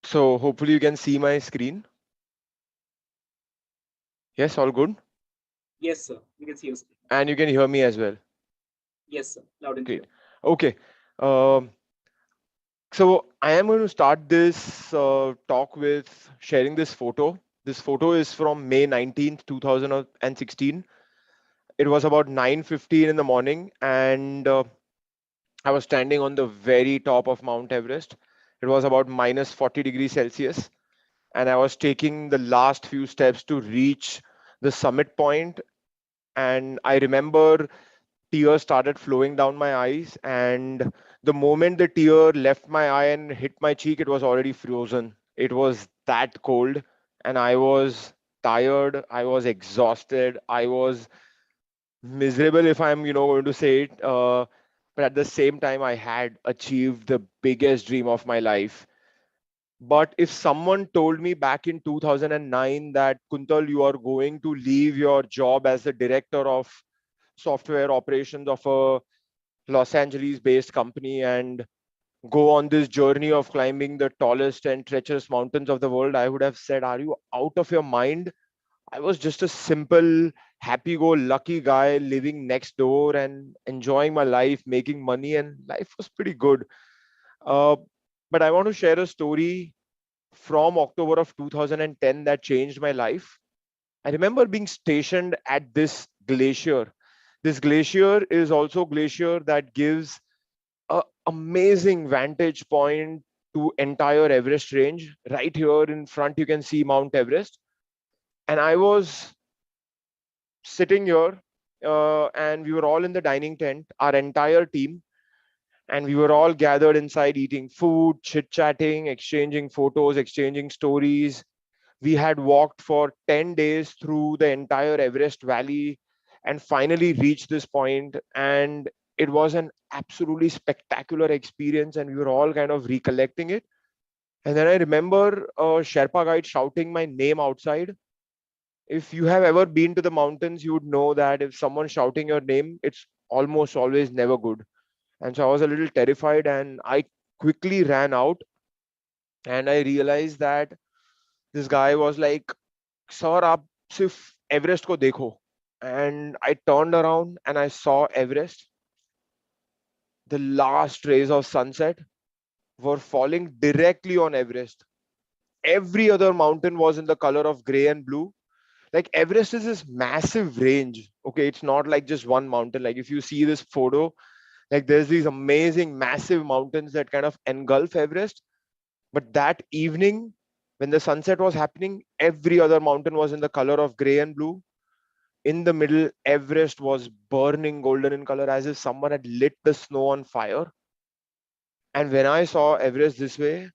So hopefully you can see my screen. Yes, all good. Yes, sir. We can see you. And you can hear me as well. Yes, sir. Loud and Great. clear. Okay. So I am going to start this talk with sharing this photo. This photo is from May 19th, 2016. It was about 9:15 in the morning, and I was standing on the very top of Mount Everest. It was about minus 40 degrees Celsius, and I was taking the last few steps to reach the summit point. And I remember tears started flowing down my eyes, and the moment the tear left my eye and hit my cheek, it was already frozen. It was that cold, and I was tired, I was exhausted, I was miserable, if I'm going to say it, but at the same time I had achieved the biggest dream of my life. But if someone told me back in 2009 that, Kuntal, you are going to leave your job as the director of software operations of a Los Angeles based company and go on this journey of climbing the tallest and treacherous mountains of the world, I would have said, are you out of your mind? I was just a simple, happy go lucky guy living next door and enjoying my life, making money, and life was pretty good. Uh, but I want to share a story from October of 2010 that changed my life. I remember being stationed at this glacier. This glacier is also a glacier that gives an amazing vantage point to entire Everest range. Right here in front, you can see Mount Everest. And I was sitting here, and we were all in the dining tent, our entire team, and we were all gathered inside eating food, chit-chatting, exchanging photos, exchanging stories. We had walked for 10 days through the entire Everest Valley and finally reached this point, and it was an absolutely spectacular experience, and we were all kind of recollecting it. And then I remember a Sherpa guide shouting my name outside. If you have ever been to the mountains, you would know that if someone's shouting your name, it's almost always never good. And so I was a little terrified, and I quickly ran out, and I realized that this guy was like, "Sir, आप सिर्फ Everest को देखो." And I turned around and I saw Everest. The last rays of sunset were falling directly on Everest. Every other mountain was in the color of gray and blue. Like, Everest is this massive range. Okay, it's not like just one mountain. Like, if you see this photo, like there's these amazing massive mountains that kind of engulf Everest. But that evening, when the sunset was happening, every other mountain was in the color of gray and blue. In the middle, Everest was burning golden in color, as if someone had lit the snow on fire. And when I saw Everest this way,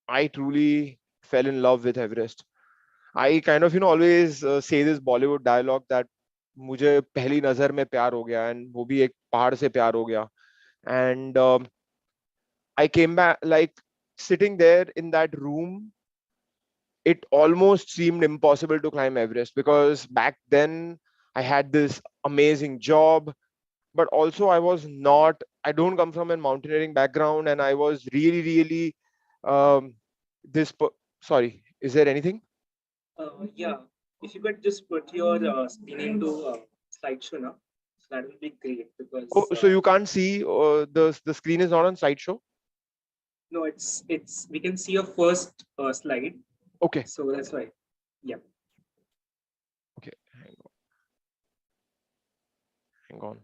I truly fell in love with Everest. I kind of, always say this Bollywood dialogue that मुझे पहली नजर में प्यार हो गया, and वो भी एक पहाड़ से प्यार हो गया. And I came back, like, sitting there in that room, it almost seemed impossible to climb Everest, because back then I had this amazing job, but also I don't come from a mountaineering background, and I was really, um, sorry, is there anything? Yeah, if you could just put your screen into slideshow now, so that would be great because Oh, so you can't see, the screen is not on slideshow? no, it's we can see your first slide. Okay. So that's why. Yeah. Okay, hang on.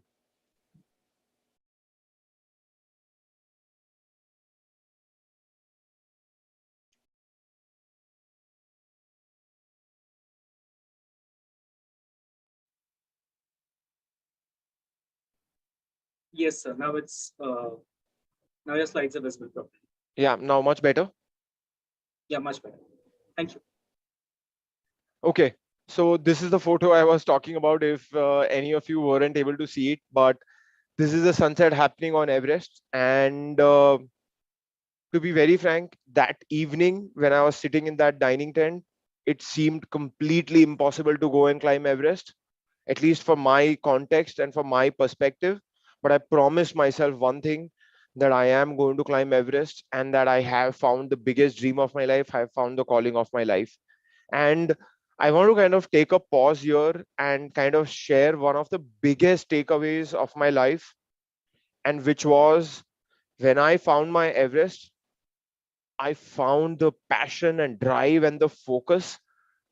Yes, sir. Now it's now your slides are visible properly. Yeah, now much better. Yeah, much better. Thank you. Okay, so this is the photo I was talking about, if any of you weren't able to see it, but this is the sunset happening on Everest. And to be very frank, that evening when I was sitting in that dining tent, it seemed completely impossible to go and climb Everest, at least for my context and for my perspective. But I promised myself one thing, that I am going to climb Everest, and that I have found the biggest dream of my life. I have found the calling of my life. And I want to kind of take a pause here and kind of share one of the biggest takeaways of my life, and which was when I found my Everest, I found the passion and drive and the focus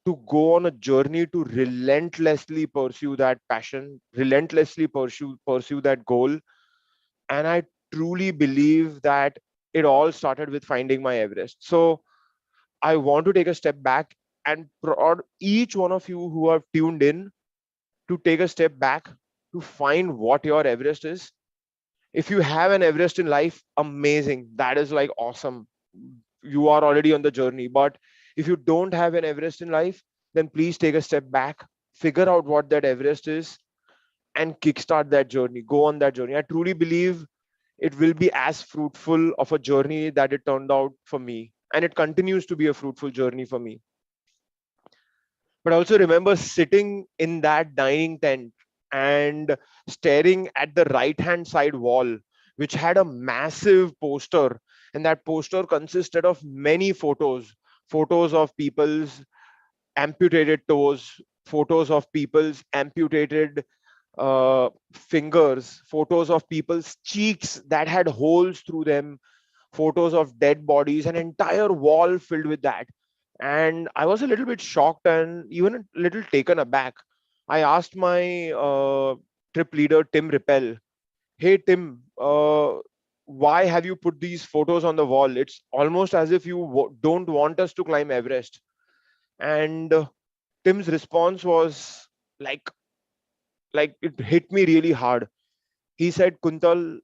to go on a journey to relentlessly pursue that passion, relentlessly pursue that goal. And I truly believe that it all started with finding my Everest. So I want to take a step back and prod each one of you who have tuned in to take a step back to find what your Everest is. If you have an Everest in life, amazing. That is like awesome. You are already on the journey. But if you don't have an Everest in life, then please take a step back, figure out what that Everest is, and kickstart that journey. Go on that journey. I truly believe it will be as fruitful of a journey that it turned out for me. And it continues to be a fruitful journey for me. But also remember sitting in that dining tent and staring at the right hand side wall, which had a massive poster. And that poster consisted of many photos of people's amputated toes, photos of people's amputated fingers, photos of people's cheeks that had holes through them, photos of dead bodies, an entire wall filled with that. And I was a little bit shocked and even a little taken aback. I asked my trip leader, Tim Rippel, hey, Tim, why have you put these photos on the wall? It's almost as if you don't want us to climb Everest. And Tim's response was like, it hit me really hard. He said, Kuntal,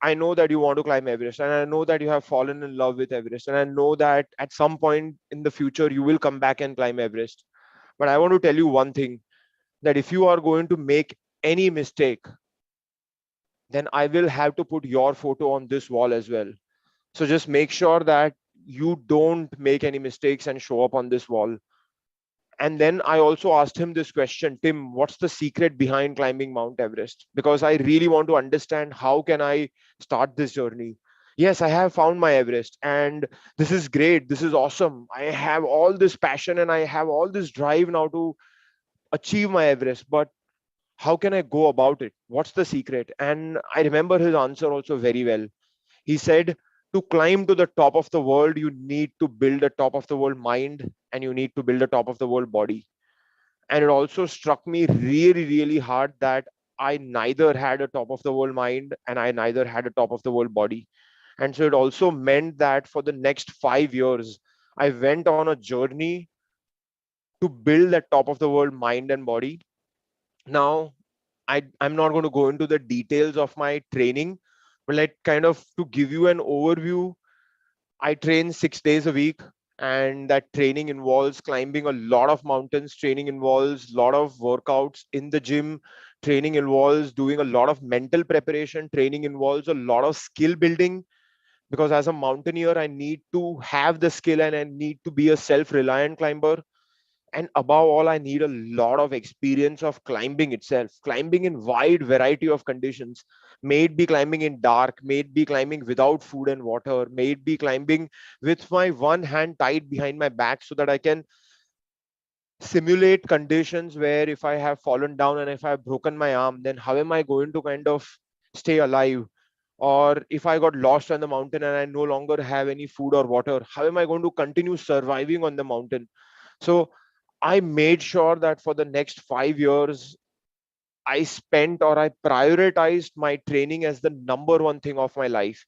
I know that you want to climb Everest, and I know that you have fallen in love with Everest, and I know that at some point in the future you will come back and climb Everest. But I want to tell you one thing, that if you are going to make any mistake, then I will have to put your photo on this wall as well. So just make sure that you don't make any mistakes and show up on this wall. And then I also asked him this question, Tim, what's the secret behind climbing Mount Everest? Because I really want to understand, how can I start this journey? Yes, I have found my Everest, and this is great. This is awesome. I have all this passion and I have all this drive now to achieve my Everest. But how can I go about it? What's the secret? And I remember his answer also very well. He said, to climb to the top of the world, you need to build a top of the world mind, and you need to build a top of the world body. And it also struck me really hard that I neither had a top of the world mind and I neither had a top of the world body. And so it also meant that for the next 5 years, I went on a journey to build that top of the world mind and body. Now, I'm not going to go into the details of my training, but like kind of to give you an overview, I train 6 days a week, and that training involves climbing a lot of mountains. Training involves a lot of workouts in the gym. Training involves doing a lot of mental preparation. Training involves a lot of skill building. because as a mountaineer, I need to have the skill and I need to be a self-reliant climber. And above all, I need a lot of experience of climbing itself, climbing in wide variety of conditions. May it be climbing in dark, may it be climbing without food and water, may it be climbing with my one hand tied behind my back so that I can simulate conditions where if I have fallen down and if I have broken my arm, then how am I going to kind of stay alive? Or if I got lost on the mountain and I no longer have any food or water, how am I going to continue surviving on the mountain? So I made sure that for the next 5 years, I spent or I prioritized my training as the number one thing of my life.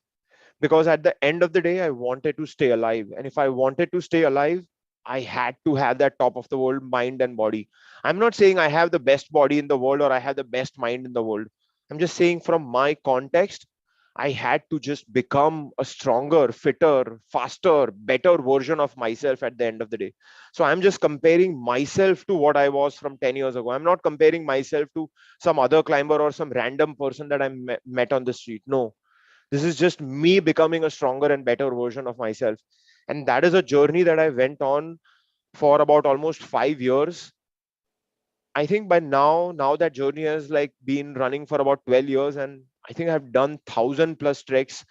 Because at the end of the day, I wanted to stay alive. And if I wanted to stay alive, I had to have that top of the world mind and body. I'm not saying I have the best body in the world or I have the best mind in the world. I'm just saying from my context, I had to just become a stronger, fitter, faster, better version of myself at the end of the day. So I'm just comparing myself to what I was from 10 years ago. I'm not comparing myself to some other climber or some random person that I met on the street. No, this is just me becoming a stronger and better version of myself. And that is a journey that I went on for about almost 5 years. I think by now that journey has like been running for about 12 years, and I think I've done 1,000+ treks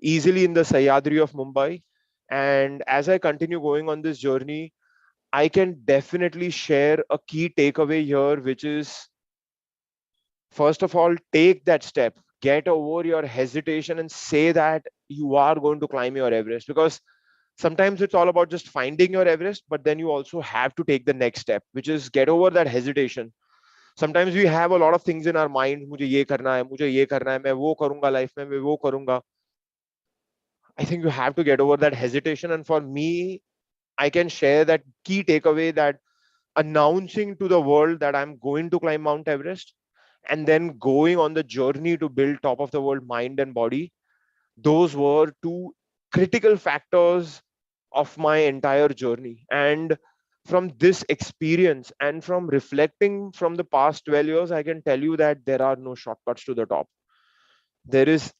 easily in the Sahyadri of Mumbai. And as I continue going on this journey, I can definitely share a key takeaway here, which is first of all, take that step, get over your hesitation and say that you are going to climb your Everest. Because sometimes it's all about just finding your Everest, but then you also have to take the next step, which is get over that hesitation. Sometimes we have a lot of things in our mind. मुझे ये करना है, मुझे ये करना है, मैं वो करूंगा लाइफ में, मैं वो करूंगा. I think you have to get over that hesitation. And for me, I can share that key takeaway that announcing to the world that I'm going to climb Mount Everest and then going on the journey to build top of the world mind and body, those were two critical factors of my entire journey. And from this experience and from reflecting from the past 12 years, I can tell you that there are no shortcuts to the top. There is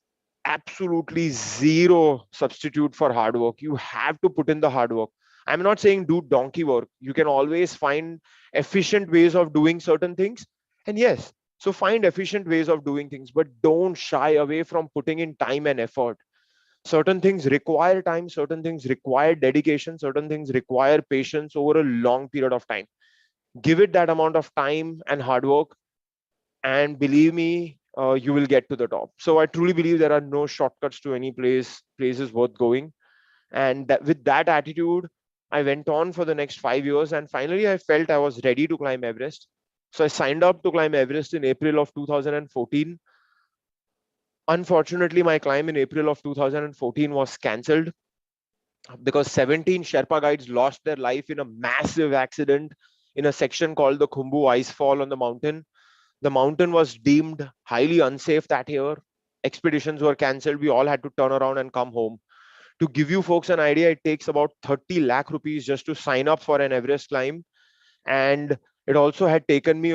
absolutely zero substitute for hard work. You have to put in the hard work. I'm not saying do donkey work. You can always find efficient ways of doing certain things. And yes, so find efficient ways of doing things, but don't shy away from putting in time and effort. Certain things require time, certain things require dedication, certain things require patience over a long period of time. Give it that amount of time and hard work, and believe me, you will get to the top. So I truly believe there are no shortcuts to any places worth going. And with that attitude, I went on for the next 5 years, and finally I felt I was ready to climb Everest. So I signed up to climb Everest in April of 2014. Unfortunately, my climb in April of 2014 was cancelled because 17 Sherpa guides lost their life in a massive accident in a section called the Khumbu Icefall on the mountain. The mountain was deemed highly unsafe that year. Expeditions were cancelled. We all had to turn around and come home. To give you folks an idea, it takes about 30 lakh rupees just to sign up for an Everest climb. And it also had taken me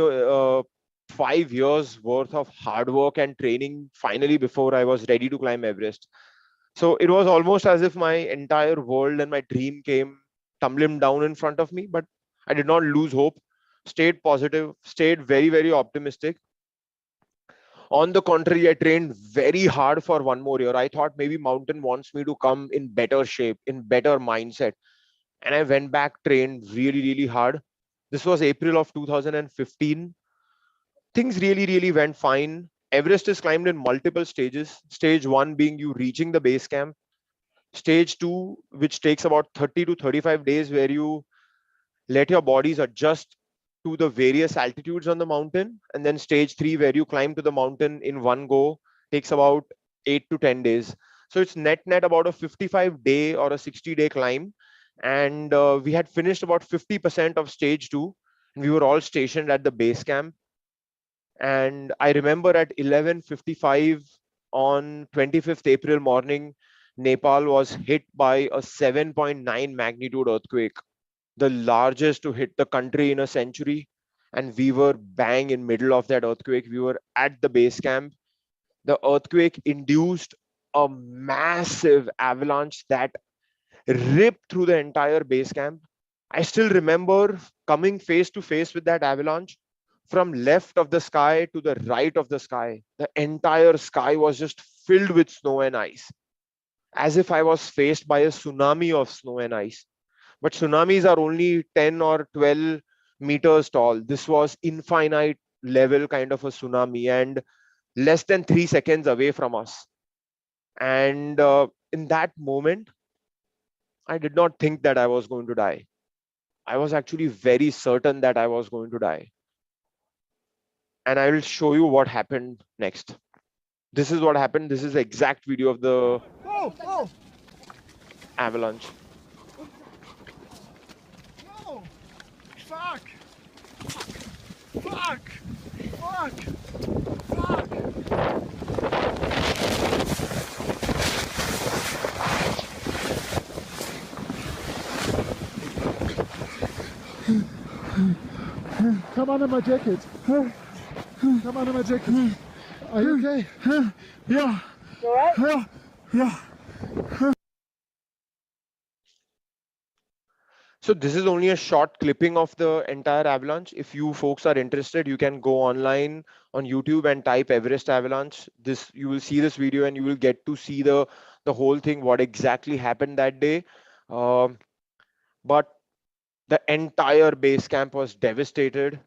5 years worth of hard work and training finally before I was ready to climb Everest. So it was almost as if my entire world and my dream came tumbling down in front of me, but I did not lose hope, stayed positive, stayed very, very optimistic. On the contrary, I trained very hard for one more year. I thought maybe mountain wants me to come in better shape, in better mindset. And I went back, trained really, really hard. This was April of 2015. Things really, really went fine. Everest is climbed in multiple stages. Stage 1 being you reaching the base camp. Stage 2, which takes about 30 to 35 days, where you let your bodies adjust to the various altitudes on the mountain. And then stage 3, where you climb to the mountain in one go, takes about 8 to 10 days. So it's net about a 55-day or a 60-day climb. And we had finished about 50% of stage 2, and we were all stationed at the base camp. And I remember at 11:55 on 25th April morning, Nepal was hit by a 7.9 magnitude earthquake, the largest to hit the country in a century. And we were bang in middle of that earthquake. We were at the base camp. The earthquake induced a massive avalanche that ripped through the entire base camp. I still remember coming face to face with that avalanche from left of the sky to the right of the sky. The entire sky was just filled with snow and ice, as if I was faced by a tsunami of snow and ice. But tsunamis are only 10 or 12 meters tall. This was infinite level kind of a tsunami and less than 3 seconds away from us. And in that moment, I did not think that I was going to die. I was actually very certain that I was going to die. And I will show you what happened next. This is what happened. This is the exact video of the avalanche. No! Fuck! Fuck! Fuck! Fuck! Come under my jacket. Come under my jacket. Are you okay? Yeah. You alright? Yeah. So this is only a short clipping of the entire avalanche. If you folks are interested, you can go online on YouTube and type Everest avalanche. This, you will see this video and you will get to see the whole thing, what exactly happened that day. But the entire base camp was devastated.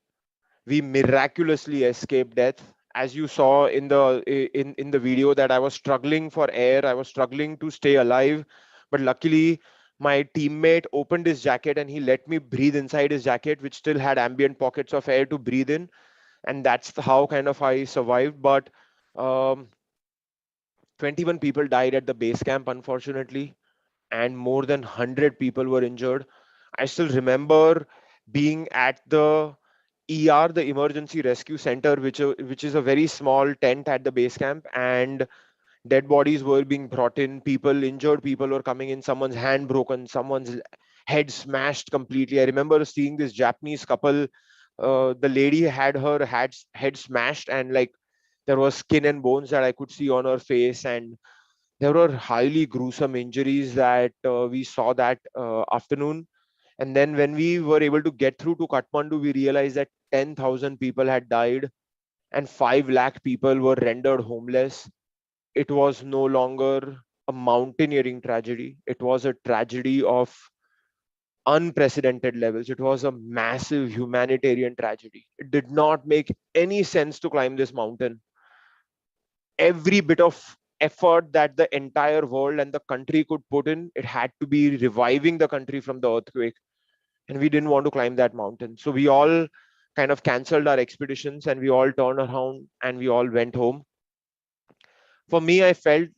We miraculously escaped death. As you saw in the video, that I was struggling for air, I was struggling to stay alive, but luckily my teammate opened his jacket and he let me breathe inside his jacket, which still had ambient pockets of air to breathe in, and that's how kind of I survived. But 21 people died at the base camp, unfortunately, and more than 100 people were injured. I still remember being at the ER, the Emergency Rescue Center, which is a very small tent at the base camp, and dead bodies were being brought in. People, injured people were coming in. Someone's hand broken, someone's head smashed completely. I remember seeing this Japanese couple. The lady had her head smashed, and like there was skin and bones that I could see on her face, and there were highly gruesome injuries that we saw that afternoon. And then when we were able to get through to Kathmandu, we realized that 10,000 people had died and 5 lakh people were rendered homeless. It was no longer a mountaineering tragedy. It was a tragedy of unprecedented levels. It was a massive humanitarian tragedy. It did not make any sense to climb this mountain. Every bit of effort that the entire world and the country could put in, it had to be reviving the country from the earthquake. And we didn't want to climb that mountain. So we all kind of canceled our expeditions and we all turned around and we all went home. For me, I felt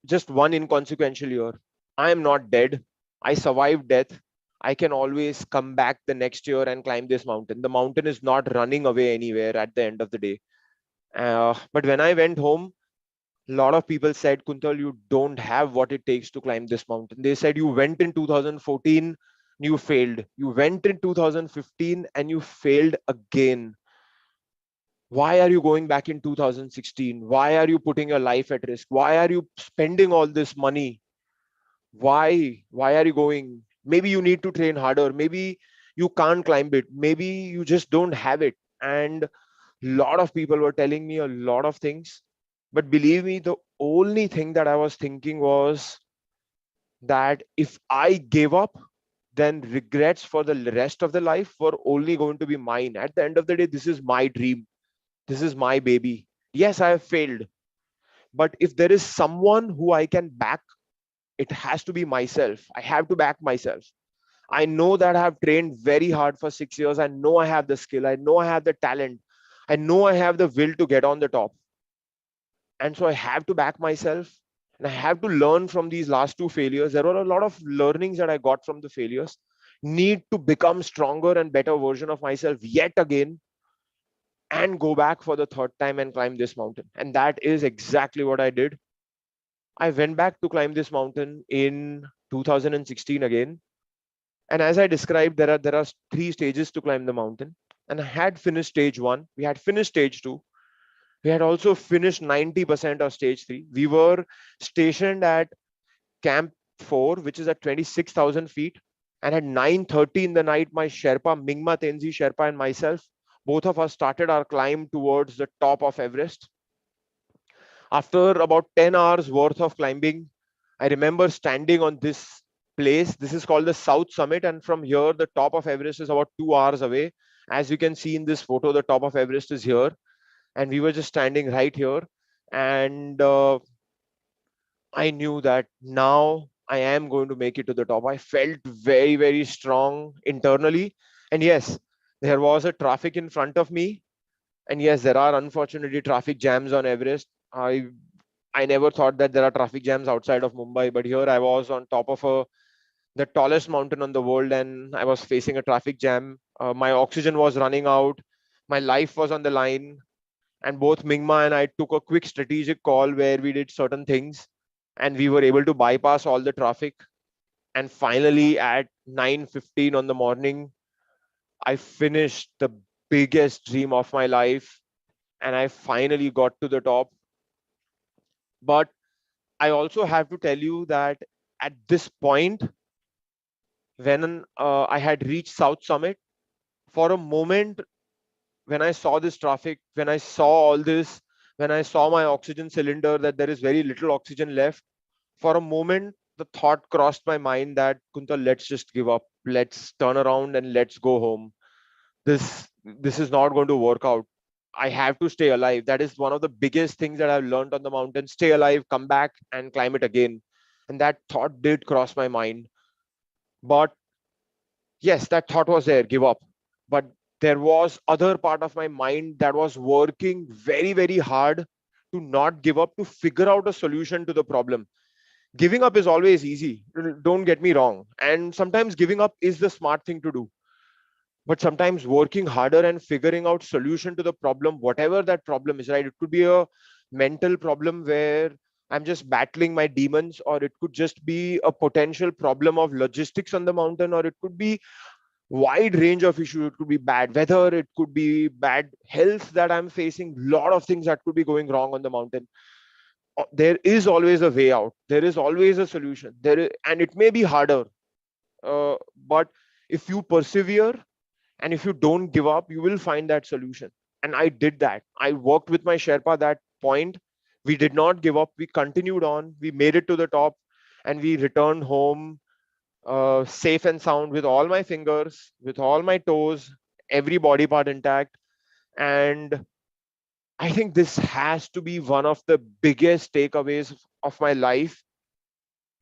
just one inconsequential year. I am not dead. I survived death. I can always come back the next year and climb this mountain. The mountain is not running away anywhere at the end of the day. But when I went home, a lot of people said, Kuntal, you don't have what it takes to climb this mountain. They said you went in 2014, you failed. You went in 2015 and you failed again. Why are you going back in 2016? Why are you putting your life at risk? Why are you spending all this money? Why are you going? Maybe you need to train harder. Maybe you can't climb it. Maybe you just don't have it. And a lot of people were telling me a lot of things. But believe me, the only thing that I was thinking was that if I gave up, then regrets for the rest of the life were only going to be mine. At the end of the day, this is my dream. This is my baby. Yes, I have failed. But if there is someone who I can back, it has to be myself. I have to back myself. I know that I have trained very hard for 6 years. I know I have the skill. I know I have the talent. I know I have the will to get on the top. And so I have to back myself. And I have to learn from these last 2 failures. There were a lot of learnings that I got from the failures. Need to become stronger and better version of myself yet again, and go back for the 3rd time and climb this mountain. And that is exactly what I did. I went back to climb this mountain in 2016 again. And as I described, there are 3 stages to climb the mountain. And I had finished stage 1. We had finished stage 2. We had also finished 90% of stage 3. We were stationed at Camp 4, which is at 26,000 feet. And at 9:30 in the night, my Sherpa, Mingma Tenzi Sherpa, and myself, both of us started our climb towards the top of Everest. After about 10 hours worth of climbing, I remember standing on this place. This is called the South Summit. And from here, the top of Everest is about 2 hours away. As you can see in this photo, the top of Everest is here. And we were just standing right here. And I knew that now I am going to make it to the top. I felt very, very strong internally. And yes, there was a traffic in front of me. And yes, there are unfortunately traffic jams on Everest. I never thought that there are traffic jams outside of Mumbai, but here I was on top of the tallest mountain on the world, and I was facing a traffic jam. My oxygen was running out. My life was on the line. And both Mingma and I took a quick strategic call where we did certain things and we were able to bypass all the traffic. And finally, at 9:15 on the morning, I finished the biggest dream of my life and I finally got to the top. But I also have to tell you that at this point, when I had reached South Summit, for a moment, when I saw this traffic, when I saw all this, when I saw my oxygen cylinder that there is very little oxygen left, for a moment, the thought crossed my mind that Kuntal, let's just give up. Let's turn around and let's go home. This is not going to work out. I have to stay alive. That is one of the biggest things that I've learned on the mountain. Stay alive, come back and climb it again. And that thought did cross my mind. But yes, that thought was there, give up. But there was other part of my mind that was working very, very hard to not give up, to figure out a solution to the problem. Giving up is always easy, don't get me wrong, and sometimes giving up is the smart thing to do, but sometimes working harder and figuring out solution to the problem, whatever that problem is, right? It could be a mental problem where I'm just battling my demons, or it could just be a potential problem of logistics on the mountain, or it could be wide range of issues. It could be bad weather, it could be bad health that I'm facing, lot of things that could be going wrong on the mountain. There is always a way out, there is always a solution there is, and it may be harder, but if you persevere and if you don't give up, you will find that solution. And I did that. I worked with my Sherpa that point. We did not give up, we continued on, we made it to the top, and we returned home safe and sound, with all my fingers, with all my toes, every body part intact. And I think this has to be one of the biggest takeaways of my life.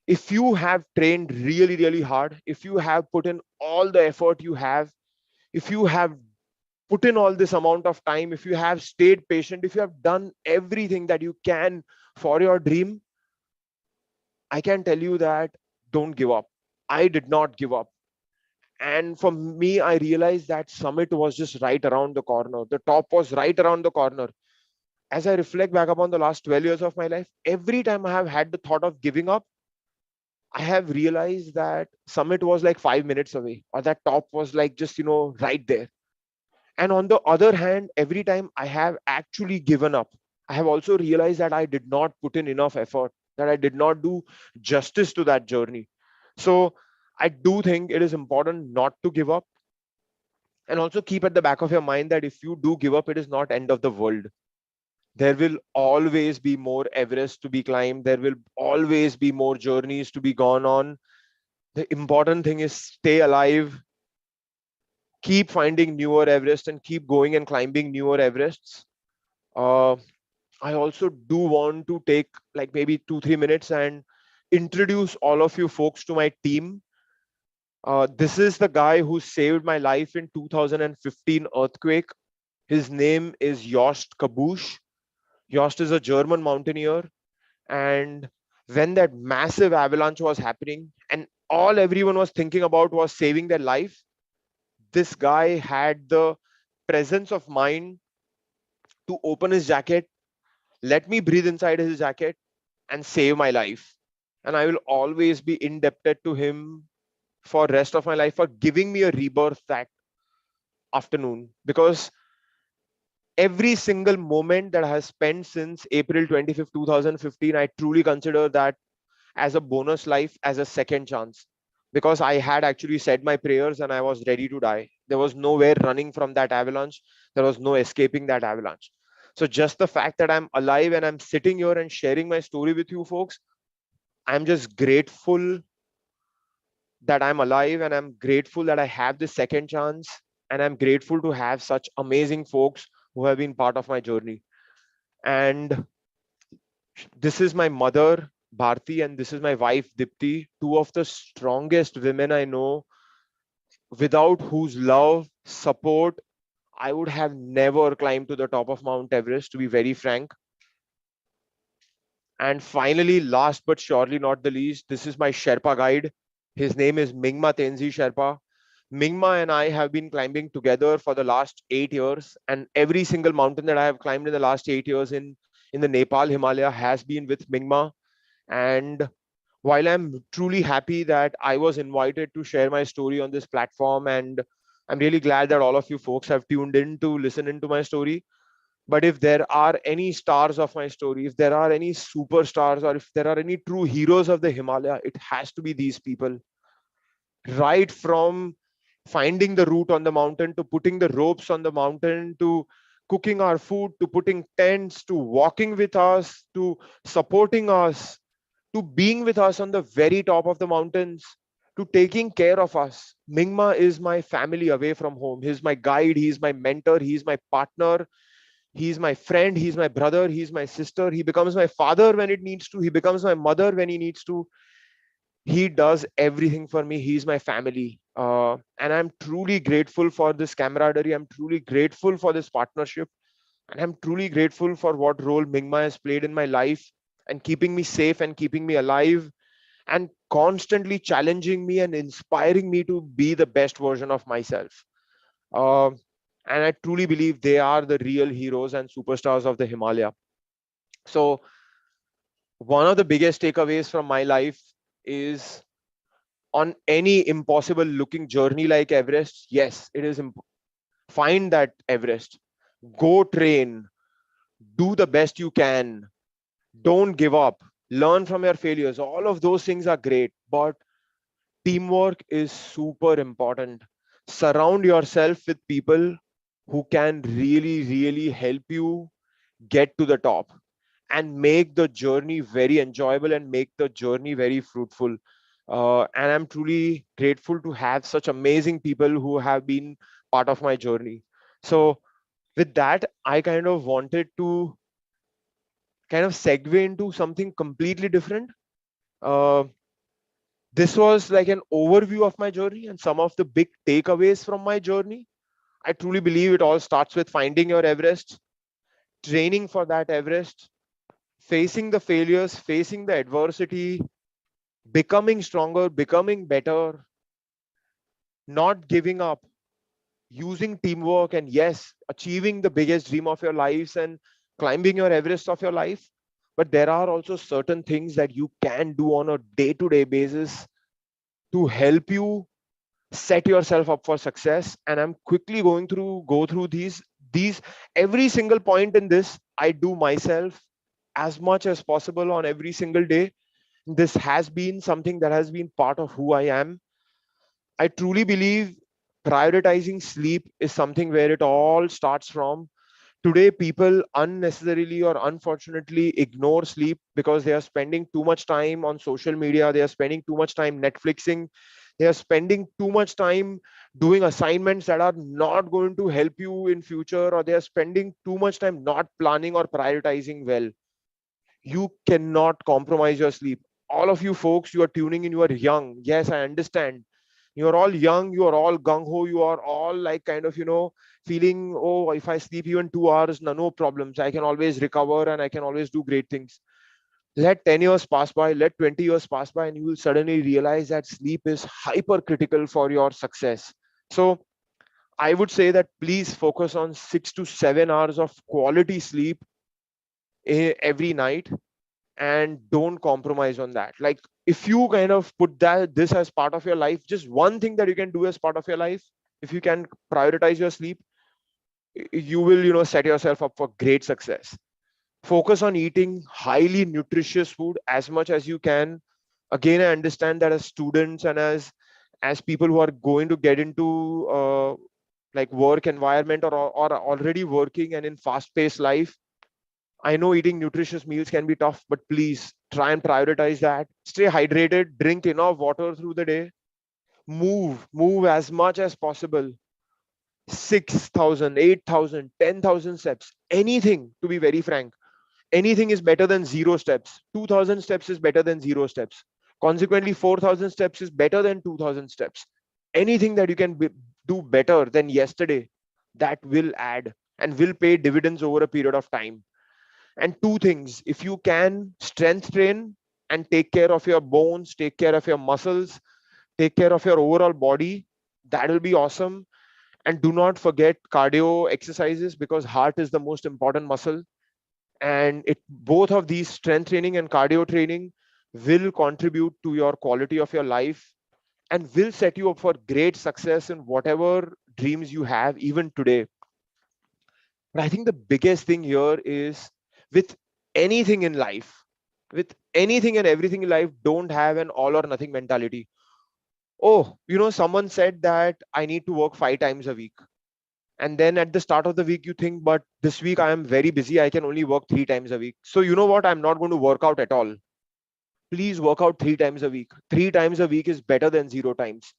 If you have trained really, really hard, if you have put in all the effort you have, if you have put in all this amount of time, if you have stayed patient, if you have done everything that you can for your dream, I can tell you that don't give up. I did not give up. And for me, I realized that summit was just right around the corner. The top was right around the corner. As I reflect back upon the last 12 years of my life, every time I have had the thought of giving up, I have realized that summit was like 5 minutes away, or that top was like just, right there. And on the other hand, every time I have actually given up, I have also realized that I did not put in enough effort, that I did not do justice to that journey. So I do think it is important not to give up, and also keep at the back of your mind that if you do give up, it is not end of the world. There will always be more Everest to be climbed. There will always be more journeys to be gone on. The important thing is stay alive, keep finding newer Everest, and keep going and climbing newer Everests. Uh, I also do want to take like maybe 2-3 minutes and introduce all of you folks to my team. This is the guy who saved my life in 2015 earthquake. His name is Jost Kabush. Jost is a German mountaineer. And when that massive avalanche was happening and all everyone was thinking about was saving their life, this guy had the presence of mind to open his jacket, let me breathe inside his jacket, and save my life. And I will always be indebted to him for rest of my life for giving me a rebirth that afternoon, because Every single moment that I have spent since April 25th, 2015, I truly consider that as a bonus life, as a second chance, because I had actually said my prayers and I was ready to die. There was nowhere running from that avalanche. There was no escaping that avalanche. So just the fact that I'm alive and I'm sitting here and sharing my story with you folks, I'm just grateful that I'm alive, and I'm grateful that I have this second chance, and I'm grateful to have such amazing folks who have been part of my journey. And this is my mother, Bharti, and this is my wife, Dipti, two of the strongest women I know, without whose love, support, I would have never climbed to the top of Mount Everest, to be very frank. And finally, last but surely not the least, this is my Sherpa guide. His name is Mingma Tenzi Sherpa. Mingma and I have been climbing together for the last 8 years, and every single mountain that I have climbed in the last 8 years in the Nepal Himalaya has been with Mingma. And while I'm truly happy that I was invited to share my story on this platform, and I'm really glad that all of you folks have tuned in to listen into my story. But if there are any stars of my story, if there are any superstars, or if there are any true heroes of the Himalaya, it has to be these people. Right from finding the route on the mountain, to putting the ropes on the mountain, to cooking our food, to putting tents, to walking with us, to supporting us, to being with us on the very top of the mountains, to taking care of us. Mingma is my family away from home. He's my guide, he's my mentor, he's my partner, he's my friend, he's my brother, he's my sister. He becomes my father when it needs to, he becomes my mother when he needs to. He does everything for me. He's my family. And I'm truly grateful for this camaraderie. I'm truly grateful for this partnership. And I'm truly grateful for what role Mingma has played in my life, and keeping me safe and keeping me alive, and constantly challenging me and inspiring me to be the best version of myself. Uh, and I truly believe they are the real heroes and superstars of the Himalaya. So one of the biggest takeaways from my life is, on any impossible looking journey like Everest, yes, it is find that Everest, go train, do the best you can, don't give up, learn from your failures. All of those things are great, but teamwork is super important. Surround yourself with people who can really help you get to the top, and make the journey very enjoyable, and make the journey very fruitful. And I'm truly grateful to have such amazing people who have been part of my journey. So with that, I kind of wanted to kind of segue into something completely different. Uh, this was like an overview of my journey and some of the big takeaways from my journey. I truly believe it all starts with finding your Everest, training for that Everest, facing the failures, facing the adversity, becoming stronger, becoming better, not giving up, using teamwork, and yes, achieving the biggest dream of your lives and climbing your Everest of your life. But there are also certain things that you can do on a day-to-day basis to help you set yourself up for success. And I'm quickly go through these every single point in this I do myself as much as possible on every single day. This has been something that has been part of who I am. I truly believe prioritizing sleep is something where it all starts from. Today, people unnecessarily or unfortunately ignore sleep because they are spending too much time on social media. They are spending too much time Netflixing. They are spending too much time doing assignments that are not going to help you in future, or they are spending too much time not planning or prioritizing well. You cannot compromise your sleep. All of you folks, you are tuning in, you are young. Yes, I understand. You are all young, you are all gung-ho, you are all like kind of, feeling, oh, if I sleep even 2 hours, no problems. I can always recover and I can always do great things. Let 10 years pass by, let 20 years pass by, and you will suddenly realize that sleep is hyper critical for your success. So I would say that please focus on 6 to 7 hours of quality sleep every night, and don't compromise on that. Like, if you kind of put this as part of your life, just one thing that you can do as part of your life, if you can prioritize your sleep, you will, set yourself up for great success. Focus on eating highly nutritious food as much as you can. Again, I understand that as students and as people who are going to get into like work environment, or already working and in fast paced life, I know eating nutritious meals can be tough, but please try and prioritize that. Stay hydrated, drink enough water through the day, move as much as possible. 6,000, 8,000, 10,000 steps, anything, to be very frank, anything is better than 0 steps. 2,000 steps is better than 0 steps. Consequently, 4,000 steps is better than 2,000 steps. Anything that you can do better than yesterday, that will add and will pay dividends over a period of time. And two things: if you can, strength train and take care of your bones, take care of your muscles, take care of your overall body. That will be awesome. And do not forget cardio exercises, because heart is the most important muscle. And it, both of these, strength training and cardio training, will contribute to your quality of your life and will set you up for great success in whatever dreams you have even today. But I think the biggest thing here is, with anything in life, with anything and everything in life, don't have an all or nothing mentality. Oh, someone said that I need to work 5 times a week. And then at the start of the week, you think, but this week I am very busy. I can only work 3 times a week. So you know what? I'm not going to work out at all. Please work out 3 times a week. 3 times a week is better than 0 times.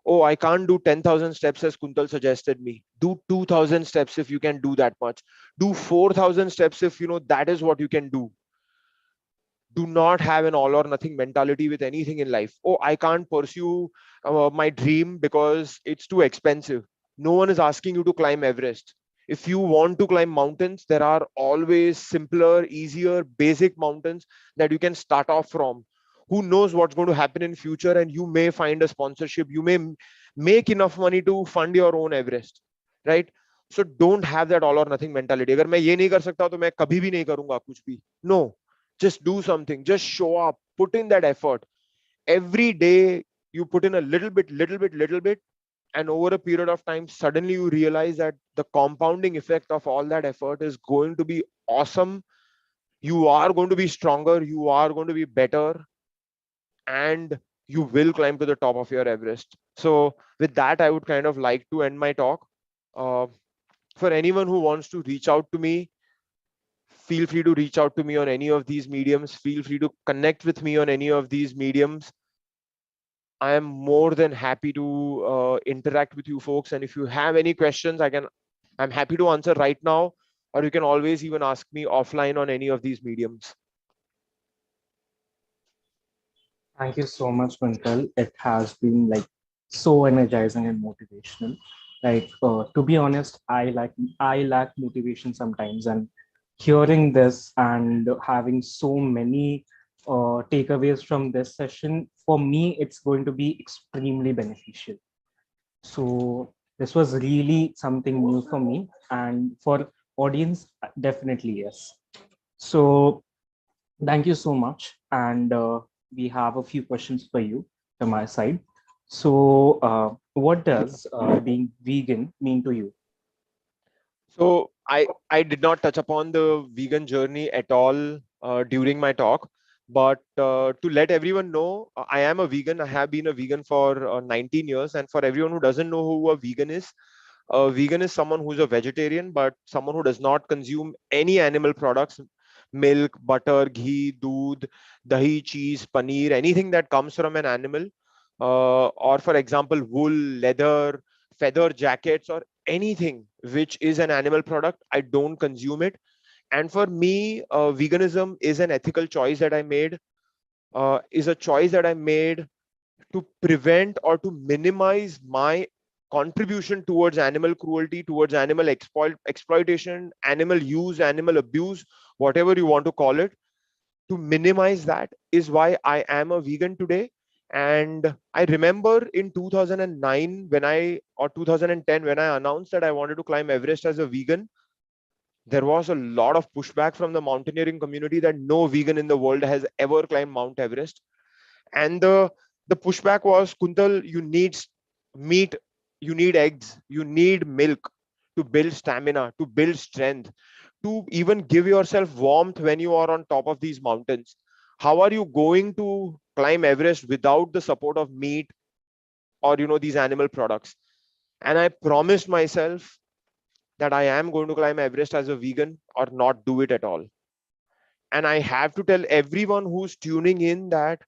Oh, I can't do 10,000 steps as Kuntal suggested me. Do 2,000 steps if you can do that much. Do 4,000 steps if that is what you can do. Do not have an all or nothing mentality with anything in life. Oh, I can't pursue my dream because it's too expensive. No one is asking you to climb Everest. If you want to climb mountains, there are always simpler, easier, basic mountains that you can start off from. Who knows what's going to happen in future, and you may find a sponsorship. You may make enough money to fund your own Everest, right? So don't have that all or nothing mentality. अगर मैं ये नहीं कर सकता तो मैं कभी भी नहीं करूंगा कुछ भी. No, just do something. Just show up. Put in that effort. Every day you put in a little bit, little bit, and over a period of time, suddenly you realize that the compounding effect of all that effort is going to be awesome. You are going to be stronger. You are going to be better, and you will climb to the top of your Everest. So with that, I would kind of like to end my talk. For anyone who wants to reach out to me, feel free to reach out to me on any of these mediums. Feel free to connect with me on any of these mediums. I am more than happy to interact with you folks. And if you have any questions, I'm happy to answer right now, or you can always even ask me offline on any of these mediums. Thank you so much, Kuntal. It has been like so energizing and motivational. Like to be honest, I lack motivation sometimes, and hearing this and having so many takeaways from this session, for me, it's going to be extremely beneficial. So this was really something new for me, and for audience, definitely yes. So thank you so much, and we have a few questions for you from my side. So what does being vegan mean to you? So I did not touch upon the vegan journey at all during my talk, but to let everyone know, I am a vegan. I have been a vegan for 19 years. And for everyone who doesn't know who a vegan is someone who's a vegetarian, but someone who does not consume any animal products: milk, butter, ghee, doodh, dahi, cheese, paneer, anything that comes from an animal, or for example, wool, leather, feather jackets, or anything which is an animal product. I don't consume it. And for me, veganism is an ethical choice that I made, is a choice that I made to prevent or to minimize my contribution towards animal cruelty, towards animal exploitation, animal use, animal abuse, whatever you want to call it. To minimize that is why I am a vegan today. And I remember in 2009 or 2010, when I announced that I wanted to climb Everest as a vegan, there was a lot of pushback from the mountaineering community that no vegan in the world has ever climbed Mount Everest. And the pushback was, Kuntal, you need meat, you need eggs, you need milk to build stamina, to build strength, to even give yourself warmth when you are on top of these mountains. How are you going to climb Everest without the support of meat or these animal products? And I promised myself that I am going to climb Everest as a vegan or not do it at all. And I have to tell everyone who's tuning in that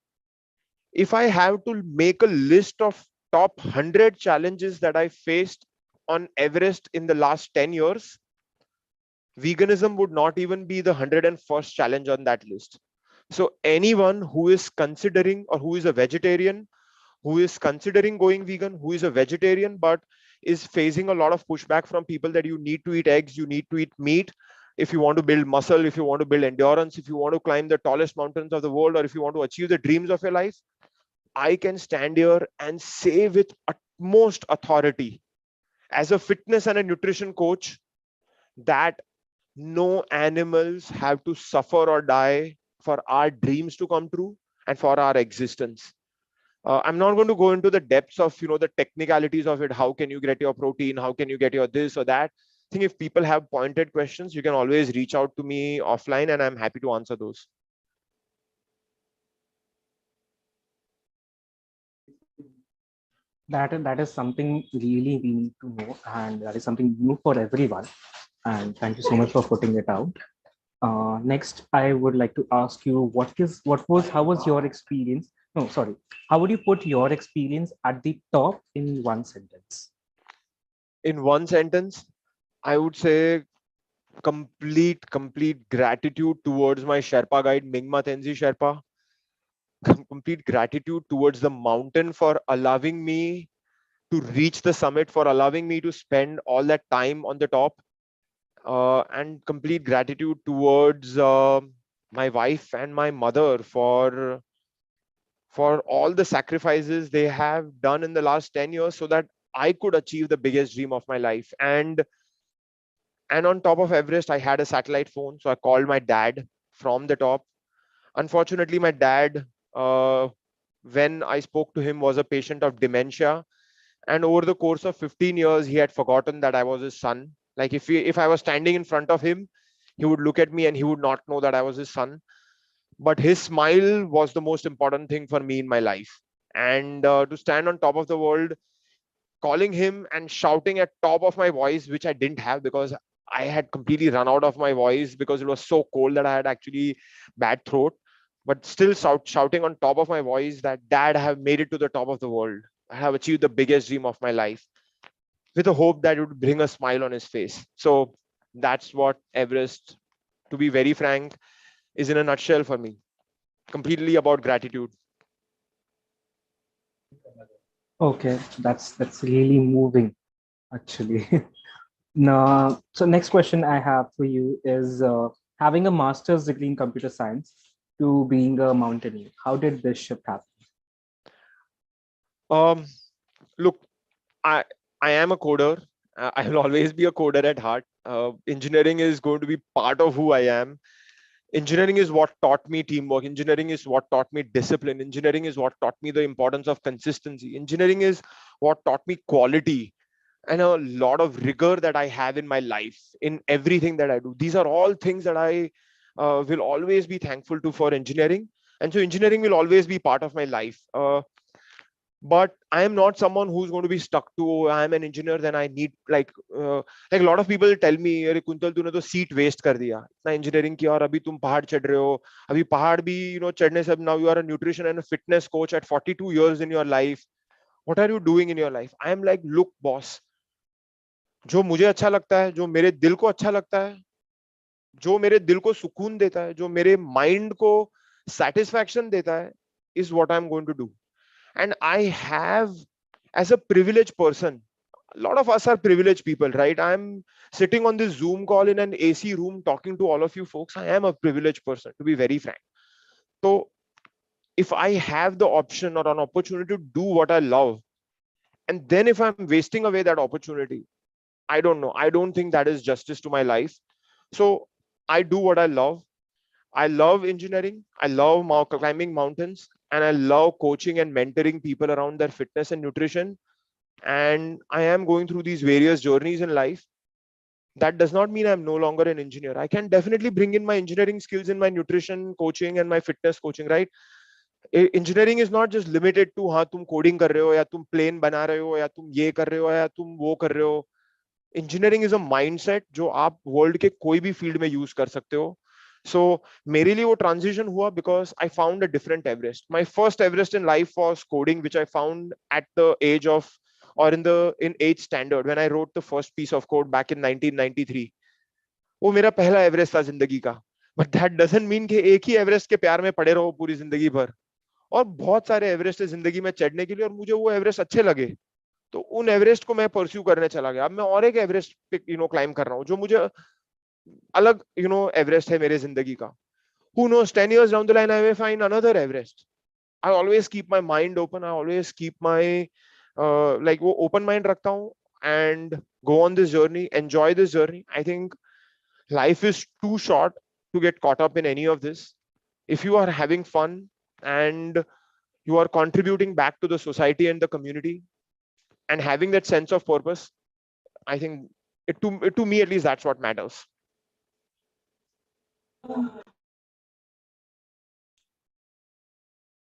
if I have to make a list of top 100 challenges that I faced on Everest in the last 10 years, veganism would not even be the 101st challenge on that list. So anyone who is considering, or who is a vegetarian, who is considering going vegan, who is a vegetarian, but is facing a lot of pushback from people that you need to eat eggs, you need to eat meat, if you want to build muscle, if you want to build endurance, if you want to climb the tallest mountains of the world, or if you want to achieve the dreams of your life, I can stand here and say with utmost authority, as a fitness and a nutrition coach, that no animals have to suffer or die for our dreams to come true and for our existence. I'm not going to go into the depths of the technicalities of it. How can you get your protein? How can you get your this or that? I think if people have pointed questions, you can always reach out to me offline, and I'm happy to answer those. That is something really we need to know, and that is something new for everyone. And thank you so much for putting it out. Next, I would like to ask you, how was your experience? No, sorry. How would you put your experience at the top in one sentence? In one sentence, I would say complete gratitude towards my Sherpa guide, Mingma Tenzi Sherpa. Complete gratitude towards the mountain for allowing me to reach the summit, for allowing me to spend all that time on the top. And complete gratitude towards my wife and my mother for all the sacrifices they have done in the last 10 years so that I could achieve the biggest dream of my life. And on top of Everest, I had a satellite phone, so I called my dad from the top. Unfortunately, my dad, when I spoke to him, was a patient of dementia, and over the course of 15 years, he had forgotten that I was his son. Like if I was standing in front of him, he would look at me and he would not know that I was his son. But his smile was the most important thing for me in my life. And to stand on top of the world, calling him and shouting at top of my voice, which I didn't have because I had completely run out of my voice because it was so cold that I had actually bad throat, but still shouting on top of my voice that dad, I have made it to the top of the world. I have achieved the biggest dream of my life, with a hope that it would bring a smile on his face. So that's what Everest, to be very frank, is in a nutshell for me. Completely about gratitude. Okay, that's really moving, actually. Now, so next question I have for you is having a master's degree in computer science to being a mountaineer. How did this shift happen? Look, I am a coder. I will always be a coder at heart. Engineering is going to be part of who I am. Engineering is what taught me teamwork. Engineering is what taught me discipline. Engineering is what taught me the importance of consistency. Engineering is what taught me quality and a lot of rigor that I have in my life, in everything that I do. These are all things that I will always be thankful to for engineering. And so engineering will always be part of my life. But I am not someone who's going to be stuck to, oh, I am an engineer, then I need like a lot of people tell me, अरे quintal तूने तो seat waste कर दिया, इतना engineering किया और अभी तुम पहाड़ चढ़ रहे हो, अभी पहाड़ भी चढ़ने से, now you are a nutrition and a fitness coach at 42 years in your life. What are you doing in your life? I am like, look boss, जो मुझे अच्छा लगता है, जो मेरे दिल को अच्छा लगता है, जो मेरे दिल को सुकून देता है, जो मेरे माइंड को satisfaction देता है, is what I'm going to do. And I have, as a privileged person, a lot of us are privileged people, right? I'm sitting on this Zoom call in an AC room talking to all of you folks. I am a privileged person, to be very frank. So if I have the option or an opportunity to do what I love, and then if I'm wasting away that opportunity, I don't know. I don't think that is justice to my life. So I do what I love. I love engineering. I love climbing mountains, and I love coaching and mentoring people around their fitness and nutrition. And I am going through these various journeys in life. That does not mean I'm no longer an engineer. I can definitely bring in my engineering skills in my nutrition coaching and my fitness coaching, right? Engineering is not just limited to हाँ तुम coding कर रहे हो या तुम plane बना रहे हो या तुम ये कर रहे हो या तुम वो कर रहे हो. Engineering is a mindset जो आप world के कोई भी field में use कर सकते हो. So मेरे लिए वो transition हुआ because I found a different Everest. My first Everest in life was coding, which I found at the age of or in 8th standard when I wrote the first piece of code back in 1993. वो मेरा पहला Everest था जिंदगी का. But that doesn't mean कि एक ही Everest के प्यार में पड़े रहो पूरी जिंदगी भर. और बहुत सारे एवरेस्ट है जिंदगी में चढ़ने के लिए और मुझे वो एवरेस्ट अच्छे लगे तो उन एवरेस्ट को मैं परस्यू करने चला गया. अब मैं और एक एवरेस्ट पे क्लाइम कर रहा हूँ जो मुझे अलग एवरेस्ट है मेरे जिंदगी का. Who knows, 10 years down the line I may find another Everest. I always keep my mind open. I always keep my like वो open mind रखता हूँ and go on this journey, enjoy this journey. I think life is too short to get caught up in any of this. If you are having fun and you are contributing back to the society and the community and having that sense of purpose, I think to me at least that's what matters.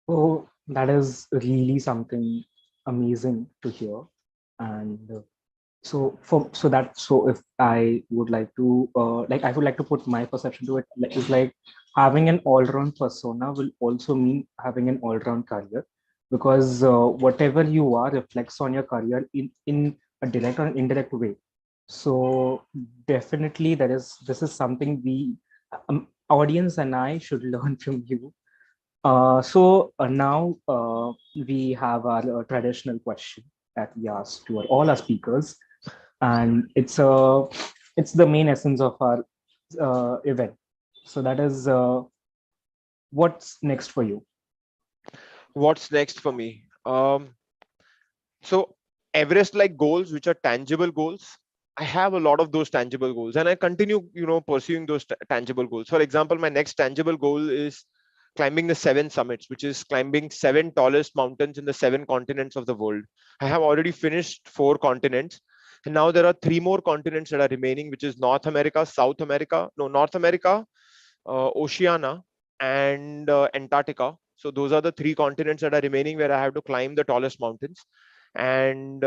Oh, that is really something amazing to hear. And so if I would like to I would like to put my perception to it, is like having an all-round persona will also mean having an all-round career, because whatever you are reflects on your career in a direct or indirect way. So definitely this is something we audience and I should learn from you. Now we have our traditional question that we ask to all our speakers, and it's the main essence of our event. So that is what's next for you? What's next for me? So Everest like goals, which are tangible goals. I have a lot of those tangible goals and I continue, pursuing those tangible goals. For example, my next tangible goal is climbing the 7 summits, which is climbing 7 tallest mountains in the 7 continents of the world. I have already finished 4 continents. And now there are 3 more continents that are remaining, which is North America, Oceania, and Antarctica. So those are the 3 continents that are remaining where I have to climb the tallest mountains. And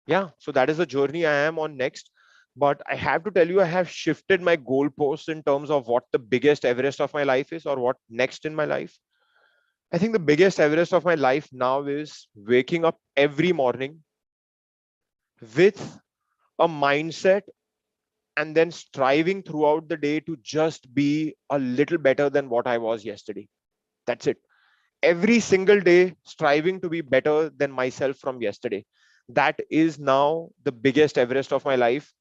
yeah, so that is the journey I am on next. But I have to tell you, I have shifted my goalposts in terms of what the biggest Everest of my life is or what next in my life. I think the biggest Everest of my life now is waking up every morning with a mindset and then striving throughout the day to just be a little better than what I was yesterday. That's it. Every single day, striving to be better than myself from yesterday. That is now the biggest Everest of my life.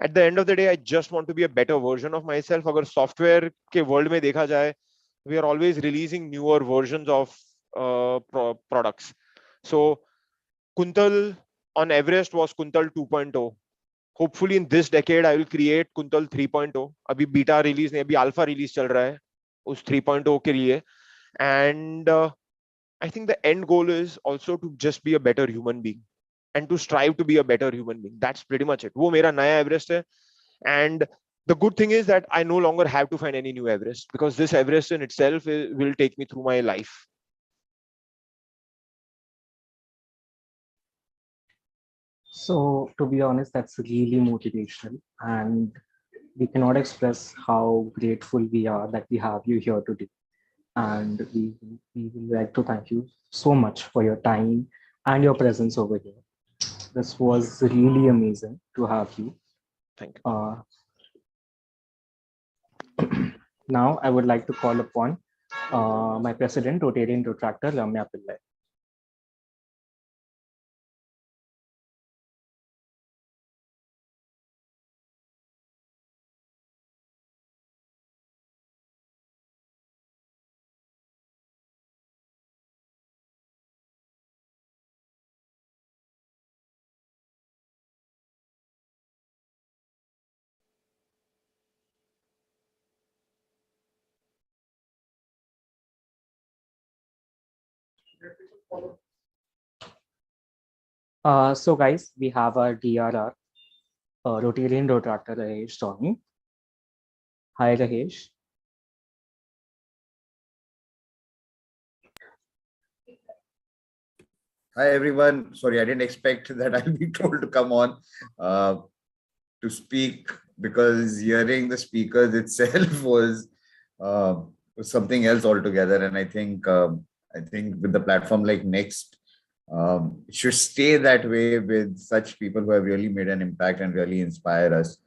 At the end of the day, I just want to be a better version of myself. Agar software ke world mein dekha jaye, we are always releasing newer versions of products. So Kuntal on Everest was Kuntal 2.0. Hopefully in this decade, I will create Kuntal 3.0. Abhi beta release nahi, abhi alpha release chal raha hai us 3.0 ke liye. And I think the end goal is also to just be a better human being and to strive to be a better human being. That's pretty much it. वो मेरा नया Everest है. And the good thing is that I no longer have to find any new Everest because this Everest in itself will take me through my life. So to be honest, that's really motivational, and we cannot express how grateful we are that we have you here today. And we would like to thank you so much for your time and your presence over here. This was really amazing to have you. Thank you. Now I would like to call upon my president, Rotarian Retractor, Ramya Pillai. So guys, we have our DRR. Rotarian Rotaractor Harish Swami. Hi, Harish. Hi everyone. Sorry, I didn't expect that I'll be told to come on to speak, because hearing the speakers itself was something else altogether. And I think with the platform like Next, it should stay that way with such people who have really made an impact and really inspire us.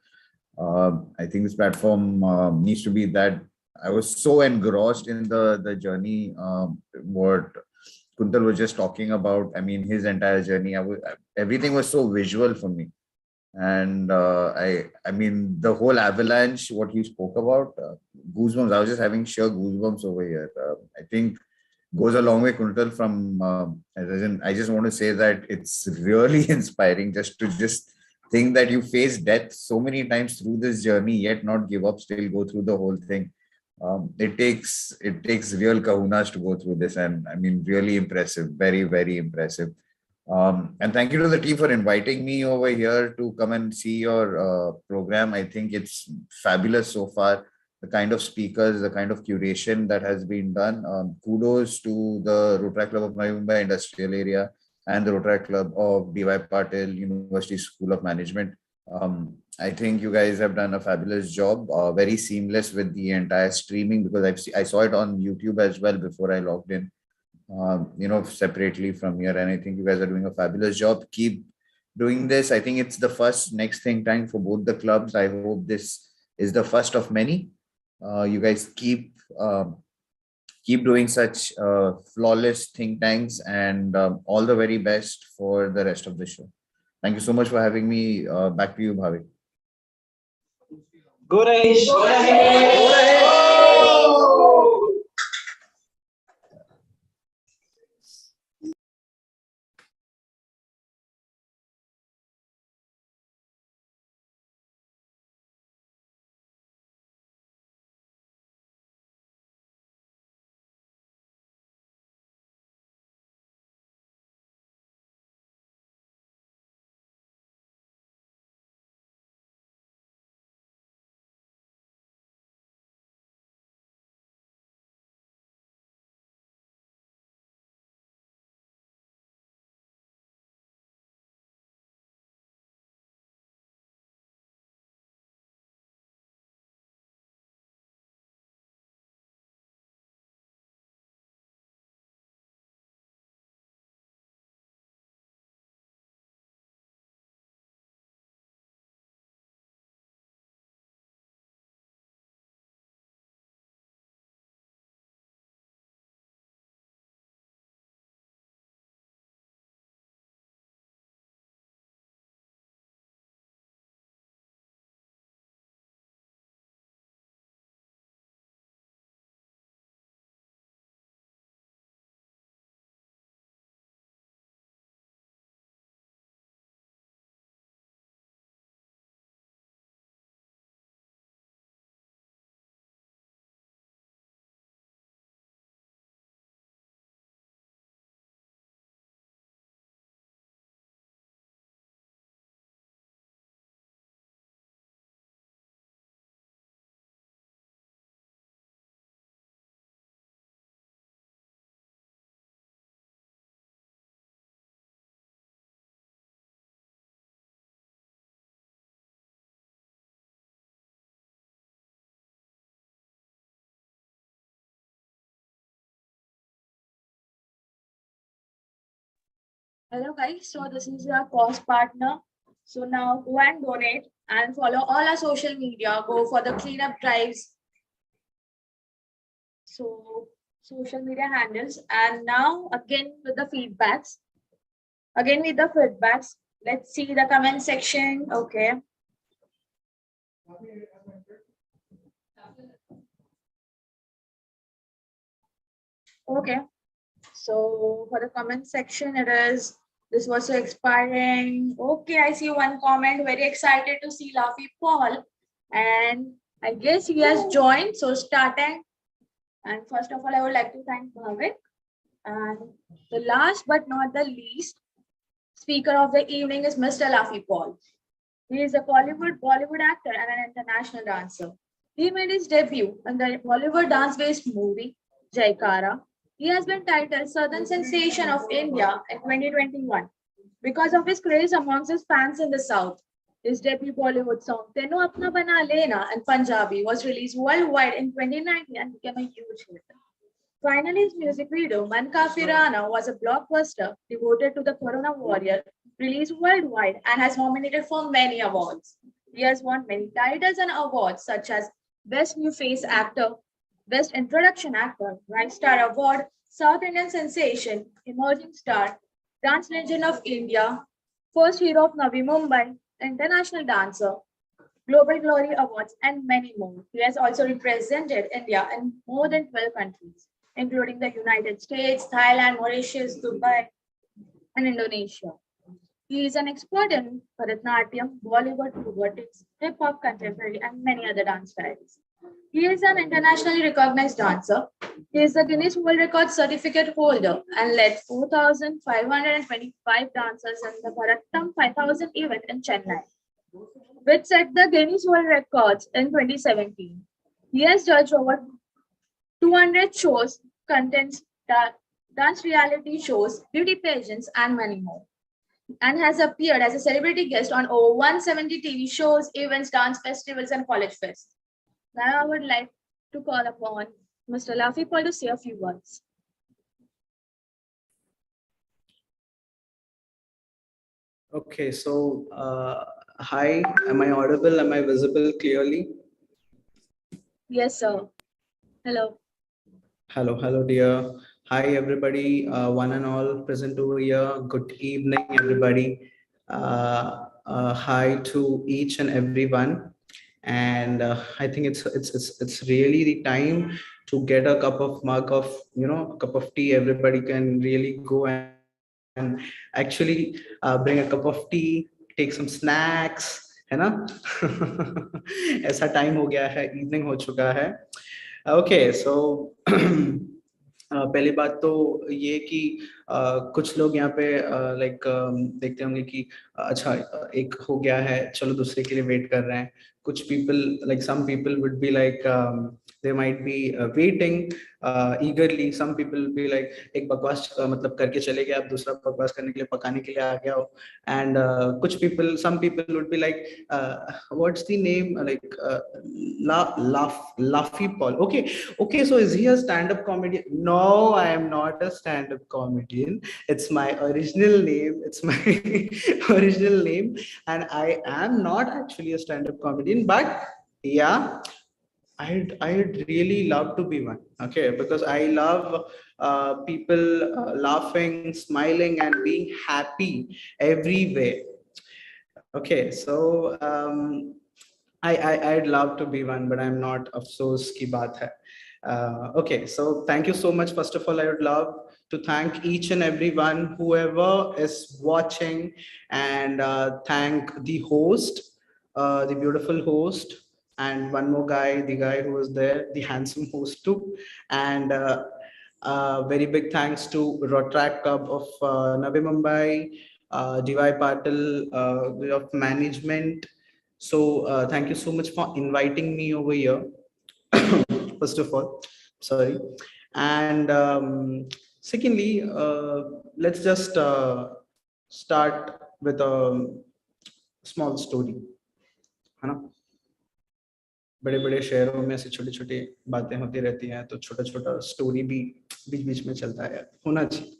I think this platform needs to be that. I was so engrossed in the journey, what Kuntal was just talking about. I mean, his entire journey. Everything was so visual for me, and I mean the whole avalanche. What you spoke about, goosebumps. I was just having sheer goosebumps over here. I think goes a long way, Kuntal. From I just want to say that it's really inspiring just think that you face death so many times through this journey, yet not give up, still go through the whole thing. It takes real kahunas to go through this, and I mean really impressive, very very impressive. And thank you to the team for inviting me over here to come and see your program. I think it's fabulous so far. The kind of speakers, the kind of curation that has been done. Kudos to the Rotaract Club of Mumbai Industrial Area and the Rotaract Club of DY Patil University School of Management. I think you guys have done a fabulous job, very seamless with the entire streaming, because I saw it on YouTube as well before I logged in, separately from here. And I think you guys are doing a fabulous job. Keep doing this. I think it's the first next think tank for both the clubs. I hope this is the first of many. You guys keep doing such flawless think tanks, and all the very best for the rest of the show. Thank you so much for having me. Back to you, Bhavi. Go Harish! Hello guys, so this is your cost partner. So now go and donate and follow all our social media. Go for the cleanup drives. So social media handles. And now again with the feedbacks. Let's see the comment section. Okay. Okay. So for the comment section, it is, this was so expiring. Okay, I see one comment. Very excited to see Laughy Paul. And I guess he has joined. So starting. And first of all, I would like to thank Bhavik. And the last but not the least, speaker of the evening is Mr. Laughy Paul. He is a Bollywood actor and an international dancer. He made his debut in the Bollywood dance-based movie Jaikara. He has been titled Southern Sensation of India in 2021 because of his craze amongst his fans in the South. His debut Bollywood song Tenu Apna Bana Lena in Punjabi was released worldwide in 2019 and became a huge hit. Finally, his music video, Man Kafirana, was a blockbuster devoted to the Corona warrior, released worldwide and has nominated for many awards. He has won many titles and awards such as Best New Face Actor, Best Introduction Actor, Rise Star Award, South Indian Sensation, Emerging Star, Dance Legend of India, First Hero of Navi Mumbai, International Dancer, Global Glory Awards, and many more. He has also represented India in more than 12 countries, including the United States, Thailand, Mauritius, Dubai, and Indonesia. He is an expert in Bharatanatyam, Bollywood, robotics, hip hop, contemporary, and many other dance styles. He is an internationally recognized dancer. He is the Guinness World Records certificate holder and led 4,525 dancers in the Bharatanatyam 5000 event in Chennai, which set the Guinness World Records in 2017. He has judged over 200 shows, contents, dance reality shows, beauty pageants, and many more, and has appeared as a celebrity guest on over 170 TV shows, events, dance festivals, and college fests. Now I would like to call upon Mr. Laughy to say a few words. Okay, so hi, am I audible? Am I visible clearly? Yes, sir. Hello. Hello, dear. Hi, everybody, one and all present over here. Good evening, everybody. Hi to each and everyone. And I think it's really the time to get a cup of mug of a cup of tea. Everybody can really go and actually bring a cup of tea, take some snacks, है ना? ऐसा time हो गया है, evening हो चुका है. Okay, so पहली बात तो ये कि कुछ लोग यहाँ पे लाइक देखते होंगे कि अच्छा एक हो गया है, चलो दूसरे के लिए वेट कर रहे हैं. कुछ people, like some people would be like they might be waiting eagerly. Some people will be like एक बकवास मतलब करके चले गए, आप दूसरा बकवास करने के लिए पकाने के लिए आ गया हो. And कुछ people, some people would be like what's the name, like Laughy Paul. Okay, so is he a stand-up comedian? No, I am not a stand-up comedian. It's my original name. It's my original name, and I am not actually a stand-up comedian. But yeah, I'd really love to be one. Okay, because I love people laughing, smiling, and being happy everywhere. Okay, so I'd love to be one, but I'm not. Afsos ki baat hai. Okay, so thank you so much. First of all, I would love to thank each and everyone, whoever is watching, and thank the host, the beautiful host, and one more guy, the guy who was there, the handsome host too. And very big thanks to Rotaract Club of Navi Mumbai, DY Patil of management. So thank you so much for inviting me over here. First of all, sorry. And secondly, let's just start with a small story. है ना? बड़े बड़े शहरों में ऐसी छोटी छोटी बातें होती रहती हैं, तो छोटा छोटा स्टोरी भी बीच बीच में चलता है, होना चाहिए,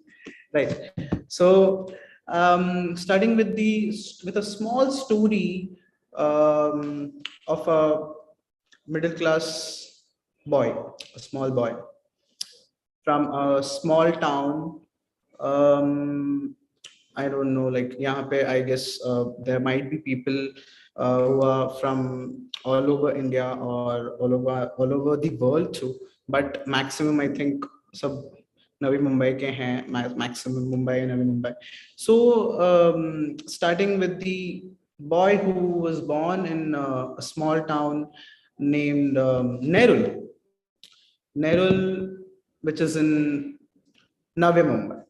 right? So starting with a small story of a middle class boy, a small boy from a small town. I don't know, like यहाँ पे I guess there might be people who are from all over India or all over the world too, but maximum I think सब Navi Mumbai के हैं, maximum Mumbai and Navi Mumbai. So starting with the boy who was born in a small town named Nerul, which is in Navi Mumbai.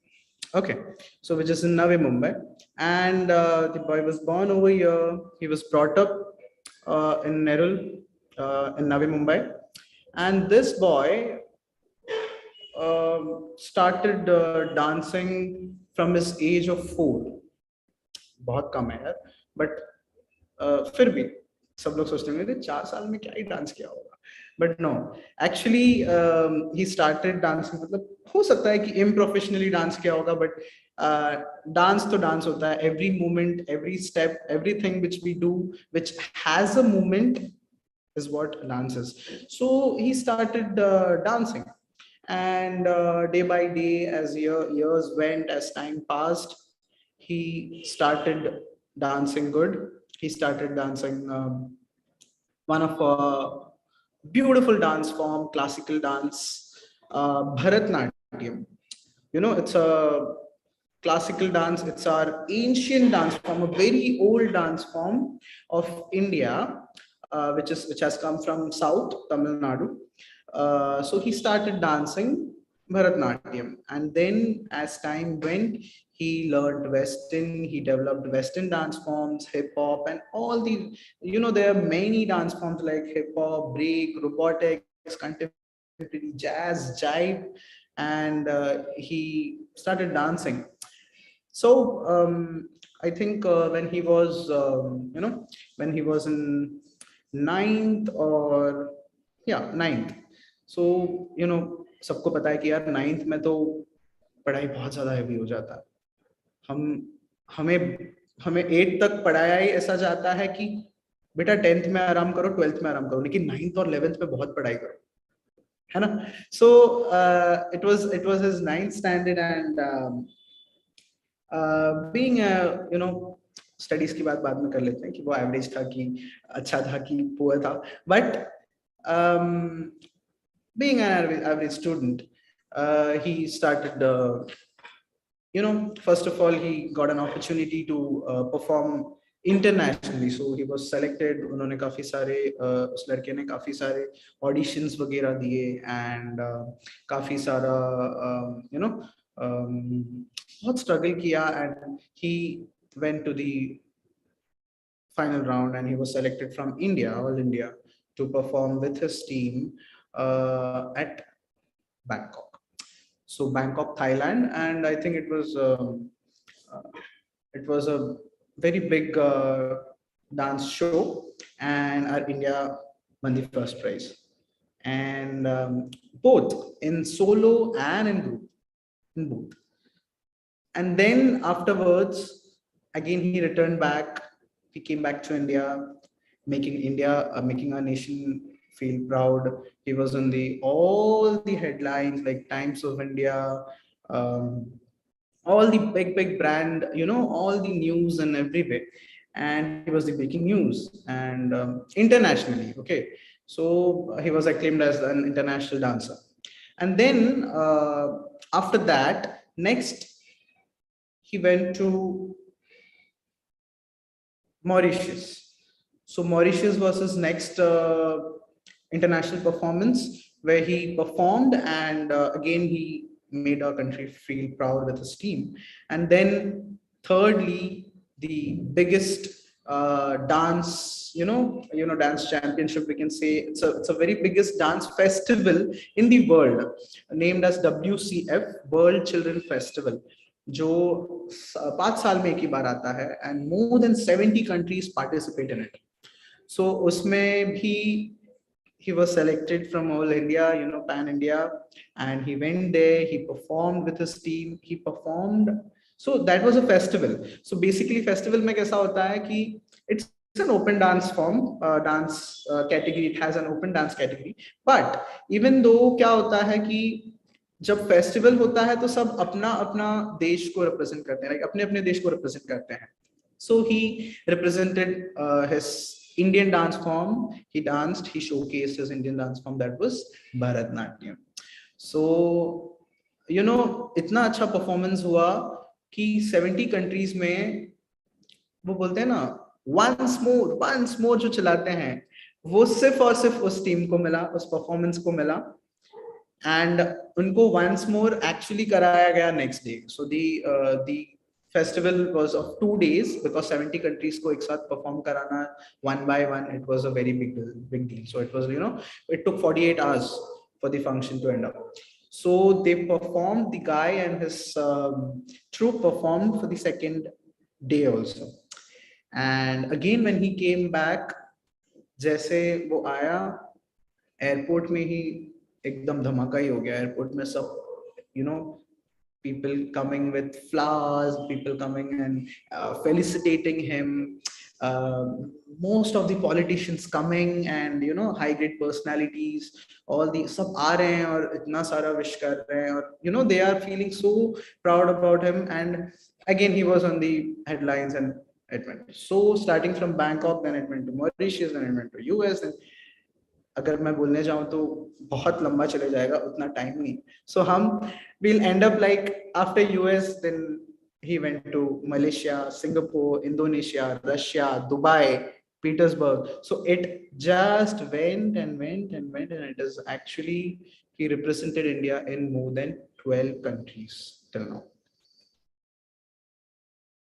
Okay, so which is in Navi, Mumbai, and the boy was born over here. He was brought up in Nerul, in Navi, Mumbai, and this boy started dancing from his age of 4. बहुत कम है यार, but फिर भी सब लोग सोचते होंगे 4 साल में क्या ही डांस किया होगा, but no, actually he started dancing, मतलब हो सकता है कि इम्प्रोफेशनली डांस किया होगा, बट डांस तो डांस होता है. Every movement, every step, everything which we do which has a movement is what dance is. So he started dancing, and day by day, as years went, as time passed, he started dancing good. He started dancing one of beautiful dance form, classical dance, Bharatnatyam. You know, it's a classical dance. It's our ancient dance form, a very old dance form of India, which has come from South Tamil Nadu. So he started dancing Bharatnatyam, and then as time went, he learned Western. He developed Western dance forms, hip hop, and all the, you know, there are many dance forms like hip hop, break, robotics, contemporary, jazz, jive, and he started dancing. So I think when he was, when he was in ninth, or yeah, ninth. So सबको पता है कि यार ninth में तो पढ़ाई बहुत ज्यादा हैवी हो जाता है. हमें 8 तक पढ़ाया ही ऐसा जाता है कि बेटा 10th में आराम करो, 12th में आराम करो, लेकिन 9th और 11th में बहुत पढ़ाई करो, है ना. So it was his 9th standard, and being studies की बात बाद में कर लेते हैं कि वो एवरेज था कि अच्छा था कि पुअर था, but being an average student, he started first of all he got an opportunity to perform internationally. So he was selected. उन्होंने काफी सारे उस लड़के ने काफी सारे ऑडिशंस वगैरह दिए, एंड काफी सारा बहुत स्ट्रगल किया, and he went to the final round, and he was selected from India, all India, to perform with his team at Bangkok. So Bangkok, Thailand, and I think it was a very big dance show, and our India won the first prize, and both in solo and in group, in both. And then afterwards, again he returned back. He came back to India, making our nation feel proud. He was on all the headlines like Times of India, all the big brand, all the news and everywhere. And he was the breaking news, and internationally. Okay, so he was acclaimed as an international dancer. And then after that, next he went to Mauritius. So Mauritius was his next international performance, where he performed, and again he made our country feel proud with his team. And then thirdly, the biggest dance, dance championship, we can say. It's a very biggest dance festival in the world, named as WCF, World Children Festival, जो 5 साल में एक ही बार आता है, and more than 70 countries participate in it. So उसमें भी he was selected from all India, pan India, and he went there, he performed with his team, he performed. So that was a festival. So basically festival में कैसा होता है कि it's an open dance form, dance category, it has an open dance category. But even though क्या होता है कि जब फेस्टिवल होता है तो सब अपना अपना देश को रिप्रेजेंट करते हैं, अपने अपने देश को रिप्रेजेंट करते हैं. So he represented his Indian dance form. He danced, he showcased his Indian dance form, that was Bharatnatyam. So इतना अच्छा परफॉर्मेंस हुआ कि 70 कंट्रीज में वो बोलते हैं ना once more जो चलाते हैं, वो सिर्फ और सिर्फ उस टीम को मिला, उस परफॉर्मेंस को मिला. and उनको once more actually कराया गया next day. So the festival was of 2 days because 70 countries को एक साथ perform कराना one by one, it was a very big deal. So it was, it took 48 hours for the function to end up. So they performed, the guy and his troupe performed for the second day also. And again when he came back, जैसे वो आया airport में ही एकदम धमाका ही हो गया. Airport में सब people coming with flowers, people coming and felicitating him, most of the politicians coming, and high grade personalities, all the sab aa rahe hain aur itna sara wish kar rahe hain, aur they are feeling so proud about him. And again he was on the headlines, and it went so, starting from Bangkok, then it went to Mauritius, then it went to US, and अगर मैं बोलने जाऊं तो बहुत लंबा चले जाएगा, उतना टाइम नहीं. So we'll end up like after US, then he went to Malaysia, Singapore, Indonesia, Russia, Dubai, Petersburg. So it just went and went and went, and it is actually, he represented India in more than 12 countries till now,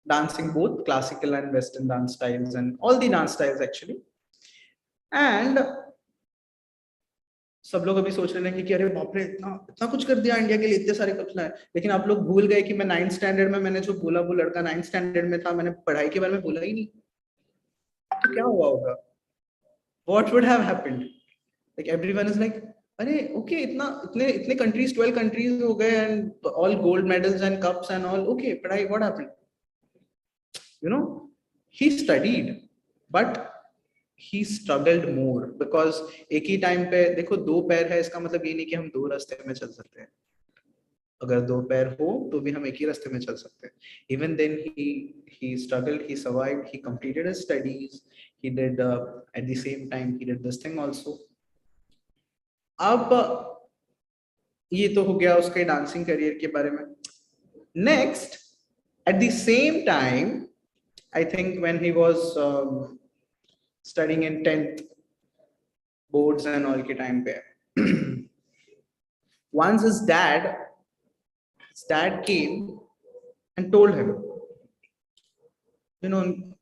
dancing both classical and Western dance styles and all the dance styles actually. And सब लोग अभी सोच रहे हैं कि अरे बाप रे, इतना इतना कुछ कर दिया इंडिया के लिए, इतने सारे कपड़ा है. लेकिन आप लोग भूल गए कि मैं 9th स्टैंडर्ड में, मैंने जो बोला वो लड़का 9th स्टैंडर्ड में था, मैंने पढ़ाई के बारे में बोला ही नहीं. तो क्या हुआ होगा? What would have happened? Like everyone is like, अरे okay, इतने countries, 12 countries हो गए, and all gold medals and cups and all. Okay, पढ़ाई, what happened? He studied, but he struggled more, because एक ही टाइम पे देखो, 2 पैर है, इसका मतलब ये नहीं कि हम 2 रास्ते में चल सकते हैं. अगर 2 पैर हो तो भी हम एक ही रास्ते में चल सकते हैं. Even then he struggled, he survived, he completed his studies, he did at the same time he did this thing also. अब ये तो हो गया उसके डांसिंग करियर के बारे में. Next, at the same time, I think when he was studying in 10th boards and all के time पे, once his dad came and told him,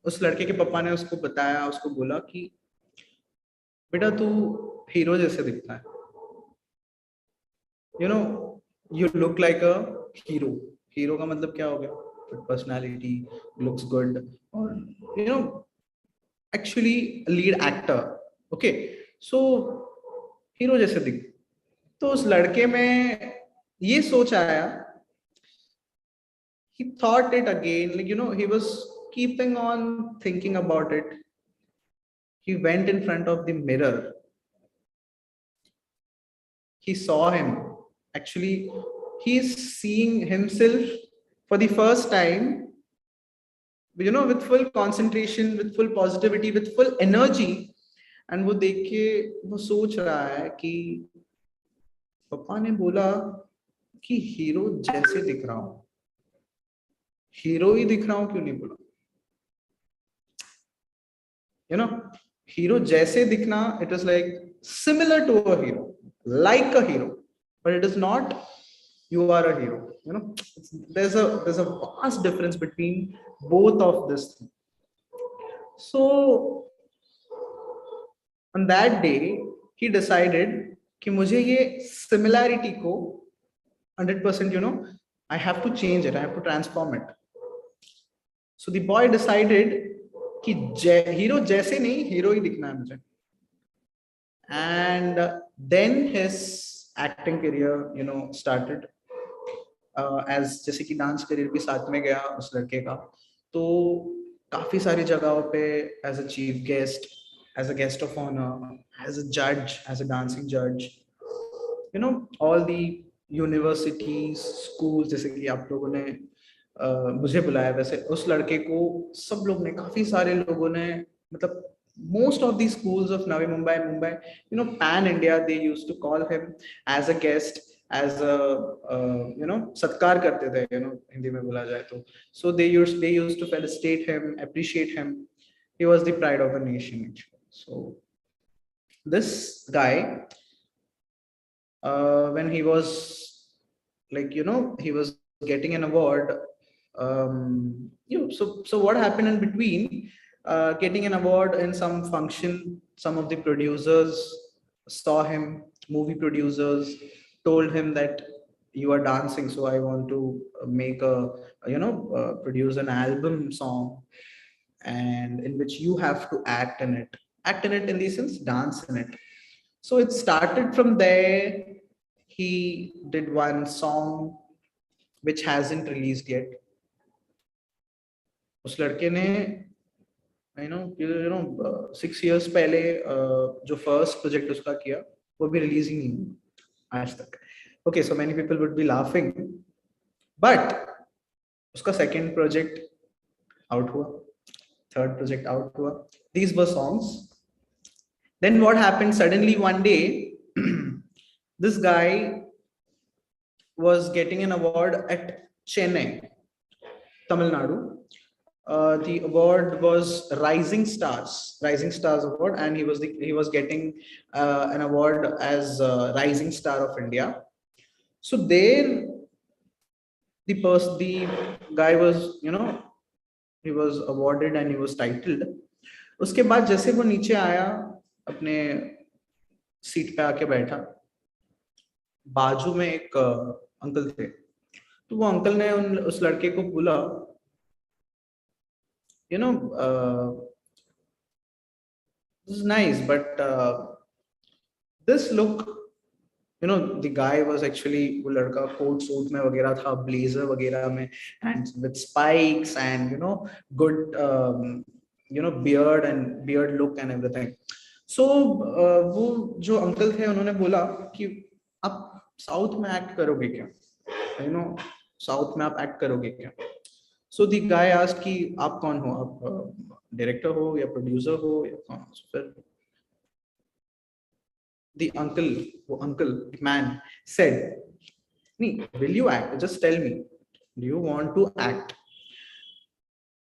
उस लड़के के पापा ने उसको बताया, उसको बोला कि बेटा तू हीरो जैसे दिखता है, you look like a hero. Hero का मतलब क्या हो गया? Personality, looks good, or actually a lead actor. Okay, so hero जैसे दिख. तो उस लड़के में ये सोच आया, he thought it again, like he was keeping on thinking about it. He went in front of the mirror, he saw him, actually he's seeing himself for the first time, with full concentration, with full positivity, with full energy. And वो देख के वो सोच रहा है कि पापा ने बोला कि हीरो जैसे दिख रहा हूं, हीरो ही दिख रहा हूं, क्यों नहीं बोला? हीरो जैसे दिखना, it is like similar to a hero, like a hero, but it is not you are a hero. There's a vast difference between both of this thing. So on that day he decided कि मुझे ये similarity को 100%, I have to change it, I have to transform it. So the boy decided कि hero जैसे नहीं, hero ही दिखना है मुझे. And then his acting career started. As जैसे कि डांस करियर भी साथ में गया उस लड़के का, तो काफी सारी जगहों पे as a chief guest, as a guest of honor, as a judge, as a dancing judge, all the universities, schools, जैसे कि आप लोगों ने मुझे बुलाया, वैसे उस लड़के को सब लोग ने, काफी सारे लोगों ने, मतलब most of the schools of Navi Mumbai, pan India, they used to call him as a guest, as a सत्कार करते थे, हिंदी में बोला जाए तो. So they used to felicitate him, appreciate him. He was the pride of the nation actually. So this guy when he was like, he was getting an award. So what happened in between? Getting an award in some function, some of the producers saw him, movie producers told him that you are dancing, so I want to make produce an album song, and in which you have to act in it. Act in it in the sense, dance in it. So it started from there. He did one song which hasn't released yet. उस लड़के ने 6 years पहले जो first project उसका किया वो भी release ही नहीं हुआ आज तक. Okay, so many people would be laughing, but उसका second project out हुआ, third project out हुआ. These were songs. Then what happened? Suddenly one day, this guy was getting an award at Chennai, Tamil Nadu. The award was Rising Stars Award, and he was getting an award as Rising Star of India. So there, the guy was, he was awarded and he was titled. उसके बाद जैसे वो नीचे आया, अपने seat पे आके बैठा, बाजू में एक अंकल थे. तो वो अंकल ने उस लड़के को बोला, this is nice, but this look, the guy was actually, वो लड़का कोट सूट में वगैरह था, ब्लेजर वगैरह में, and with spikes and good beard and beard look and everything. So वो जो अंकल थे उन्होंने बोला कि आप साउथ में एक्ट करोगे क्या, साउथ में आप एक्ट करोगे क्या. So the guy asked कि आप कौन हो, आप डायरेक्टर हो या प्रोड्यूसर हो या कौन. फिर the uncle man said, will you act? Just tell me, do you want to act?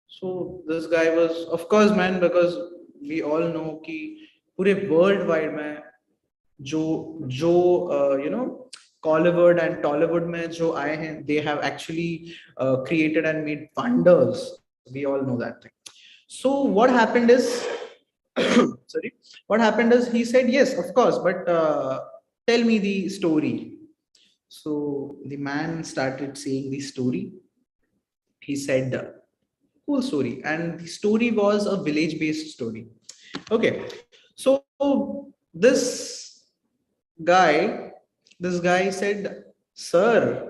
So this guy was, of course, man, because we all know कि पूरे worldwide में जो Collywood and Tollywood में जो आए हैं, they have actually created and made wonders. We all know that thing. So what happened is, sorry, what happened is he said, yes, of course, but tell me the story. So the man started saying the story. He said, cool story. And the story was a village-based story. Okay, so this guy said, sir,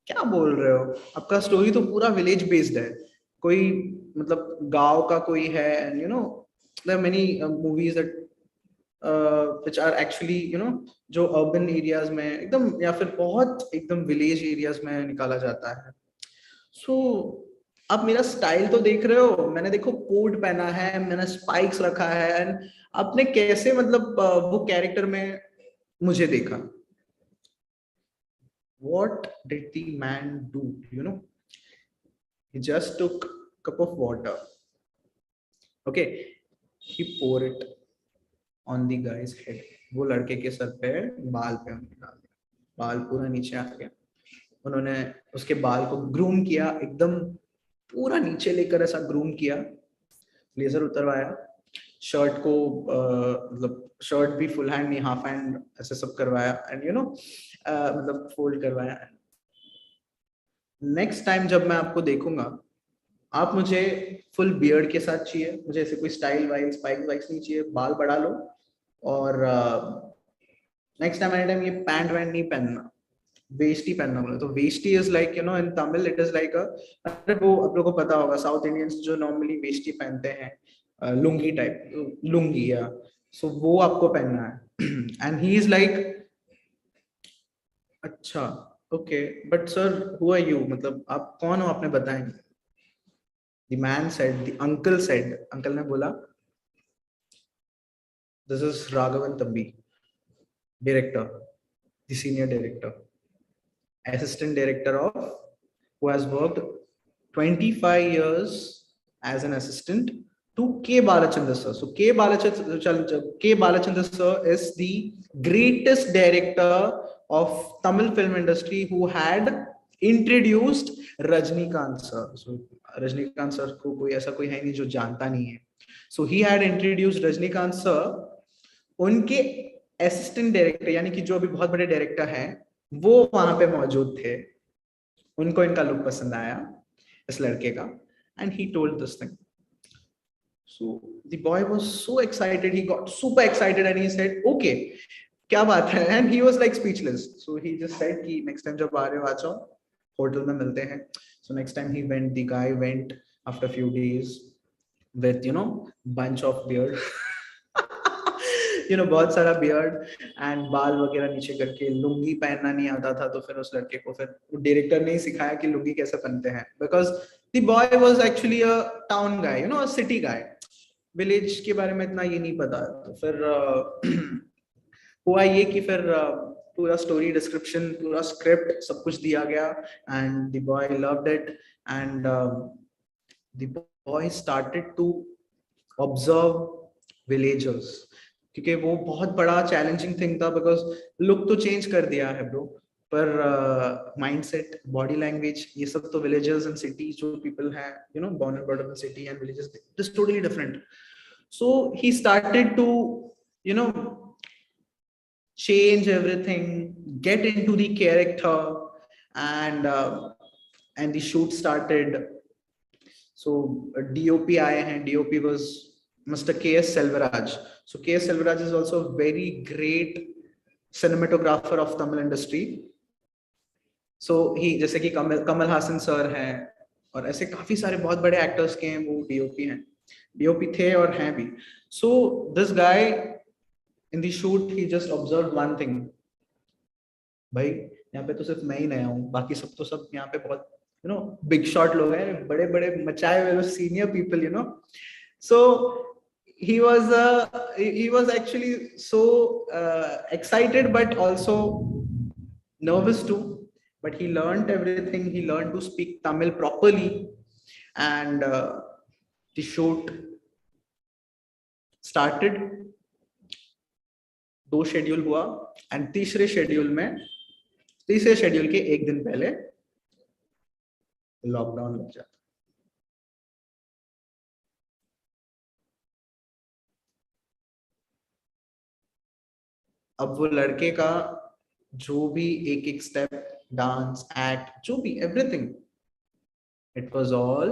क्या बोल रहे हो, आपका story तो पूरा village based है, कोई मतलब गांव का कोई है, and there are many movies that which are actually जो urban areas में एकदम या फिर बहुत एकदम village areas में निकाला जाता है. So आप मेरा स्टाइल तो देख रहे हो, मैंने देखो कोट पहना है, मैंने स्पाइक्स रखा है, एंड आपने कैसे मतलब वो कैरेक्टर में मुझे देखा. What did the man do? He just took a cup of water. Okay, he poured it on the guy's head. वो लड़के के सर पे बाल पे डाल दिया, बाल पूरा नीचे आ गया. उन्होंने उसके बाल को ग्रूम किया, एकदम पूरा नीचे लेकर ऐसा ग्रूम किया, ब्लेजर उतरवाया, शर्ट को मतलब शर्ट भी फुल हैंड नहीं, हाफ हैंड ऐसे सब करवाया, एंड मतलब फोल्ड करवाया. नेक्स्ट टाइम जब मैं आपको देखूंगा, आप मुझे फुल बियर्ड के साथ चाहिए, मुझे ऐसे कोई स्टाइल वाइल स्पाइक वाइक्स नहीं चाहिए, बाल बढ़ा लो. और नेक्स्ट टाइम एनी टाइम ये पैंट वैंट नहीं पहनना, वेस्टी पहनना बोला. तो veshti is like in Tamil it is like अरे वो आप लोगों को पता होगा, साउथ इंडियंस जो नॉर्मली वेस्टी पहनते हैं, लुंगी टाइप, लुंगी या, सो वो आपको पहनना है. एंड ही इज लाइक, अच्छा okay, but sir who are you, मतलब आप कौन हो, आपने बताएंगे. The man said, the uncle said, uncle ने बोला, this is Raghavan Tambi, director, the senior director, assistant director of, who has worked 25 years as an assistant to K. Balachandra sir. So K. Balachandra sir is the greatest director of Tamil film industry who had introduced Rajnikant sir. So Rajnikant sir को कोई ऐसा कोई है नहीं जो जानता नहीं है. So he had introduced Rajnikant sir. उनके assistant director यानी कि जो अभी बहुत बड़े director हैं वो वहां पे मौजूद थे. उनको इनका look पसंद आया इस लड़के का and he told this thing. So the boy was so excited, he got super excited and he said, okay, क्या बात है? And he was like speechless. So he just said कि next time जब आ रहे हो आ जाओ, hotel में मिलते हैं. So next time he went, the guy went after a few days with, you know, bunch of beard. You know, बहुत सारा beard and बाल वगैरह नीचे करके लुंगी पहनना नहीं आता था तो फिर उस लड़के को फिर डायरेक्टर ने ही सिखाया कि लुंगी कैसे पहनते हैं because the boy was actually a town guy, you know, a city guy. Village के बारे में इतना ये नहीं पता. तो फिर हुआ ये कि फिर पूरा स्टोरी डिस्क्रिप्शन पूरा स्क्रिप्ट सब कुछ दिया गया and the boy loved it and the boy started to observe villagers क्योंकि वो बहुत बड़ा चैलेंजिंग थिंग था बिकॉज लुक तो चेंज कर दिया है ब्रो पर माइंडसेट बॉडी लैंग्वेज ये सब तो विलेजर्स एंड सिटीज जो पीपल हैं you know born and brought up in city and villages it is totally different. So he started to, you know, change everything, get into the character, and the shoot started. So DOP आए हैं. DOP was Mr. K.S. Selvaraj. So K.S. Selvaraj is also a very great cinematographer of Tamil industry. So he जैसे कि Kamal Haasan sir हैं और ऐसे काफी सारे बहुत बड़े एक्टर्स के हैं वो DOP हैं. DOP थे और हैं भी. So this guy in the shoot he just observed one thing. भाई यहाँ पे तो सिर्फ मैं ही नया हूँ बाकी सब तो सब यहाँ पे बहुत you know big shot लोग हैं बड़े बड़े मचाए हुए senior people you know. So he was actually so excited but also nervous too. But he learned everything. He learned to speak Tamil properly and the shoot started. 2 schedule हुआ and तीसरे schedule के एक दिन पहले lockdown लग जाता. अब वो लड़के का जो भी एक एक स्टेप डांस एक्ट जो भी everything it was all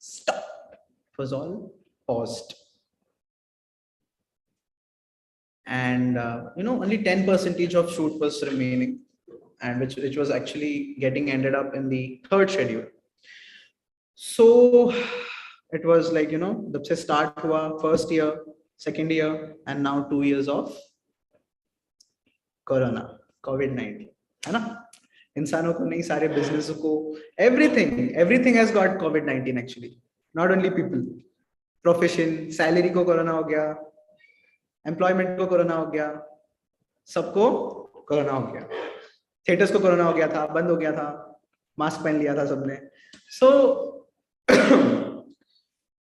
stop. Was all paused and you know only 10% of shoot was remaining and which was actually getting ended up in the 3rd schedule. So it was like you know जब से start हुआ 1st year 2nd year and now 2 years of corona COVID-19 है ना. इंसानों को नहीं सारे business को everything has got COVID-19 actually. Not only people, profession, salary को कोरोना हो गया, employment को कोरोना हो गया, सबको कोरोना हो गया. थिएटर्स को कोरोना हो गया था, बंद हो गया था, मास्क पहन लिया था सबने. So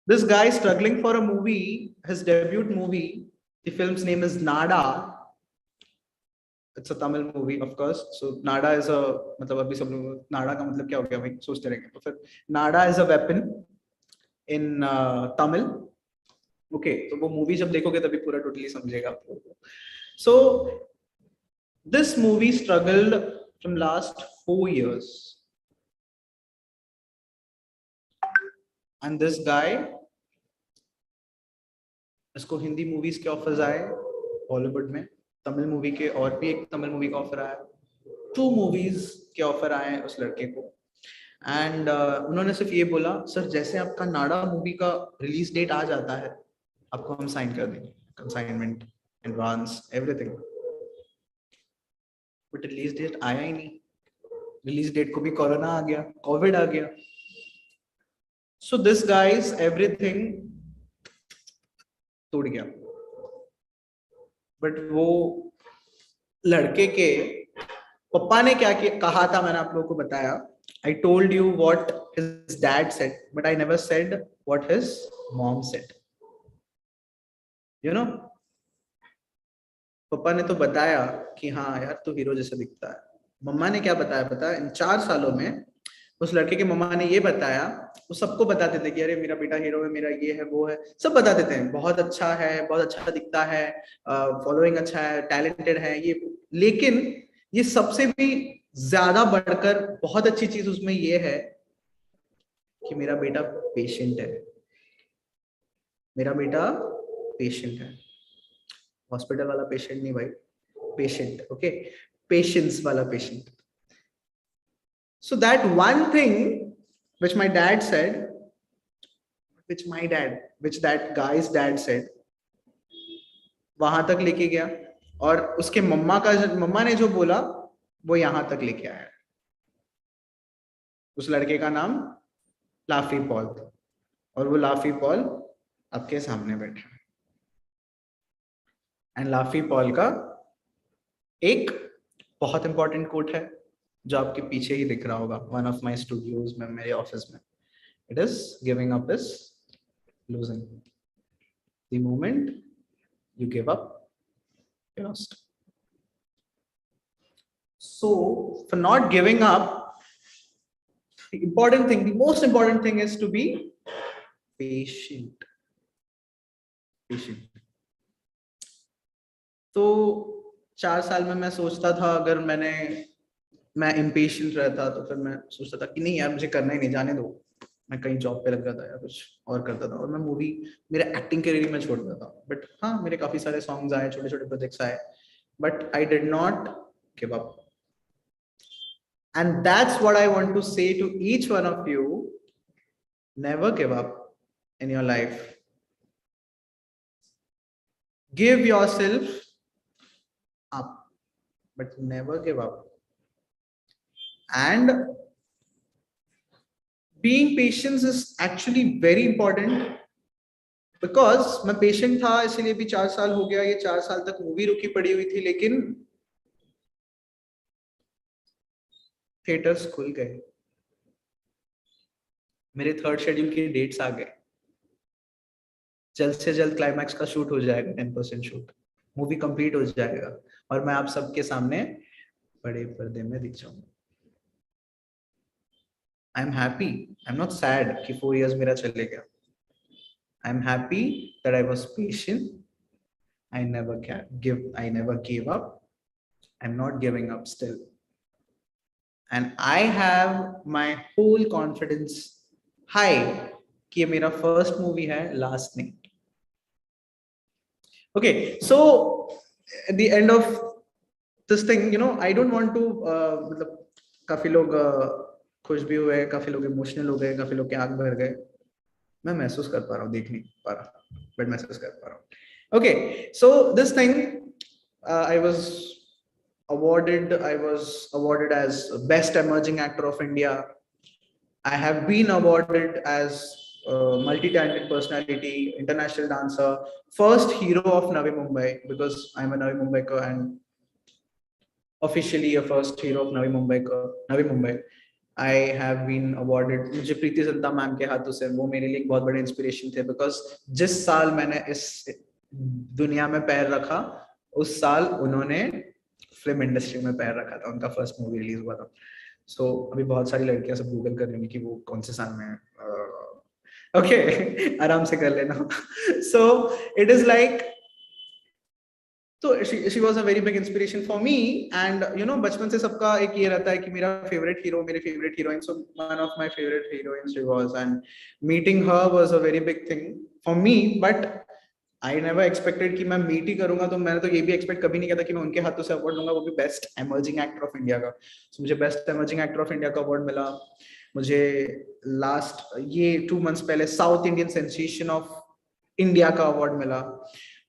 this guy struggling for a movie, his debut movie, the film's name is Nada. It's a Tamil movie, of course. So Nada is a मतलब अभी सब लोग नाड़ा का मतलब क्या हो गया भाई सोचते रहेंगे. तो फिर Nada is a weapon in Tamil. Okay, तो वो मूवी जब देखोगे तभी पूरा टोटली समझेगा आप लोगों को. So this movie struggled from last 4 years, and this guy इसको हिंदी मूवीज के ऑफर्स आए बॉलीवुड में, तमिल मूवी के और भी एक तमिल मूवी का ऑफर आया, 2 मूवीज के ऑफर आए उस लड़के को. एंड उन्होंने सिर्फ ये बोला सर जैसे आपका नाड़ा मूवी का रिलीज डेट आ जाता है आपको हम साइन कर देंगे, consignment advance everything. But release date आया ही नहीं. रिलीज डेट को भी कोरोना आ गया, कोविड आ गया. सो दिस गाइस एवरीथिंग टूट गया. बट वो लड़के के पापा ने क्या कहा था मैंने आप लोगों को बताया. I told you what his dad said, but I never said what his mom said. You know, पापा ने तो बताया कि हाँ यार तू हीरो जैसा दिखता है. मम्मा ने क्या बताया पता है? इन 4 सालों में उस लड़के के मम्मा ने ये बताया, वो सबको बताते थे कि अरे मेरा बेटा हीरो है, मेरा ये है वो है, सब बता देते हैं, बहुत अच्छा है, बहुत अच्छा दिखता है, फॉलोइंग अच्छा है, टैलेंटेड है ये. लेकिन ये सबसे भी ज्यादा बढ़कर बहुत अच्छी चीज उसमें ये है कि मेरा बेटा पेशेंट है. मेरा बेटा पेशेंट है. हॉस्पिटल वाला पेशेंट नहीं भाई, पेशेंट. ओके, पेशेंस वाला patient. So that one thing which my dad said, which that guy's dad said, वहां तक लेके गया, और उसके मम्मा ने जो बोला वो यहां तक लेके आया. उस लड़के का नाम लाफी पॉल, और वो लाफी पॉल आपके सामने बैठा है. एंड लाफी पॉल का एक बहुत इंपॉर्टेंट कोट है जो आपके पीछे ही दिख रहा होगा, वन ऑफ माय स्टूडियोज में, मेरे ऑफिस में. It is giving up is losing. The moment you give up, you lost. So for not giving up, the most important thing is to be patient. तो 4 साल में मैं सोचता था, अगर मैं impatient रहता तो फिर मैं सोचता था कि नहीं यार मुझे करना ही नहीं, जाने दो, मैं कहीं जॉब पे लग जाता या कुछ और करता था, और मैं मूवी, मेरा एक्टिंग करियर में छोड़ देता था. बट हाँ, मेरे काफी सारे सॉन्ग्स आए, छोटे छोटे प्रोजेक्ट्स आए, but I did not give up. And that's what I want to say to each one of you. Never give up in your life. Give yourself up, but never give up. And being patient is actually very important, because मैं patient था, इसलिए भी 4 साल हो गया. ये 4 साल तक मूवी रुकी पड़ी हुई थी, लेकिन थिएटर्स खुल गए. मेरे 3rd शेड्यूल की डेट्स आ गए. जल्द से जल्द क्लाइमैक्स का शूट हो जाएगा, 10% शूट, मूवी कंप्लीट हो जाएगा, और मैं आप सबके सामने बड़े पर्दे में दिख जाऊंगा. I'm happy. I'm not sad कि 4 years मेरा चले गया. I'm happy that I was patient. I never gave up. I'm not giving up still. And I have my whole confidence high कि ये मेरा first movie है, last नहीं. Okay, so at the end of this thing, you know, I don't want to मतलब काफी लोग खुश भी हुए, काफी लोग इमोशनल हो गए, काफी लोग के आंख भर गए. मैं महसूस कर पा रहा हूँ, देख नहीं पा रहा, बट महसूस कर पा रहा हूँ. Okay, so this thing I was awarded as best emerging actor of India. I have been awarded as multi-talented personality, international dancer, first hero of Navi Mumbai, because I'm a Navi Mumbaiker, and officially a first hero of Navi Mumbai. I have been awarded, मुझे Preity Zinta ma'am के हाथों से, वो मेरे लिए एक बहुत बड़े इंस्पिरेशन थे, बिकॉज जिस साल मैंने इस दुनिया में पैर रखा, उस साल उन्होंने फिल्म इंडस्ट्री में पैर रखा था, उनका फर्स्ट मूवी रिलीज हुआ था. सो अभी बहुत सारी लड़कियां सब गूगल कर रही हैं कि वो कौन से साल में है. ओके, आराम से कर लेना. सो इट इज लाइक, तो she was a very big inspiration for me. And you know, बचपन से सबका एक ये रहता है कि मेरा favorite hero, मेरे favorite heroine. So one of my favorite heroines she was, and meeting her was a very big thing for me. But I never expected कि मैं meet ही करूँगा, तो मैंने तो ये भी expect कभी नहीं किया था कि मैं उनके हाथों से award लूँगा, वो भी best emerging actor of India का. So मुझे best emerging actor of India का award मिला. मुझे last ये 2 months पहले South Indian sensation of India का award मिला.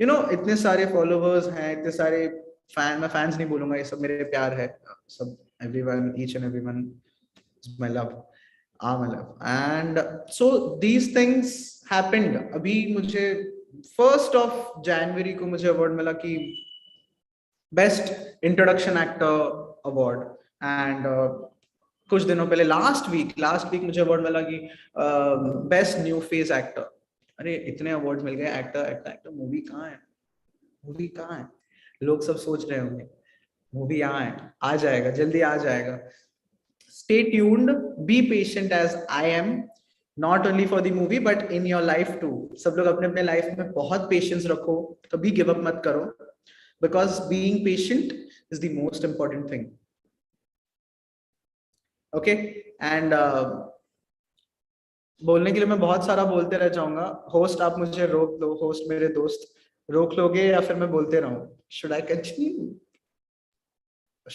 You know, इतने सारे फॉलोवर्स हैं, इतने सारे फैन, मैं फैंस नहीं बोलूंगा, ये सब मेरे प्यार है, सब everyone, each and everyone is my love, my love. And so these things happened. अभी मुझे 1st of January को मुझे अवार्ड मिला कि best introduction actor award, and कुछ दिनों पहले लास्ट वीक मुझे अवार्ड मिला कि बेस्ट न्यू फेस एक्टर। अरे इतने अवार्ड मिल गए, एक्टर मूवी कहाँ है? लोग सब सोच रहे होंगे मूवी यहाँ है, आ जाएगा, जल्दी आ जाएगा। Stay tuned, be patient as I am, not only for the movie but in your life too. सब लोग अपने अपने लाइफ में बहुत पेशेंस रखो, कभी गिव अप मत करो, because being patient is the most important thing. Okay, and बोलने के लिए मैं बहुत सारा बोलते रह जाऊंगा। होस्ट आप मुझे रोक दो, होस्ट मेरे दोस्त रोक लोगे या फिर मैं बोलते रहूं? Should I continue?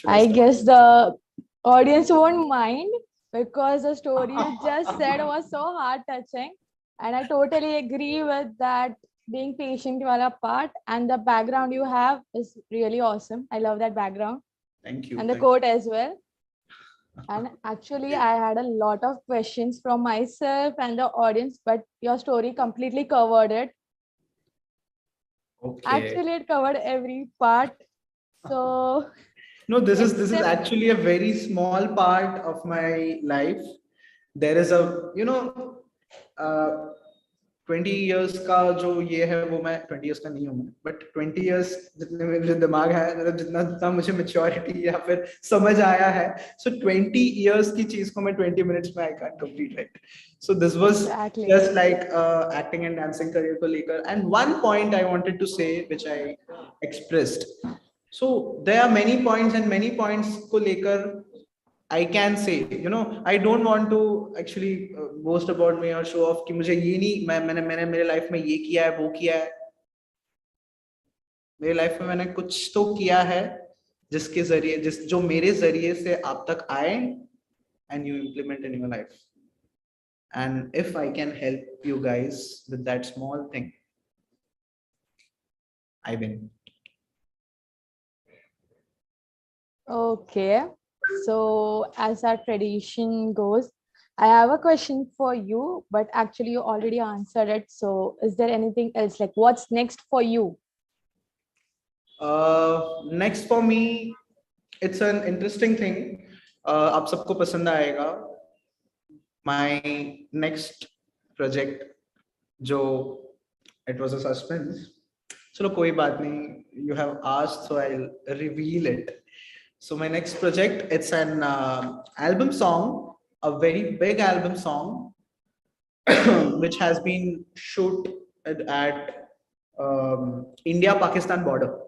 I guess the audience won't mind because the story you just said was so heart touching, and I totally agree with that being patient wala part, and the background you have is really awesome. I love that background. Thank you. And the quote as well. And actually, I had a lot of questions from myself and the audience, but your story completely covered it. Okay. Actually, it covered every part. So no, this is actually a very small part of my life. There is a 20 years का जो ये है वो मैं 20 years का नहीं हूँ मैं, but 20 years जितने मेरे दिमाग है, मतलब जितना मुझे maturity या फिर समझ आया है, so 20 years की चीज को मैं 20 minutes में I can't complete it. So this was just like acting and dancing career को लेकर, and one point I wanted to say which I expressed. So there are many points and many points को लेकर I can say, I don't want to actually boast about me or show off कि मुझे ये नहीं, मैंने मेरे life में ये किया है, वो किया है। मेरे लाइफ में मैंने कुछ तो किया है जिसके जरिए जो मेरे जरिए से आप तक आए and you implement in your life. And if I can help you guys with that small thing, I win. Okay. So as our tradition goes, I have a question for you, but actually you already answered it. So is there anything else? Like what's next for you? Next for me, it's an interesting thing. आप सबको पसंद आएगा. My next project, जो it was a suspense. चलो कोई बात नहीं. You have asked, so I'll reveal it. So my next project, it's an album song, a very big album song, which has been shot at India-Pakistan border.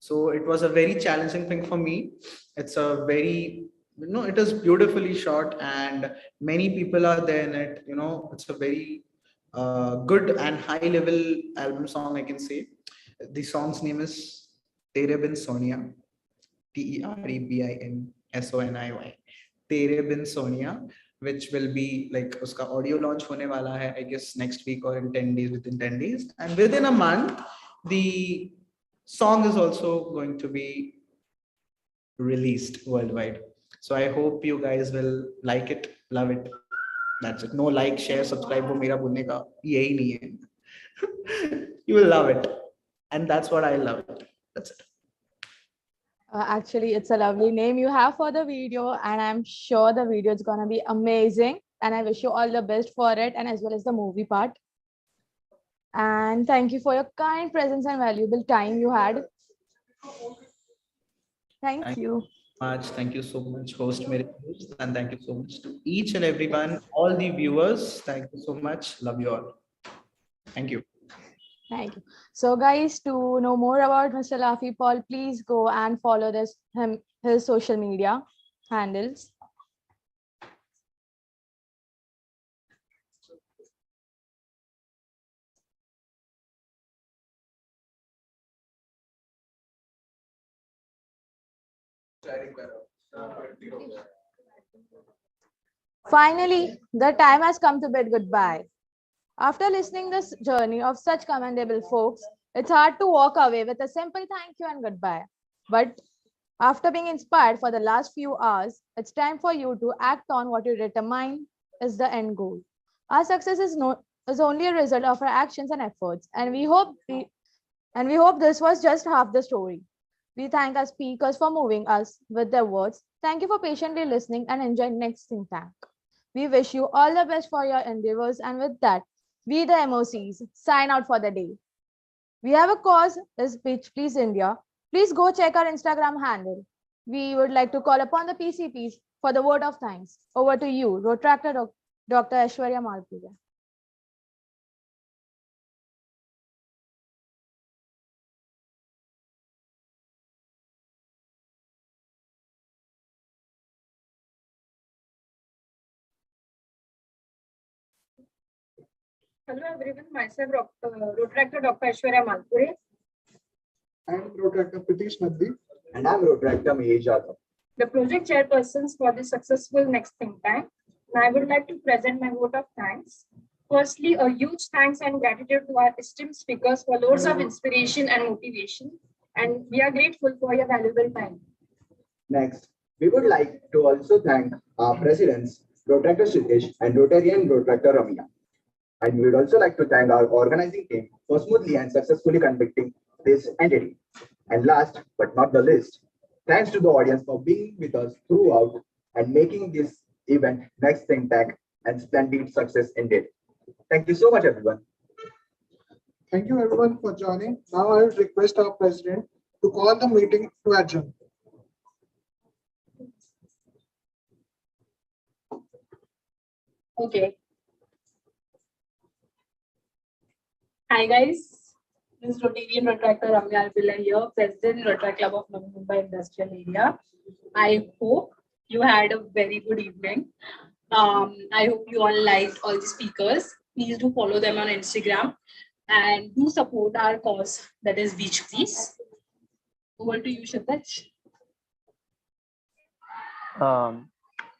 So it was a very challenging thing for me. It's a very, it is beautifully shot and many people are there in it. It's a very good and high level album song, I can say. The song's name is Tere Bin Sonia. TEREBINSONIY, Tere Bin Sonia, which will be like uska audio launch hone wala hai, I guess next week or in 10 days, within 10 days. And within a month, the song is also going to be released worldwide. So I hope you guys will like it, love it. That's it. No like, share, subscribe. वो मेरा बोलने का यही नहीं है. You will love it. And that's what I love it. That's it. Actually, it's a lovely name you have for the video, and I'm sure the video is going to be amazing. And I wish you all the best for it, and as well as the movie part. And thank you for your kind presence and valuable time you had. Thank you. Thank you so much, host, and thank you so much to each and everyone, all the viewers. Thank you so much. Love you all. Thank you. Thank you. So guys, to know more about Mr. Laughy Paul, please go and follow his social media handles. Finally, the time has come to bid goodbye. After listening this journey of such commendable folks, it's hard to walk away with a simple thank you and goodbye. But after being inspired for the last few hours, it's time for you to act on what you determine is the end goal. Our success is only a result of our actions and efforts, and we hope this was just half the story. We thank our speakers for moving us with their words. Thank you for patiently listening and enjoying next think tank. We wish you all the best for your endeavors, and with that, we the MOCs sign out for the day. We have a cause is Beach Please India. Please go check our Instagram handle. We would like to call upon the PCPs for the word of thanks. Over to you, Rotractor Dr. Aishwarya Malpura. Hello everyone, myself Rotaractor Dr. Aishwarya Malpure. I'm Rotaractor Pratish Navi. And I'm Rotaractor Yadav. The project chairpersons for the successful next think tank. And I would like to present my vote of thanks. Firstly, a huge thanks and gratitude to our esteemed speakers for loads of inspiration and motivation. And we are grateful for your valuable time. Next, we would like to also thank our presidents, Rotaractor Shitesh and Rotarian Rotaractor Ramya. And we would also like to thank our organizing team for smoothly and successfully conducting this entity. And last but not the least, thanks to the audience for being with us throughout and making this event next think tank and splendid success indeed. Thank you so much, everyone. Thank you everyone for joining. Now I would request our president to call the meeting to adjourn. Okay. Hi guys, this is Rotarian Rotaractor Ramya here, President Rotaract Club of Navi Mumbai Industrial Area. I hope you had a very good evening. I hope you all liked all the speakers. Please do follow them on Instagram and do support our cause, that is Beach Please. Over to you, Shatash.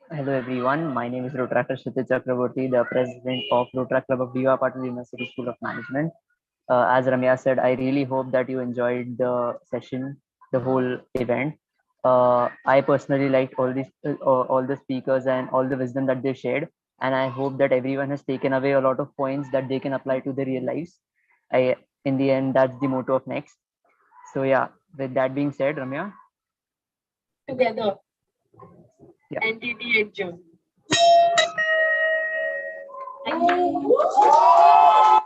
Hello everyone, my name is Rotaractor Kshitij Chakraborty, the president of Rotaract Club of DY Patil University School of Management. As Ramya said, I really hope that you enjoyed the session, the whole event. I personally liked all the speakers and all the wisdom that they shared, and I hope that everyone has taken away a lot of points that they can apply to their real lives. In the end, that's the motto of next. So yeah, with that being said, Ramya. Together. Yeah. Entity adjourned. Thank you.